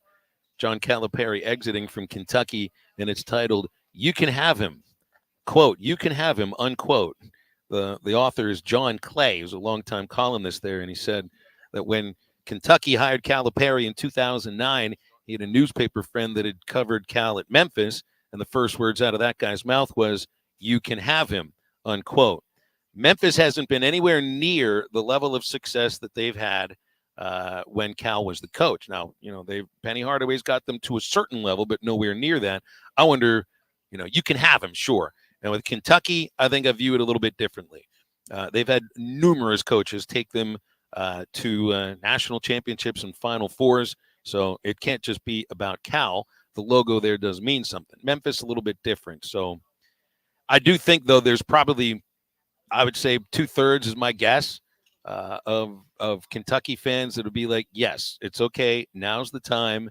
John Calipari exiting from Kentucky, and it's titled, "You Can Have Him." Quote, "You can have him," unquote. The author is John Clay, who's a longtime columnist there, and he said that when Kentucky hired Calipari in 2009, he had a newspaper friend that had covered Cal at Memphis, and the first words out of that guy's mouth was, "You can have him," unquote. Memphis hasn't been anywhere near the level of success that they've had when Cal was the coach. Now, you know, Penny Hardaway's got them to a certain level, but nowhere near that. I wonder, you know, you can have him, sure. And with Kentucky, I think I view it a little bit differently. They've had numerous coaches take them to national championships and Final Fours, so it can't just be about Cal. The logo there does mean something. Memphis, a little bit different. So I do think, though, there's probably, I would say 2/3 is my guess of Kentucky fans that would be like, yes, it's okay. Now's the time.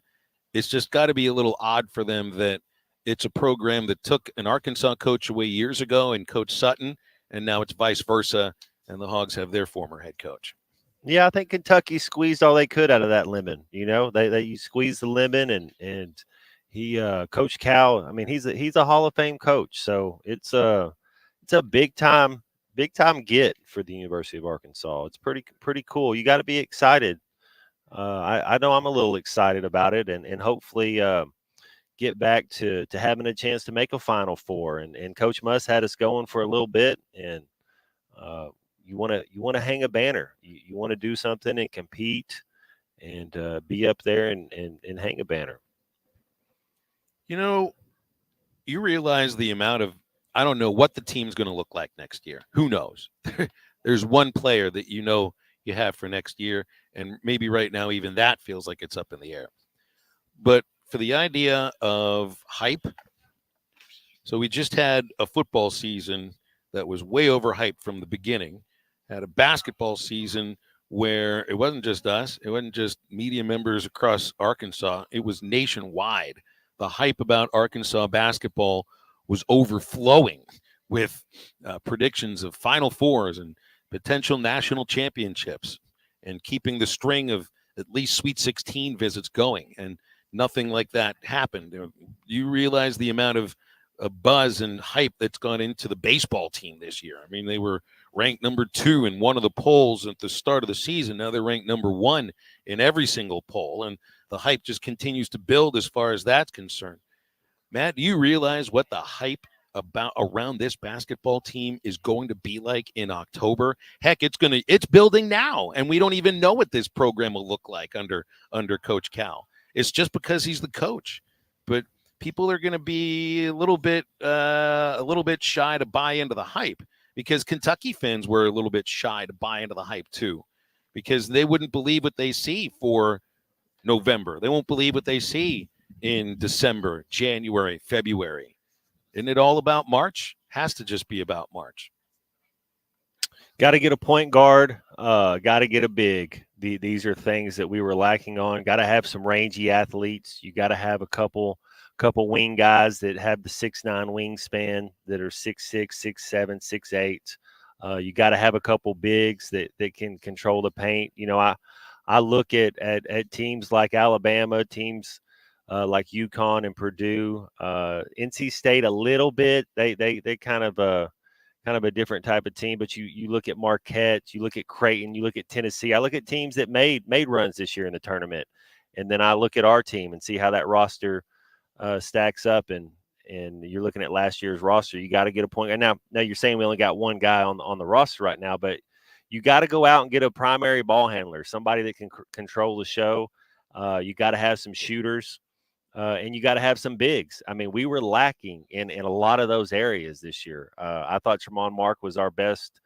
It's just got to be a little odd for them that it's a program that took an Arkansas coach away years ago and Coach Sutton, and now it's vice versa, and the Hogs have their former head coach. Yeah, I think Kentucky squeezed all they could out of that lemon. You know, they squeezed the lemon, and he Coach Cal. I mean, he's a Hall of Fame coach, so it's a big time get for the University of Arkansas. It's pretty cool. You got to be excited. I know I'm a little excited about it, and hopefully get back to having a chance to make a Final Four. And Coach Muss had us going for a little bit, and you want to hang a banner. You want to do something and compete and be up there and hang a banner. You know, you realize the amount of, I don't know what the team's going to look like next year. Who knows? There's one player that you know you have for next year, and maybe right now even that feels like it's up in the air. But for the idea of hype, so we just had a football season that was way overhyped from the beginning, had a basketball season where it wasn't just us, it wasn't just media members across Arkansas, it was nationwide. The hype about Arkansas basketball was overflowing with predictions of Final Fours and potential national championships and keeping the string of at least Sweet 16 visits going. And nothing like that happened. You realize the amount of buzz and hype that's gone into the baseball team this year. I mean, they were ranked number 2 in one of the polls at the start of the season. Now they're ranked number 1 in every single poll. And the hype just continues to build as far as that's concerned. Matt, do you realize what the hype around this basketball team is going to be like in October? Heck, it's building now, and we don't even know what this program will look like under Coach Cal. It's just because he's the coach, but people are going to be a little bit shy to buy into the hype, because Kentucky fans were a little bit shy to buy into the hype too, because they wouldn't believe what they see for November. They won't believe what they see in December, January, February. Isn't it all about March? Has to just be about March. Got to get a point guard. Got to get a big. These are things that we were lacking on. Got to have some rangy athletes. You got to have a couple wing guys that have the 6'9" wingspan, that are 6'6", 6'7", 6'8". You got to have a couple bigs that can control the paint. You know, I look at teams like Alabama, teams like UConn and Purdue, NC State a little bit. They kind of a different type of team. But you look at Marquette, you look at Creighton, you look at Tennessee. I look at teams that made runs this year in the tournament, and then I look at our team and see how that roster stacks up. And you're looking at last year's roster. You got to get a point. And now you're saying we only got one guy on the roster right now, but you got to go out and get a primary ball handler, somebody that can control the show. You got to have some shooters. And you got to have some bigs. I mean, we were lacking in a lot of those areas this year. I thought Tremont Mark was our best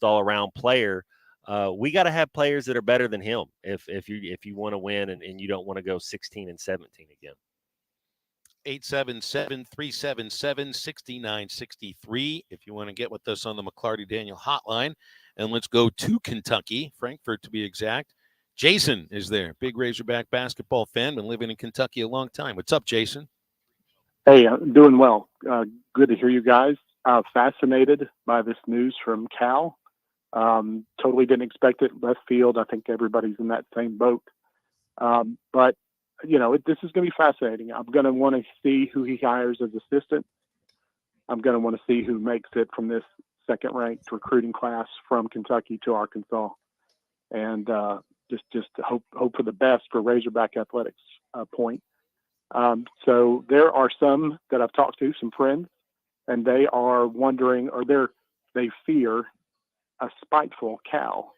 all-around player. We got to have players that are better than him if you want to win and you don't want to go 16-17 again. 877-377-6963 if you want to get with us on the McClarty Daniel hotline. And let's go to Kentucky, Frankfort to be exact. Jason is there, big Razorback basketball fan, been living in Kentucky a long time. What's up, Jason? Hey, I'm doing well. Good to hear you guys. Fascinated by this news from Cal. Totally didn't expect it. Left field. I think everybody's in that same boat. But, you know, this is going to be fascinating. I'm going to want to see who he hires as assistant. I'm going to want to see who makes it from this second-ranked recruiting class from Kentucky to Arkansas. And just hope for the best for Razorback athletics point. So there are some that I've talked to, some friends, and they are wondering, or they fear a spiteful Cal,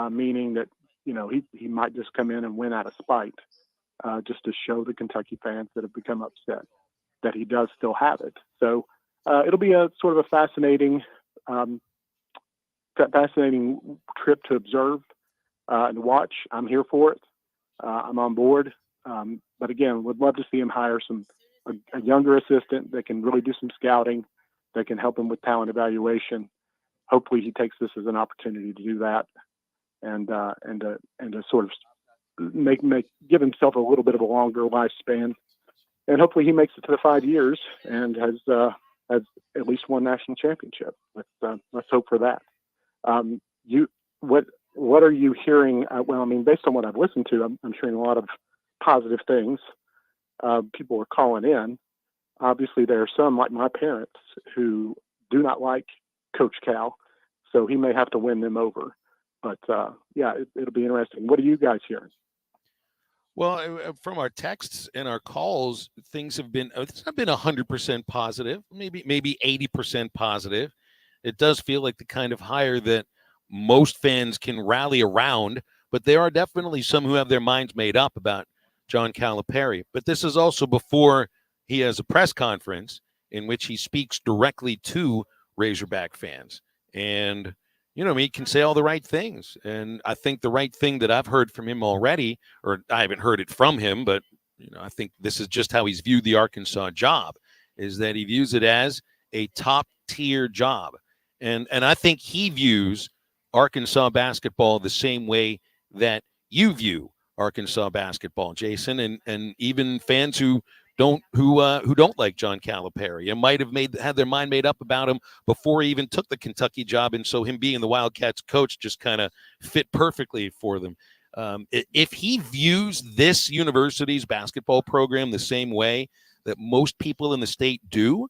meaning that, you know, he might just come in and win out of spite, just to show the Kentucky fans that have become upset that he does still have it. So it'll be a sort of a fascinating trip to observe and watch. I'm here for it. I'm on board. But again, would love to see him hire a younger assistant that can really do some scouting, that can help him with talent evaluation. Hopefully, he takes this as an opportunity to do that, and to sort of give himself a little bit of a longer lifespan. And hopefully, he makes it to the 5 years and has at least one national championship. Let's hope for that. What are you hearing? Well, I mean, based on what I've listened to, I'm hearing a lot of positive things. People are calling in. Obviously, there are some, like my parents, who do not like Coach Cal, so he may have to win them over. But it'll be interesting. What are you guys hearing? Well, from our texts and our calls, things have been, it's not been 100% positive, maybe 80% positive. It does feel like the kind of hire that most fans can rally around, but there are definitely some who have their minds made up about John Calipari. But this is also before he has a press conference in which he speaks directly to Razorback fans. And he can say all the right things. And I think the right thing that I've heard from him already, or I haven't heard it from him, but I think this is just how he's viewed the Arkansas job, is that he views it as a top-tier job. And I think he views Arkansas basketball the same way that you view Arkansas basketball, Jason, and even fans who don't like John Calipari and might have had their mind made up about him before he even took the Kentucky job, and so him being the Wildcats coach just kind of fit perfectly for them. If he views this university's basketball program the same way that most people in the state do,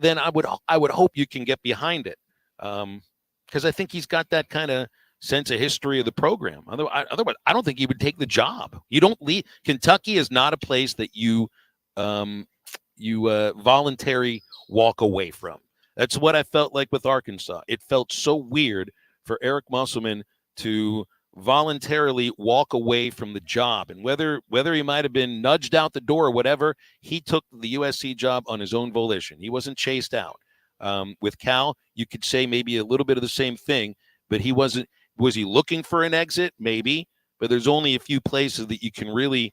then I would hope you can get behind it, because I think he's got that kind of sense of history of the program. Otherwise, I don't think he would take the job. You don't leave. Kentucky is not a place that you voluntarily walk away from. That's what I felt like with Arkansas. It felt so weird for Eric Musselman to voluntarily walk away from the job. And whether he might have been nudged out the door or whatever, he took the USC job on his own volition. He wasn't chased out. With Cal, you could say maybe a little bit of the same thing, but he wasn't. Was he looking for an exit? Maybe, but there's only a few places that you can really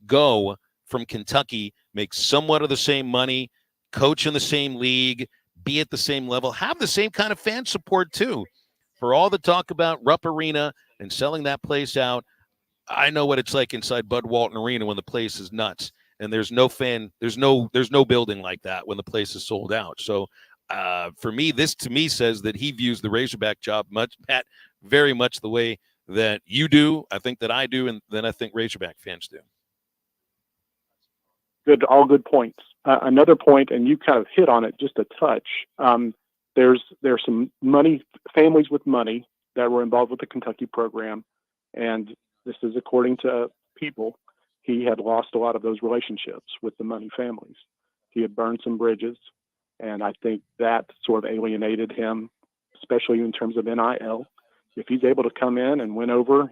go from Kentucky, make somewhat of the same money, coach in the same league, be at the same level, have the same kind of fan support too. For all the talk about Rupp Arena and selling that place out, I know what it's like inside Bud Walton Arena when the place is nuts, and there's no building like that when the place is sold out. So for me, this to me says that he views the Razorback job very much the way that you do, I think that I do, and then I think Razorback fans do. All good points. Another point, and you kind of hit on it just a touch. There's some families with money that were involved with the Kentucky program, and this is according to people. He had lost a lot of those relationships with the money families. He had burned some bridges, and I think that sort of alienated him, especially in terms of NIL. If he's able to come in and win over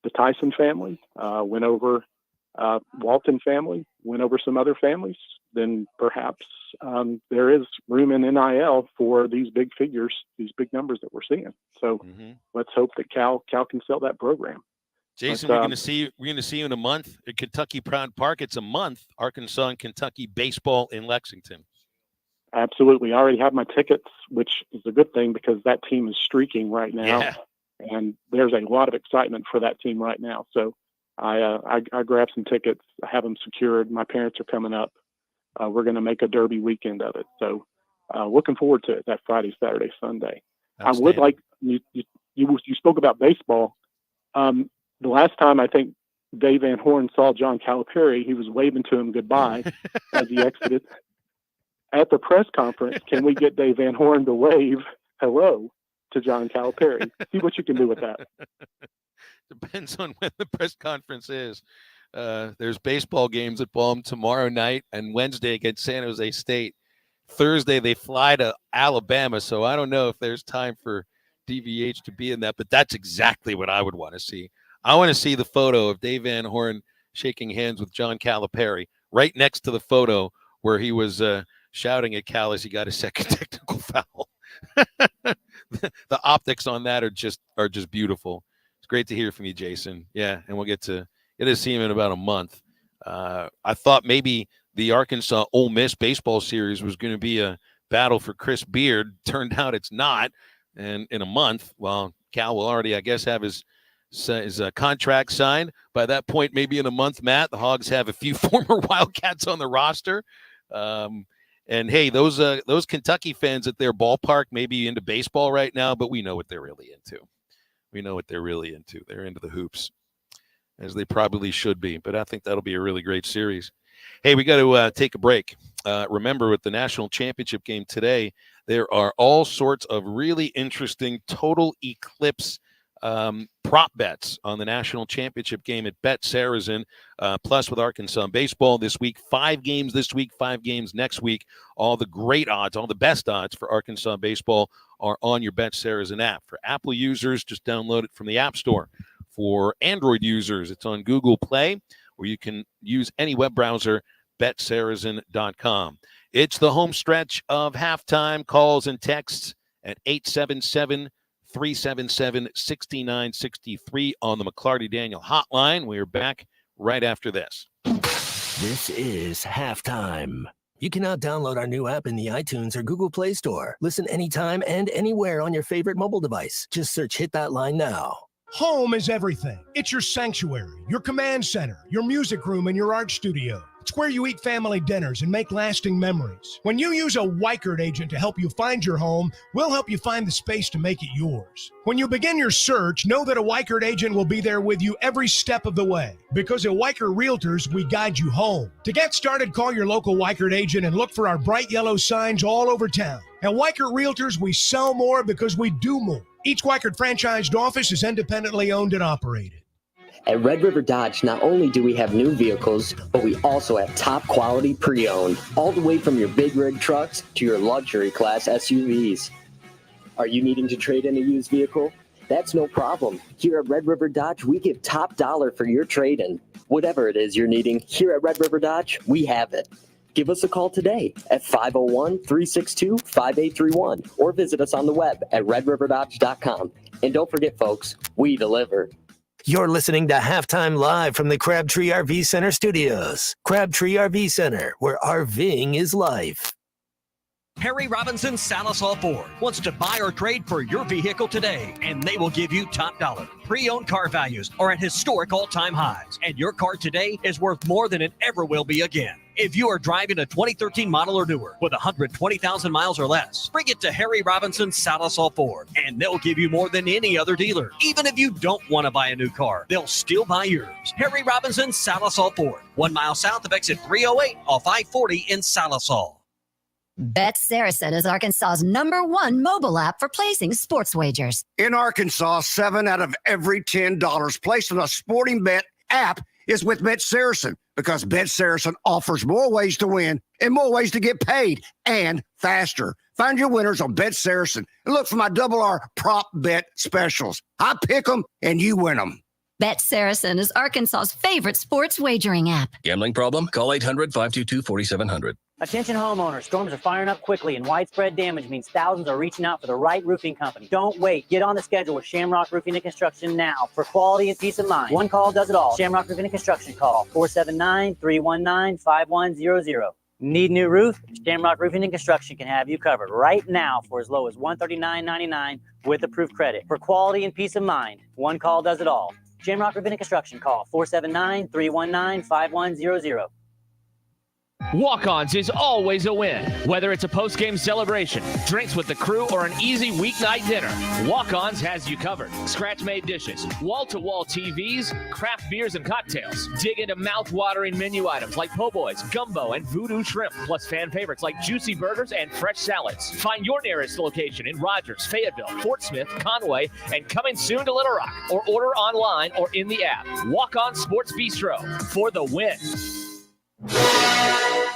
the Tyson family, win over Walton family, win over some other families, then perhaps there is room in NIL for these big figures, these big numbers that we're seeing. So let's hope that Cal can sell that program. Jason, we're going to see you in a month at Kentucky Proud Park. It's a month, Arkansas and Kentucky baseball in Lexington. Absolutely. I already have my tickets, which is a good thing because that team is streaking right now. Yeah. And there's a lot of excitement for that team right now. So I grabbed some tickets. I have them secured. My parents are coming up. We're going to make a derby weekend of it. So looking forward to it, that Friday, Saturday, Sunday. I would like, you spoke about baseball. The last time I think Dave Van Horn saw John Calipari, he was waving to him goodbye as he exited. At the press conference, can we get Dave Van Horn to wave hello to John Calipari? See what you can do with that. Depends on when the press conference is. There's baseball games at Balm tomorrow night and Wednesday against San Jose State. Thursday, they fly to Alabama, so I don't know if there's time for DVH to be in that, but that's exactly what I would want to see. I want to see the photo of Dave Van Horn shaking hands with John Calipari right next to the photo where he was shouting at Cal as he got a second technical foul. The optics on that are just beautiful. It's great to hear from you, Jason. Yeah, and we'll get to see him in about a month. I thought maybe the Arkansas Ole Miss baseball series was going to be a battle for Chris Beard. Turned out it's not. And in a month, well, Cal will already, I guess, have his contract signed. By that point, maybe in a month, Matt, the Hogs have a few former Wildcats on the roster. And hey, those Kentucky fans at their ballpark may be into baseball right now, but we know what they're really into. They're into the hoops, as they probably should be. But I think that'll be a really great series. Hey, we got to take a break. Remember, with the national championship game today, there are all sorts of really interesting total eclipse prop bets on the national championship game at Bet Saracen, plus with Arkansas baseball this week. 5 games this week, 5 games next week. All the great odds, all the best odds for Arkansas baseball are on your Bet Saracen app. For Apple users, just download it from the App Store. For Android users, it's on Google Play, or you can use any web browser, betsaracen.com. It's the home stretch of halftime. Calls and texts at 877-377-6963 on the McClarty Daniel hotline. We are back right after this. This is halftime. You can now download our new app in the iTunes or Google Play Store. Listen anytime and anywhere on your favorite mobile device. Just search Hit That Line now. Home is everything. It's your sanctuary, your command center, your music room, and your art studio. It's where you eat family dinners and make lasting memories. When you use a Weichert agent to help you find your home, we'll help you find the space to make it yours. When you begin your search, know that a Weichert agent will be there with you every step of the way. Because at Weichert Realtors, we guide you home. To get started, call your local Weichert agent and look for our bright yellow signs all over town. At Weichert Realtors, we sell more because we do more. Each Weichert franchised office is independently owned and operated. At Red River Dodge, not only do we have new vehicles, but we also have top quality pre-owned, all the way from your big rig trucks to your luxury class SUVs. Are you needing to trade in a used vehicle? That's no problem. Here at Red River Dodge, we give top dollar for your trade-in. Whatever it is you're needing, here at Red River Dodge, we have it. Give us a call today at 501-362-5831 or visit us on the web at redriverdodge.com. And don't forget, folks, we deliver. You're listening to Halftime Live from the Crabtree RV Center studios. Crabtree RV Center, where RVing is life. Harry Robinson Salisal Ford wants to buy or trade for your vehicle today, and they will give you top dollar. Pre-owned car values are at historic all-time highs, and your car today is worth more than it ever will be again. If you are driving a 2013 model or newer with 120,000 miles or less, bring it to Harry Robinson Salisal Ford, and they'll give you more than any other dealer. Even if you don't want to buy a new car, they'll still buy yours. Harry Robinson Salisal Ford, 1 mile south of exit 308 off I-40 in Salisal. Bet Saracen is Arkansas's #1 mobile app for placing sports wagers. In Arkansas, 7 out of every $10 placed on a sporting bet app is with Bet Saracen, because Bet Saracen offers more ways to win and more ways to get paid, and faster. Find your winners on Bet Saracen and look for my R prop bet specials. I pick them and you win them. Bet Saracen is Arkansas's favorite sports wagering app. Gambling problem? Call 800-522-4700. Attention homeowners, storms are firing up quickly and widespread damage means thousands are reaching out for the right roofing company. Don't wait. Get on the schedule with Shamrock Roofing and Construction now for quality and peace of mind. One call does it all. Shamrock Roofing and Construction, call 479-319-5100. Need a new roof? Shamrock Roofing and Construction can have you covered right now for as low as $139.99 with approved credit. For quality and peace of mind, one call does it all. Shamrock Roofing and Construction, call 479-319-5100. Walk-Ons is always a win. Whether it's a post-game celebration, drinks with the crew, or an easy weeknight dinner, Walk-Ons has you covered. Scratch-made dishes, wall-to-wall TVs, craft beers and cocktails. Dig into mouth-watering menu items like po' boys, gumbo, and voodoo shrimp, plus fan favorites like juicy burgers and fresh salads. Find your nearest location in Rogers, Fayetteville, Fort Smith, Conway, and coming soon to Little Rock, or order online or in the app. Walk-On Sports Bistro for the win.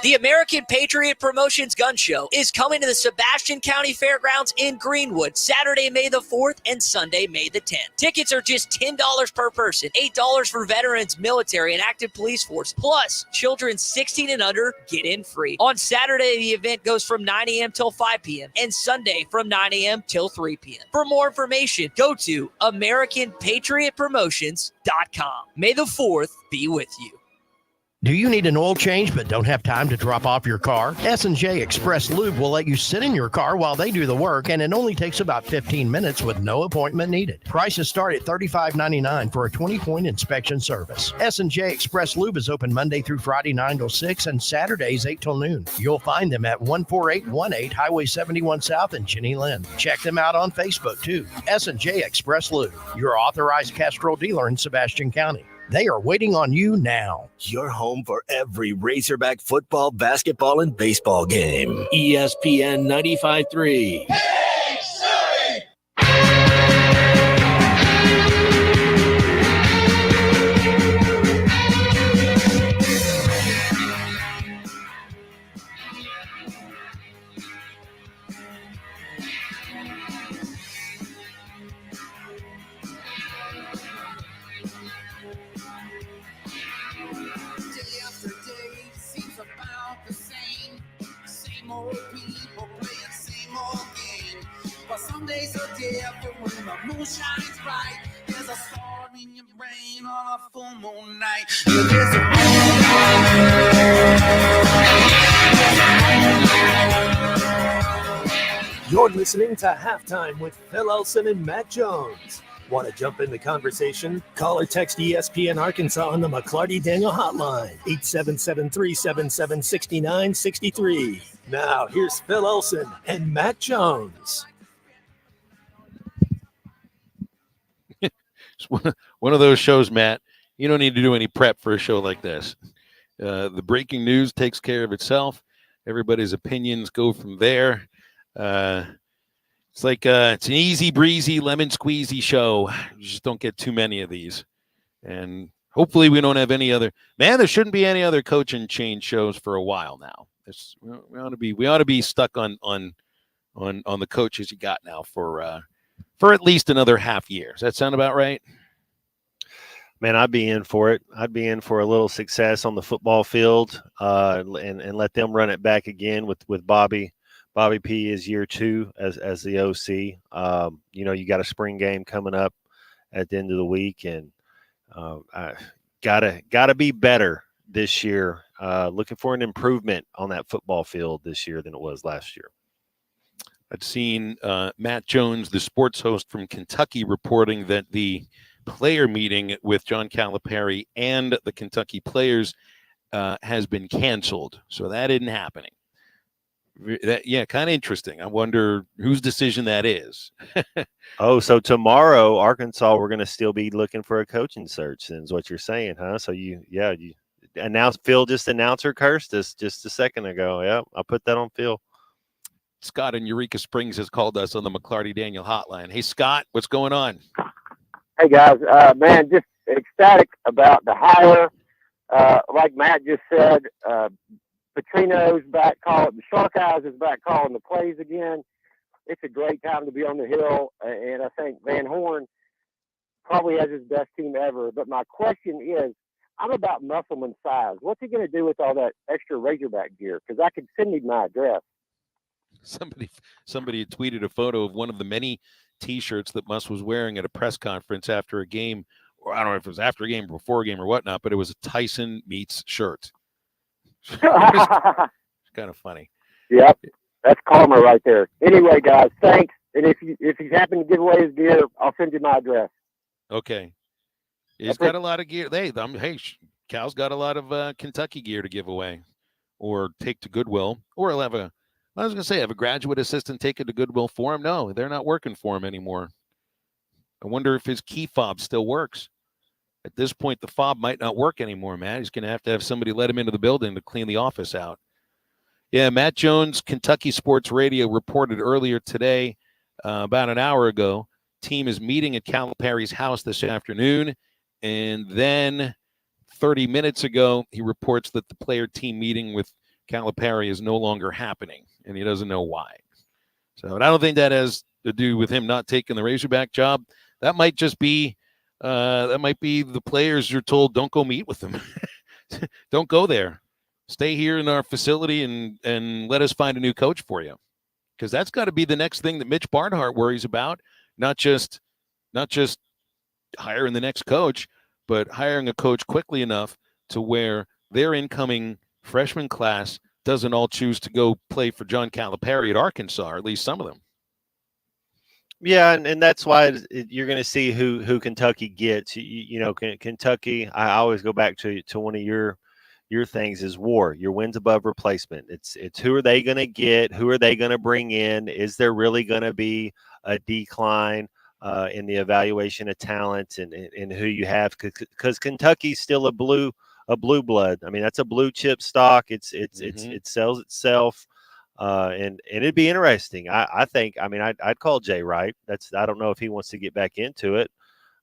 The American Patriot Promotions Gun Show is coming to the Sebastian County Fairgrounds in Greenwood, Saturday, May the 4th and Sunday, May the 10th. Tickets are just $10 per person, $8 for veterans, military, and active police force. Plus, children 16 and under get in free. On Saturday, the event goes from 9 a.m. till 5 p.m. and Sunday from 9 a.m. till 3 p.m. For more information, go to AmericanPatriotPromotions.com. May the 4th be with you. Do you need an oil change but don't have time to drop off your car? S&J Express Lube will let you sit in your car while they do the work, and it only takes about 15 minutes with no appointment needed. Prices start at $35.99 for a 20-point inspection service. S&J Express Lube is open Monday through Friday 9 till 6 and Saturdays 8 till noon. You'll find them at 14818 Highway 71 South in Jenny Lind. Check them out on Facebook too. S&J Express Lube, your authorized Castrol dealer in Sebastian County. They are waiting on you now. Your home for every Razorback football, basketball, and baseball game. ESPN 95.3. Some days are different when the moon shines bright. There's a storm in your brain on a full moon night. You're listening to Halftime with Phil Elson and Matt Jones. Want to jump in the conversation? Call or text ESPN Arkansas on the McClarty Daniel hotline, 877-377-6963. Now, here's Phil Elson and Matt Jones. One of those shows, Matt, you don't need to do any prep for a show like this. The breaking news takes care of itself. Everybody's opinions go from there. It's like it's an easy breezy, lemon squeezy show. You just don't get too many of these. And hopefully we don't have any other. Man, there shouldn't be any other coaching change shows for a while now. We ought to be stuck on the coaches you got now for at least another half year. Does that sound about right? Man, I'd be in for it. I'd be in for a little success on the football field, and let them run it back again with Bobby. Bobby P is year 2 as the OC. You got a spring game coming up at the end of the week, and I gotta be better this year. Looking for an improvement on that football field this year than it was last year. I'd seen Matt Jones, the sports host from Kentucky, reporting that the player meeting with John Calipari and the Kentucky players has been canceled. So that isn't happening. Kind of interesting. I wonder whose decision that is. So tomorrow, Arkansas, we're going to still be looking for a coaching search, then is what you're saying, huh? So you announced, Phil just announced her curse just a second ago. Yeah, I'll put that on Phil. Scott in Eureka Springs has called us on the McClarty Daniel hotline. Hey, Scott, what's going on? Hey, guys. Man, just ecstatic about the hire. Like Matt just said, Petrino's back calling. The Shark Eyes is back calling the plays again. It's a great time to be on the hill, and I think Van Horn probably has his best team ever. But my question is, I'm about Musselman's size. What's he going to do with all that extra Razorback gear? Because I could send him my address. Somebody had tweeted a photo of one of the many T-shirts that Muss was wearing at a press conference after a game, or I don't know if it was after a game or before a game or whatnot, but it was a Tyson meets shirt. It's kind of funny. Yep, that's karma right there. Anyway, guys, thanks. And if you happen to give away his gear, I'll send you my address. Okay. He's got a lot of gear. Cal's got a lot of Kentucky gear to give away, or take to Goodwill, or he'll have a. I was going to say, have a graduate assistant take it to Goodwill for him. No, they're not working for him anymore. I wonder if his key fob still works. At this point, the fob might not work anymore, Matt. He's going to have somebody let him into the building to clean the office out. Yeah, Matt Jones, Kentucky Sports Radio, reported earlier today, about an hour ago, team is meeting at Calipari's house this afternoon. And then 30 minutes ago, he reports that the player team meeting with Calipari is no longer happening, and he doesn't know why. So and I don't think that has to do with him not taking the Razorback job. That might just be the players are told, don't go meet with them. Don't go there. Stay here in our facility and let us find a new coach for you. Because that's got to be the next thing that Mitch Barnhart worries about, not just hiring the next coach, but hiring a coach quickly enough to where their incoming freshman class doesn't all choose to go play for John Calipari at Arkansas, or at least some of them. Yeah, and that's why you're going to see who Kentucky gets. Kentucky. I always go back to one of your things is WAR. Your wins above replacement. It's who are they going to get? Who are they going to bring in? Is there really going to be a decline in the evaluation of talent and who you have? Because Kentucky's still a blue blood. I mean, that's a blue chip stock. It sells itself. And it'd be interesting. I think. I mean, I'd call Jay Wright. I don't know if he wants to get back into it,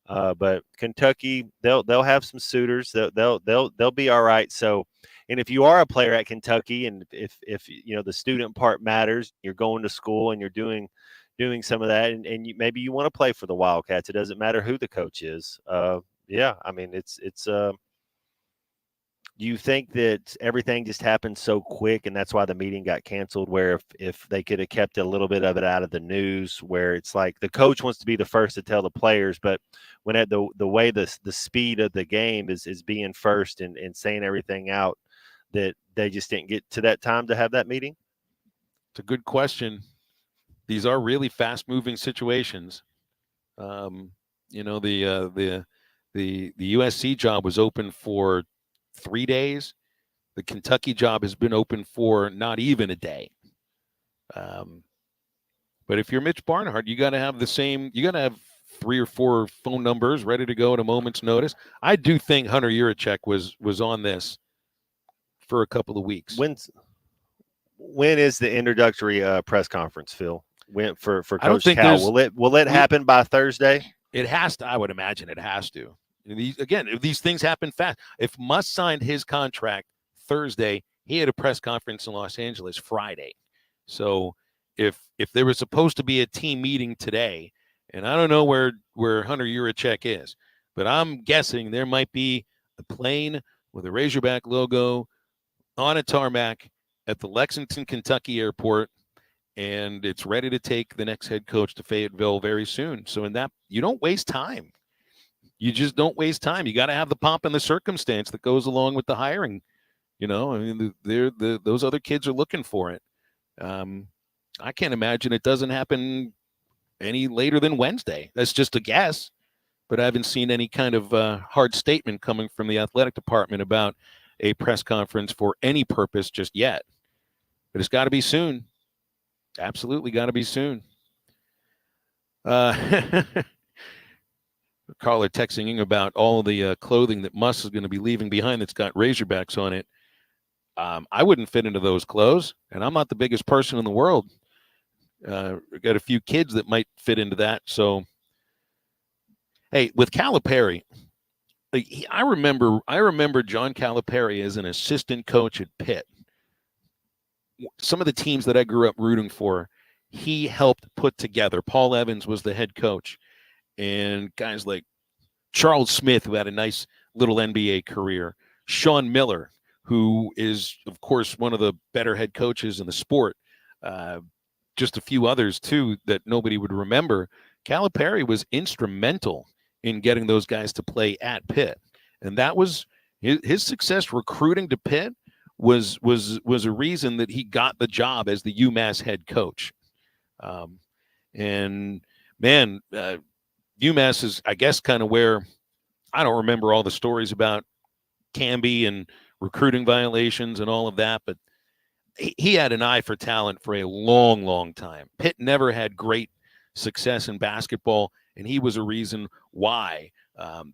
but Kentucky, they'll have some suitors. They'll be all right. So, and if you are a player at Kentucky, and if the student part matters, you're going to school and you're doing some of that, and maybe you want to play for the Wildcats. It doesn't matter who the coach is. Yeah, I mean, it's. Do you think that everything just happened so quick and that's why the meeting got canceled, where if they could have kept a little bit of it out of the news, where it's like the coach wants to be the first to tell the players, but when at the way the speed of the game is being first and saying everything out, that they just didn't get to that time to have that meeting? It's a good question. These are really fast-moving situations. The USC job was open for 3 days. The Kentucky job has been open for not even a day. But if you're Mitch Barnhart, you got to have 3 or 4 phone numbers ready to go at a moment's notice. I do think Hunter Yurachek was on this for a couple of weeks. When is the introductory press conference, Phil? When for I don't Coach think Cal? Will it happen by Thursday? It has to. I would imagine it has to. If these things happen fast. If Muss signed his contract Thursday, he had a press conference in Los Angeles Friday. So if there was supposed to be a team meeting today, and I don't know where Hunter Yurachek is, but I'm guessing there might be a plane with a Razorback logo on a tarmac at the Lexington, Kentucky airport, and it's ready to take the next head coach to Fayetteville very soon. So in that, you don't waste time. You just don't waste time. You got to have the pomp and the circumstance that goes along with the hiring. I mean, those other kids are looking for it. I can't imagine it doesn't happen any later than Wednesday. That's just a guess, but I haven't seen any kind of hard statement coming from the athletic department about a press conference for any purpose just yet. But it's got to be soon. Absolutely got to be soon. Caller texting about all of the clothing that Muss is going to be leaving behind that's got Razorbacks on it. I wouldn't fit into those clothes, and I'm not the biggest person in the world. Got a few kids that might fit into that. So, hey, with Calipari, I remember John Calipari as an assistant coach at Pitt. Some of the teams that I grew up rooting for, he helped put together. Paul Evans was the head coach. And guys like Charles Smith, who had a nice little NBA career, Sean Miller, who is, of course, one of the better head coaches in the sport, just a few others, too, that nobody would remember. Calipari was instrumental in getting those guys to play at Pitt. And that was his success recruiting to Pitt was a reason that he got the job as the UMass head coach. UMass is, I guess, kind of where I don't remember all the stories about Camby and recruiting violations and all of that, but he had an eye for talent for a long, long time. Pitt never had great success in basketball, and he was a reason why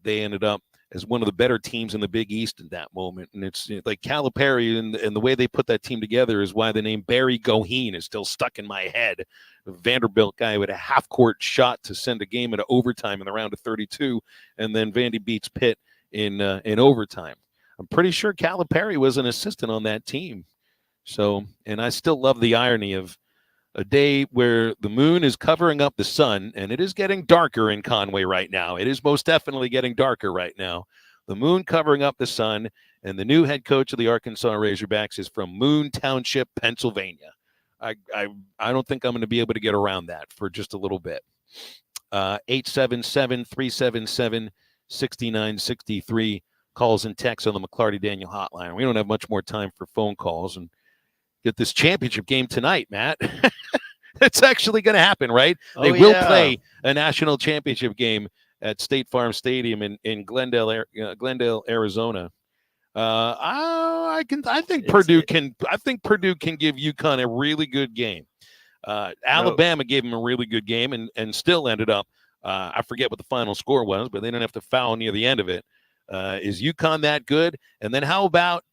they ended up as one of the better teams in the Big East at that moment. And it's like Calipari and the way they put that team together is why the name Barry Goheen is still stuck in my head. A Vanderbilt guy with a half-court shot to send a game into overtime in the round of 32, and then Vandy beats Pitt in overtime. I'm pretty sure Calipari was an assistant on that team. So, and I still love the irony of a day where the moon is covering up the sun, and it is getting darker in Conway right now. It is most definitely getting darker right now. The moon covering up the sun, and the new head coach of the Arkansas Razorbacks is from Moon Township, Pennsylvania. I don't think I'm going to be able to get around that for just a little bit. 877-377-6963 calls and texts on the McClarty Daniel hotline. We don't have much more time for phone calls and get this championship game tonight, Matt. It's actually going to happen, right? They will play a national championship game at State Farm Stadium in Glendale, Arizona. I think Purdue can give UConn a really good game. Alabama gave them a really good game and still ended up. I forget what the final score was, but they didn't have to foul near the end of it. Is UConn that good? And then how about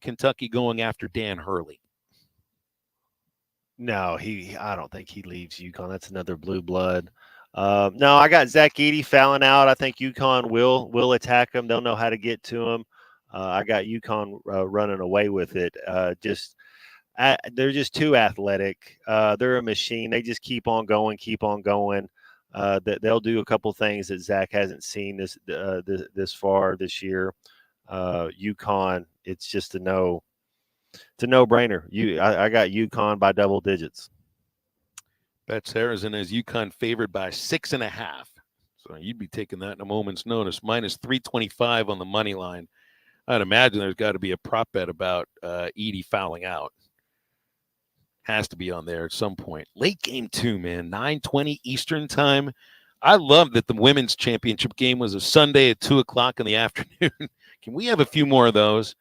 Kentucky going after Dan Hurley? No, I don't think he leaves UConn. That's another blue blood. No, I got Zach Edey fouling out. I think UConn will attack him. They'll know how to get to him. I got UConn running away with it. They're just too athletic. They're a machine. They just keep on going. They'll do a couple things that Zach hasn't seen this far this year. UConn, it's just a no-brainer. I got UConn by double digits. Bet Saracen is UConn favored by 6.5. So you'd be taking that in a moment's notice. Minus 325 on the money line. I'd imagine there's got to be a prop bet about Edey fouling out. Has to be on there at some point. Late game too, man. 9:20 Eastern time. I love that the women's championship game was a Sunday at 2:00 in the afternoon. Can we have a few more of those?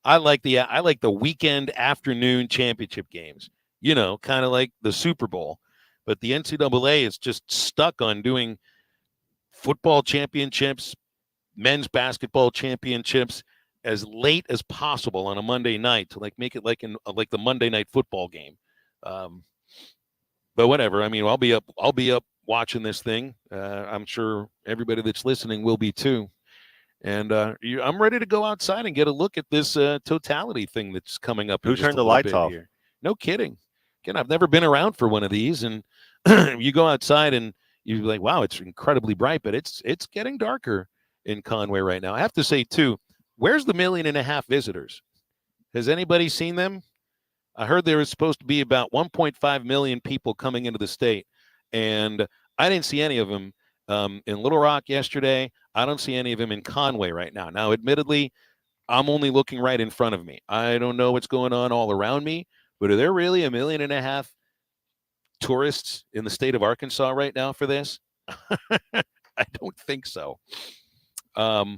I like the weekend afternoon championship games. You know, kind of like the Super Bowl. But the NCAA is just stuck on doing football championships, men's basketball championships as late as possible on a Monday night to make it like the Monday night football game. But whatever. I mean, I'll be up watching this thing. I'm sure everybody that's listening will be too. And I'm ready to go outside and get a look at this totality thing that's coming up. Who turned the lights off? Here. No kidding. Again, I've never been around for one of these, and you go outside and you're like, wow, it's incredibly bright, but it's getting darker in Conway right now. I have to say too, where's the 1.5 million visitors? Has anybody seen them? I heard there was supposed to be about 1.5 million people coming into the state, and I didn't see any of them in Little Rock yesterday. I don't see any of them in Conway right now. Now, admittedly, I'm only looking right in front of me. I don't know what's going on all around me, but are there really 1.5 million tourists in the state of Arkansas right now for this? I don't think so. All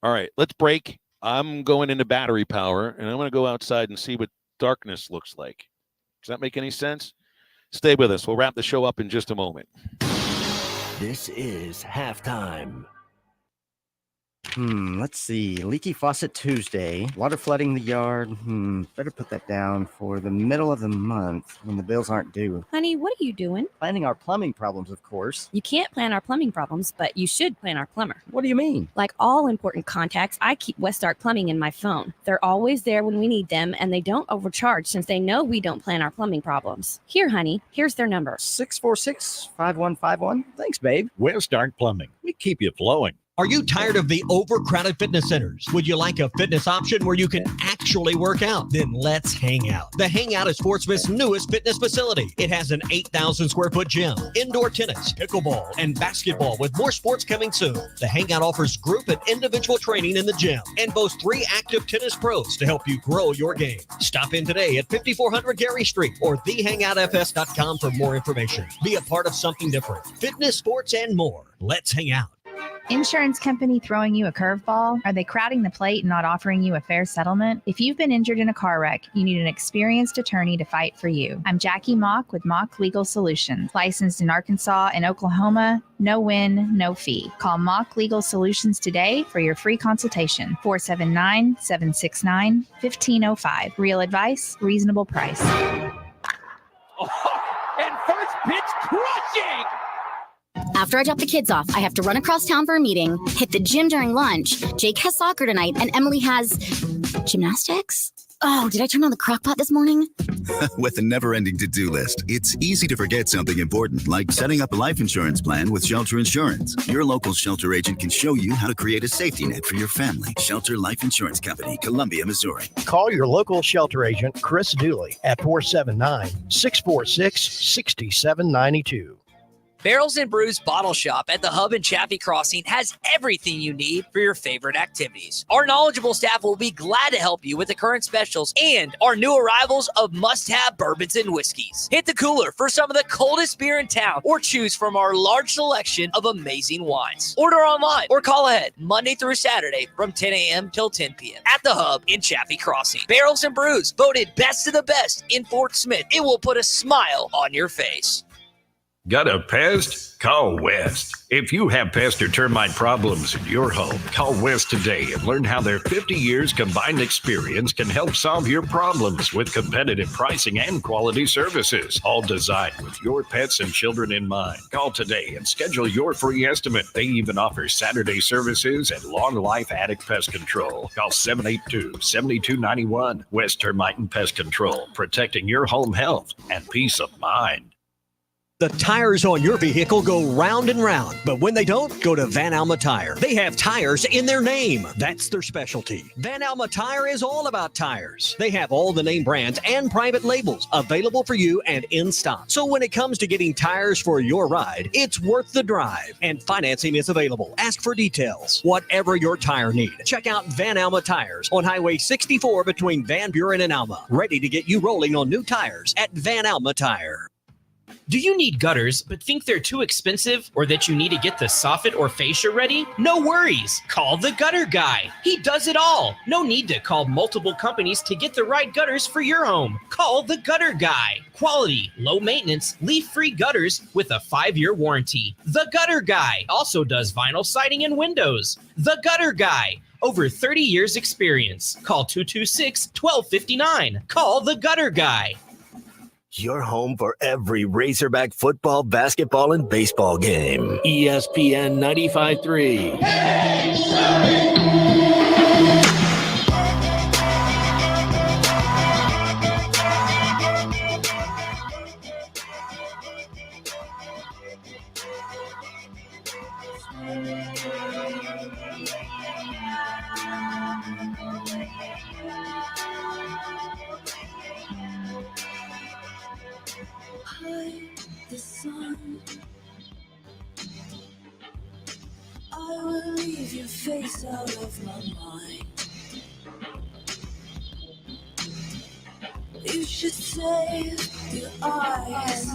right, let's break. I'm going into battery power, and I'm going to go outside and see what darkness looks like. Does that make any sense? Stay with us. We'll wrap the show up in just a moment. This is halftime. Let's see. Leaky faucet Tuesday. Water flooding the yard. Better put that down for the middle of the month when the bills aren't due. Honey, what are you doing? Planning our plumbing problems, of course. You can't plan our plumbing problems, but you should plan our plumber. What do you mean? Like all important contacts, I keep West Ark Plumbing in my phone. They're always there when we need them, and they don't overcharge since they know we don't plan our plumbing problems. Here, honey, here's their number. 646-5151. Thanks, babe. West Ark Plumbing. We keep you flowing. Are you tired of the overcrowded fitness centers? Would you like a fitness option where you can actually work out? Then let's hang out. The Hangout is Sportsmith's newest fitness facility. It has an 8,000 square foot gym, indoor tennis, pickleball, and basketball with more sports coming soon. The Hangout offers group and individual training in the gym and boasts 3 active tennis pros to help you grow your game. Stop in today at 5400 Gary Street or thehangoutfs.com for more information. Be a part of something different. Fitness, sports, and more. Let's hang out. Insurance company throwing you a curveball? Are they crowding the plate and not offering you a fair settlement? If you've been injured in a car wreck, you need an experienced attorney to fight for you. I'm Jackie Mock with Mock Legal Solutions. Licensed in Arkansas and Oklahoma, no win, no fee. Call Mock Legal Solutions today for your free consultation. 479-769-1505. Real advice, reasonable price. Oh, and first pitch crushing! After I drop the kids off, I have to run across town for a meeting, hit the gym during lunch. Jake has soccer tonight, and Emily has gymnastics. Oh, did I turn on the crock pot this morning? With a never-ending to-do list, it's easy to forget something important, like setting up a life insurance plan with Shelter Insurance. Your local Shelter agent can show you how to create a safety net for your family. Shelter Life Insurance Company, Columbia, Missouri. Call your local Shelter agent, Chris Dooley, at 479-646-6792. Barrels and Brews Bottle Shop at the Hub in Chaffee Crossing has everything you need for your favorite activities. Our knowledgeable staff will be glad to help you with the current specials and our new arrivals of must-have bourbons and whiskeys. Hit the cooler for some of the coldest beer in town or choose from our large selection of amazing wines. Order online or call ahead Monday through Saturday from 10 a.m. till 10 p.m. at the Hub in Chaffee Crossing. Barrels and Brews, voted best of the best in Fort Smith. It will put a smile on your face. Got a pest? Call West. If you have pest or termite problems in your home, call West today and learn how their 50 years combined experience can help solve your problems with competitive pricing and quality services, all designed with your pets and children in mind. Call today and schedule your free estimate. They even offer Saturday services and long life attic pest control. Call 782-7291. West Termite and Pest Control, protecting your home health and peace of mind. The tires on your vehicle go round and round, but when they don't, go to Van Alma Tire. They have tires in their name. That's their specialty. Van Alma Tire is all about tires. They have all the name brands and private labels available for you and in stock. So when it comes to getting tires for your ride, it's worth the drive. And financing is available. Ask for details. Whatever your tire need, check out Van Alma Tires on Highway 64 between Van Buren and Alma. Ready to get you rolling on new tires at Van Alma Tire. Do you need gutters but think they're too expensive or that you need to get the soffit or fascia ready? No worries. Call the Gutter Guy. He does it all. No need to call multiple companies to get the right gutters for your home. Call the Gutter Guy. Quality, low maintenance, leaf-free gutters with a 5-year warranty. The Gutter Guy also does vinyl siding and windows. The Gutter Guy. Over 30 years experience. Call 226-1259. Call the Gutter Guy. Your home for every Razorback football, basketball, and baseball game. ESPN 95.3. The sun, I will leave your face out of my mind. You should save your eyes.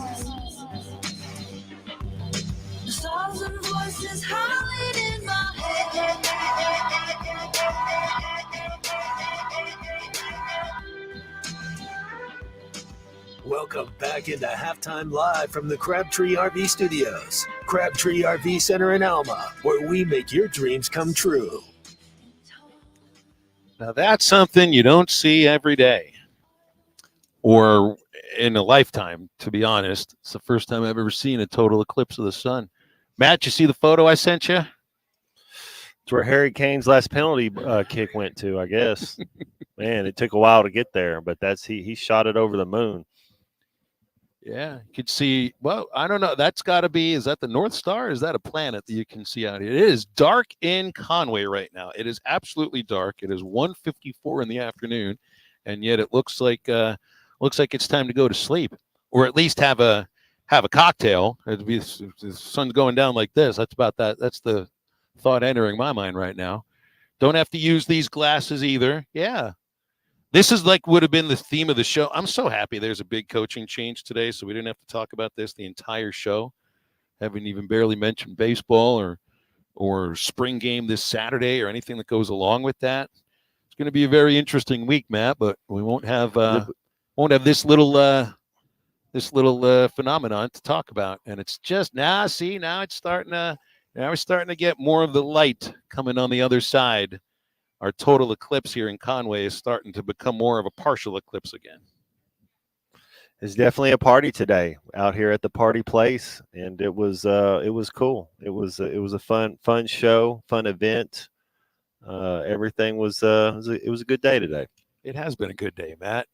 A thousand voices howling in my head. Welcome back into Halftime Live from the Crabtree RV Studios. Crabtree RV Center in Alma, where we make your dreams come true. Now that's something you don't see every day or in a lifetime, to be honest. It's the first time I've ever seen a total eclipse of the sun. Matt, you see the photo I sent you? It's where Harry Kane's last penalty kick went to, I guess. Man, it took a while to get there, but that's he shot it over the moon. Yeah, you could see, well, I don't know. That's got to be, is that the North Star? Is that a planet that you can see out here? It is dark in Conway right now. It is absolutely dark. It is 1:54 in the afternoon, and yet it looks like it's time to go to sleep, or at least have a cocktail. It'd be, if the sun's going down like this. That's about that. That's the thought entering my mind right now. Don't have to use these glasses either. Yeah. This is like would have been the theme of the show. I'm so happy there's a big coaching change today, so we didn't have to talk about this the entire show. Haven't even barely mentioned baseball or spring game this Saturday or anything that goes along with that. It's going to be a very interesting week, Matt, but we won't have this little phenomenon to talk about. And it's just now it's starting to we're starting to get more of the light coming on the other side. Our total eclipse here in Conway is starting to become more of a partial eclipse again. It's definitely a party today out here at the party place, and it was cool. It was a fun show, fun event. Everything was it was a good day today. It has been a good day, Matt.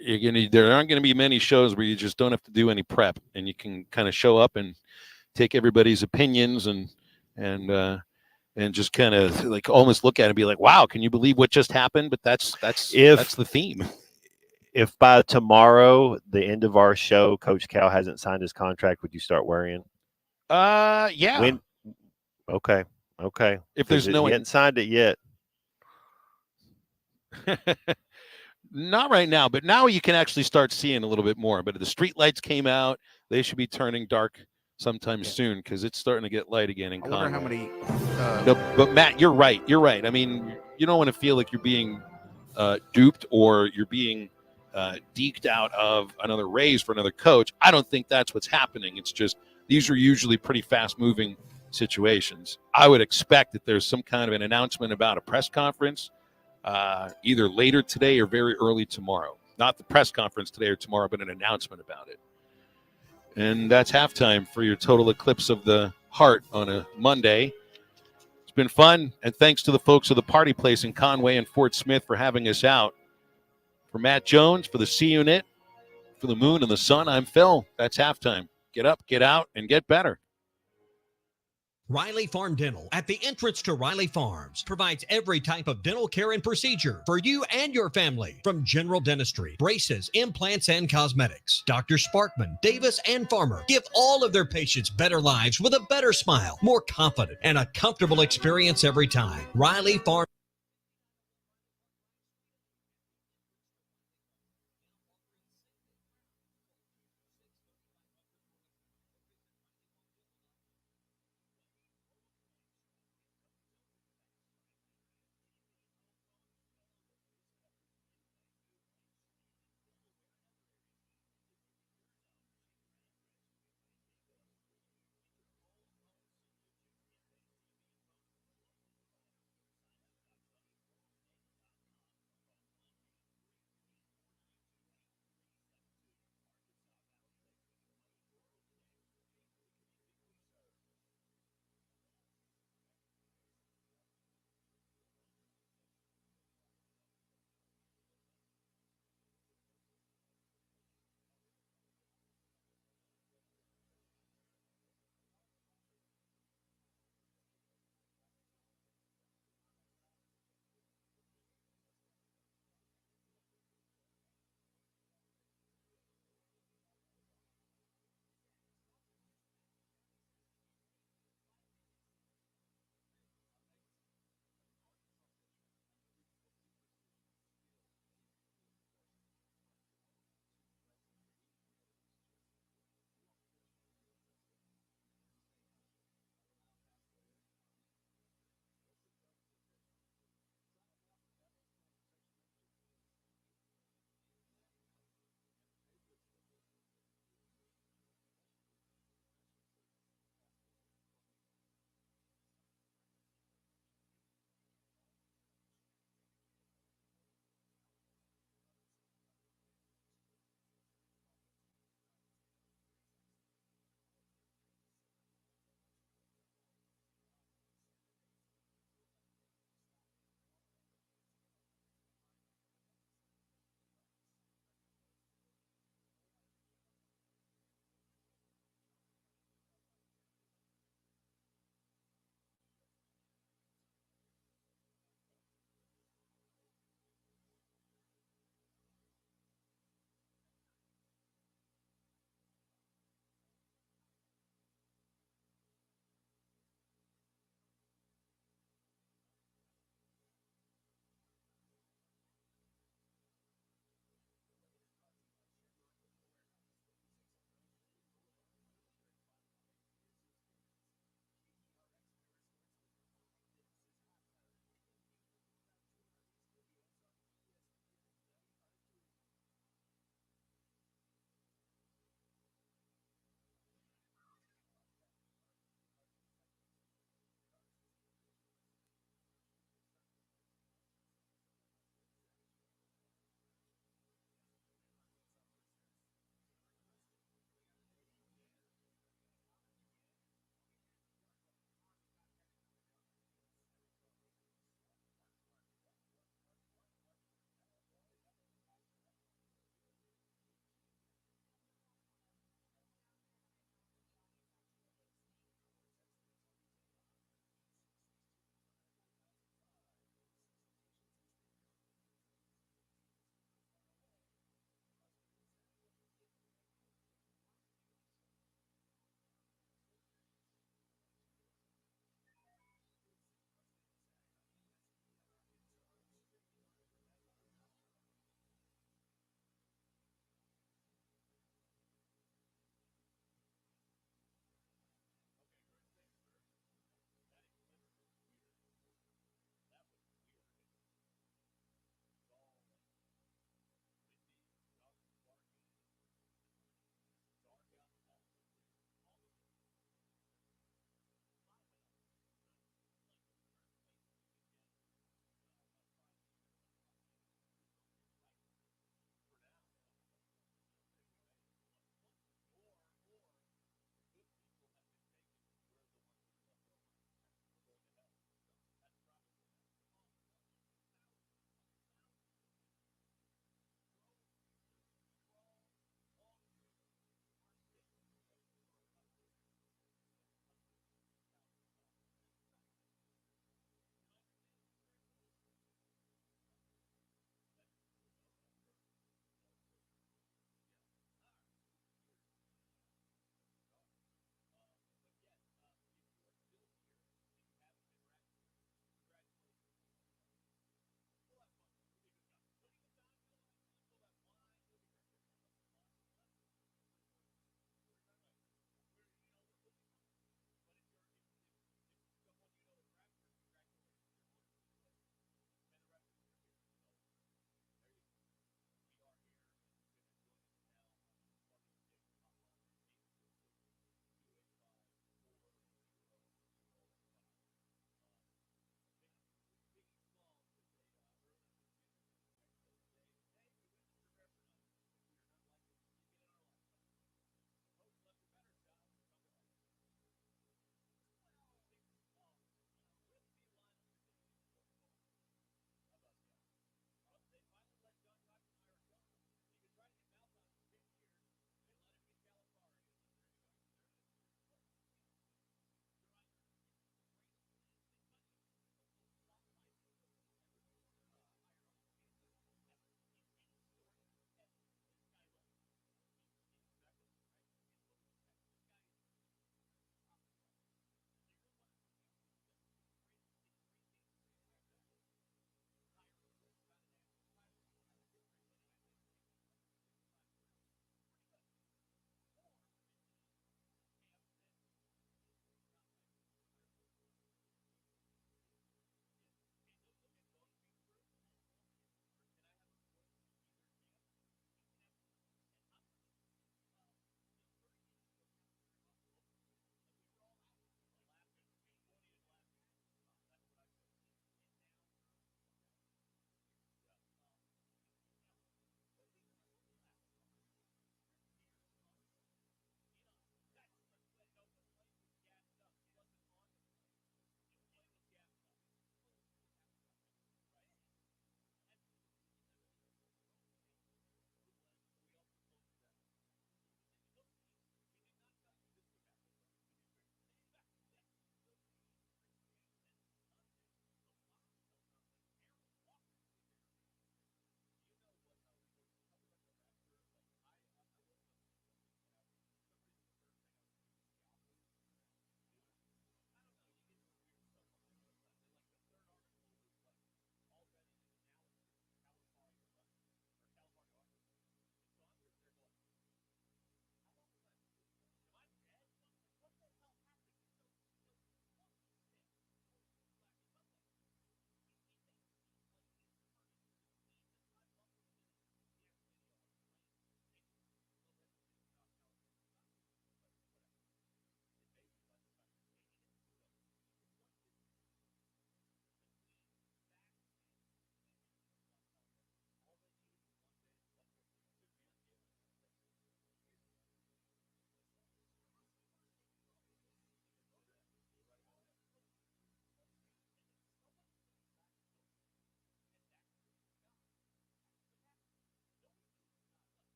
There aren't going to be many shows where you just don't have to do any prep, and you can kind of show up and take everybody's opinions and just kind of like almost look at it and be like, wow, can you believe what just happened? But that's the theme. If by tomorrow, the end of our show, Coach Cal hasn't signed his contract, would you start worrying? Yeah. Okay. If there's no, he hasn't signed it yet. Not right now, but now you can actually start seeing a little bit more. But the street lights came out; they should be turning dark sometime soon because it's starting to get light again in Conway. I wonder how many. No, but Matt, you're right. You're right. I mean, you don't want to feel like you're being duped or you're being deked out of another raise for another coach. I don't think that's what's happening. It's just these are usually pretty fast-moving situations. I would expect that there's some kind of an announcement about a press conference. Either later today or very early tomorrow. Not the press conference today or tomorrow, but an announcement about it. And that's halftime for your total eclipse of the heart on a Monday. It's been fun, and thanks to the folks of the Party Place in Conway and Fort Smith for having us out. For Matt Jones, for the C Unit, for the Moon and the Sun, I'm Phil. That's halftime. Get up, get out, and get better. Riley Farm Dental at the entrance to Riley Farms provides every type of dental care and procedure for you and your family, from general dentistry, braces, implants, and cosmetics. Dr. Sparkman, Davis, and Farmer give all of their patients better lives with a better smile, more confident, and a comfortable experience every time. Riley Farm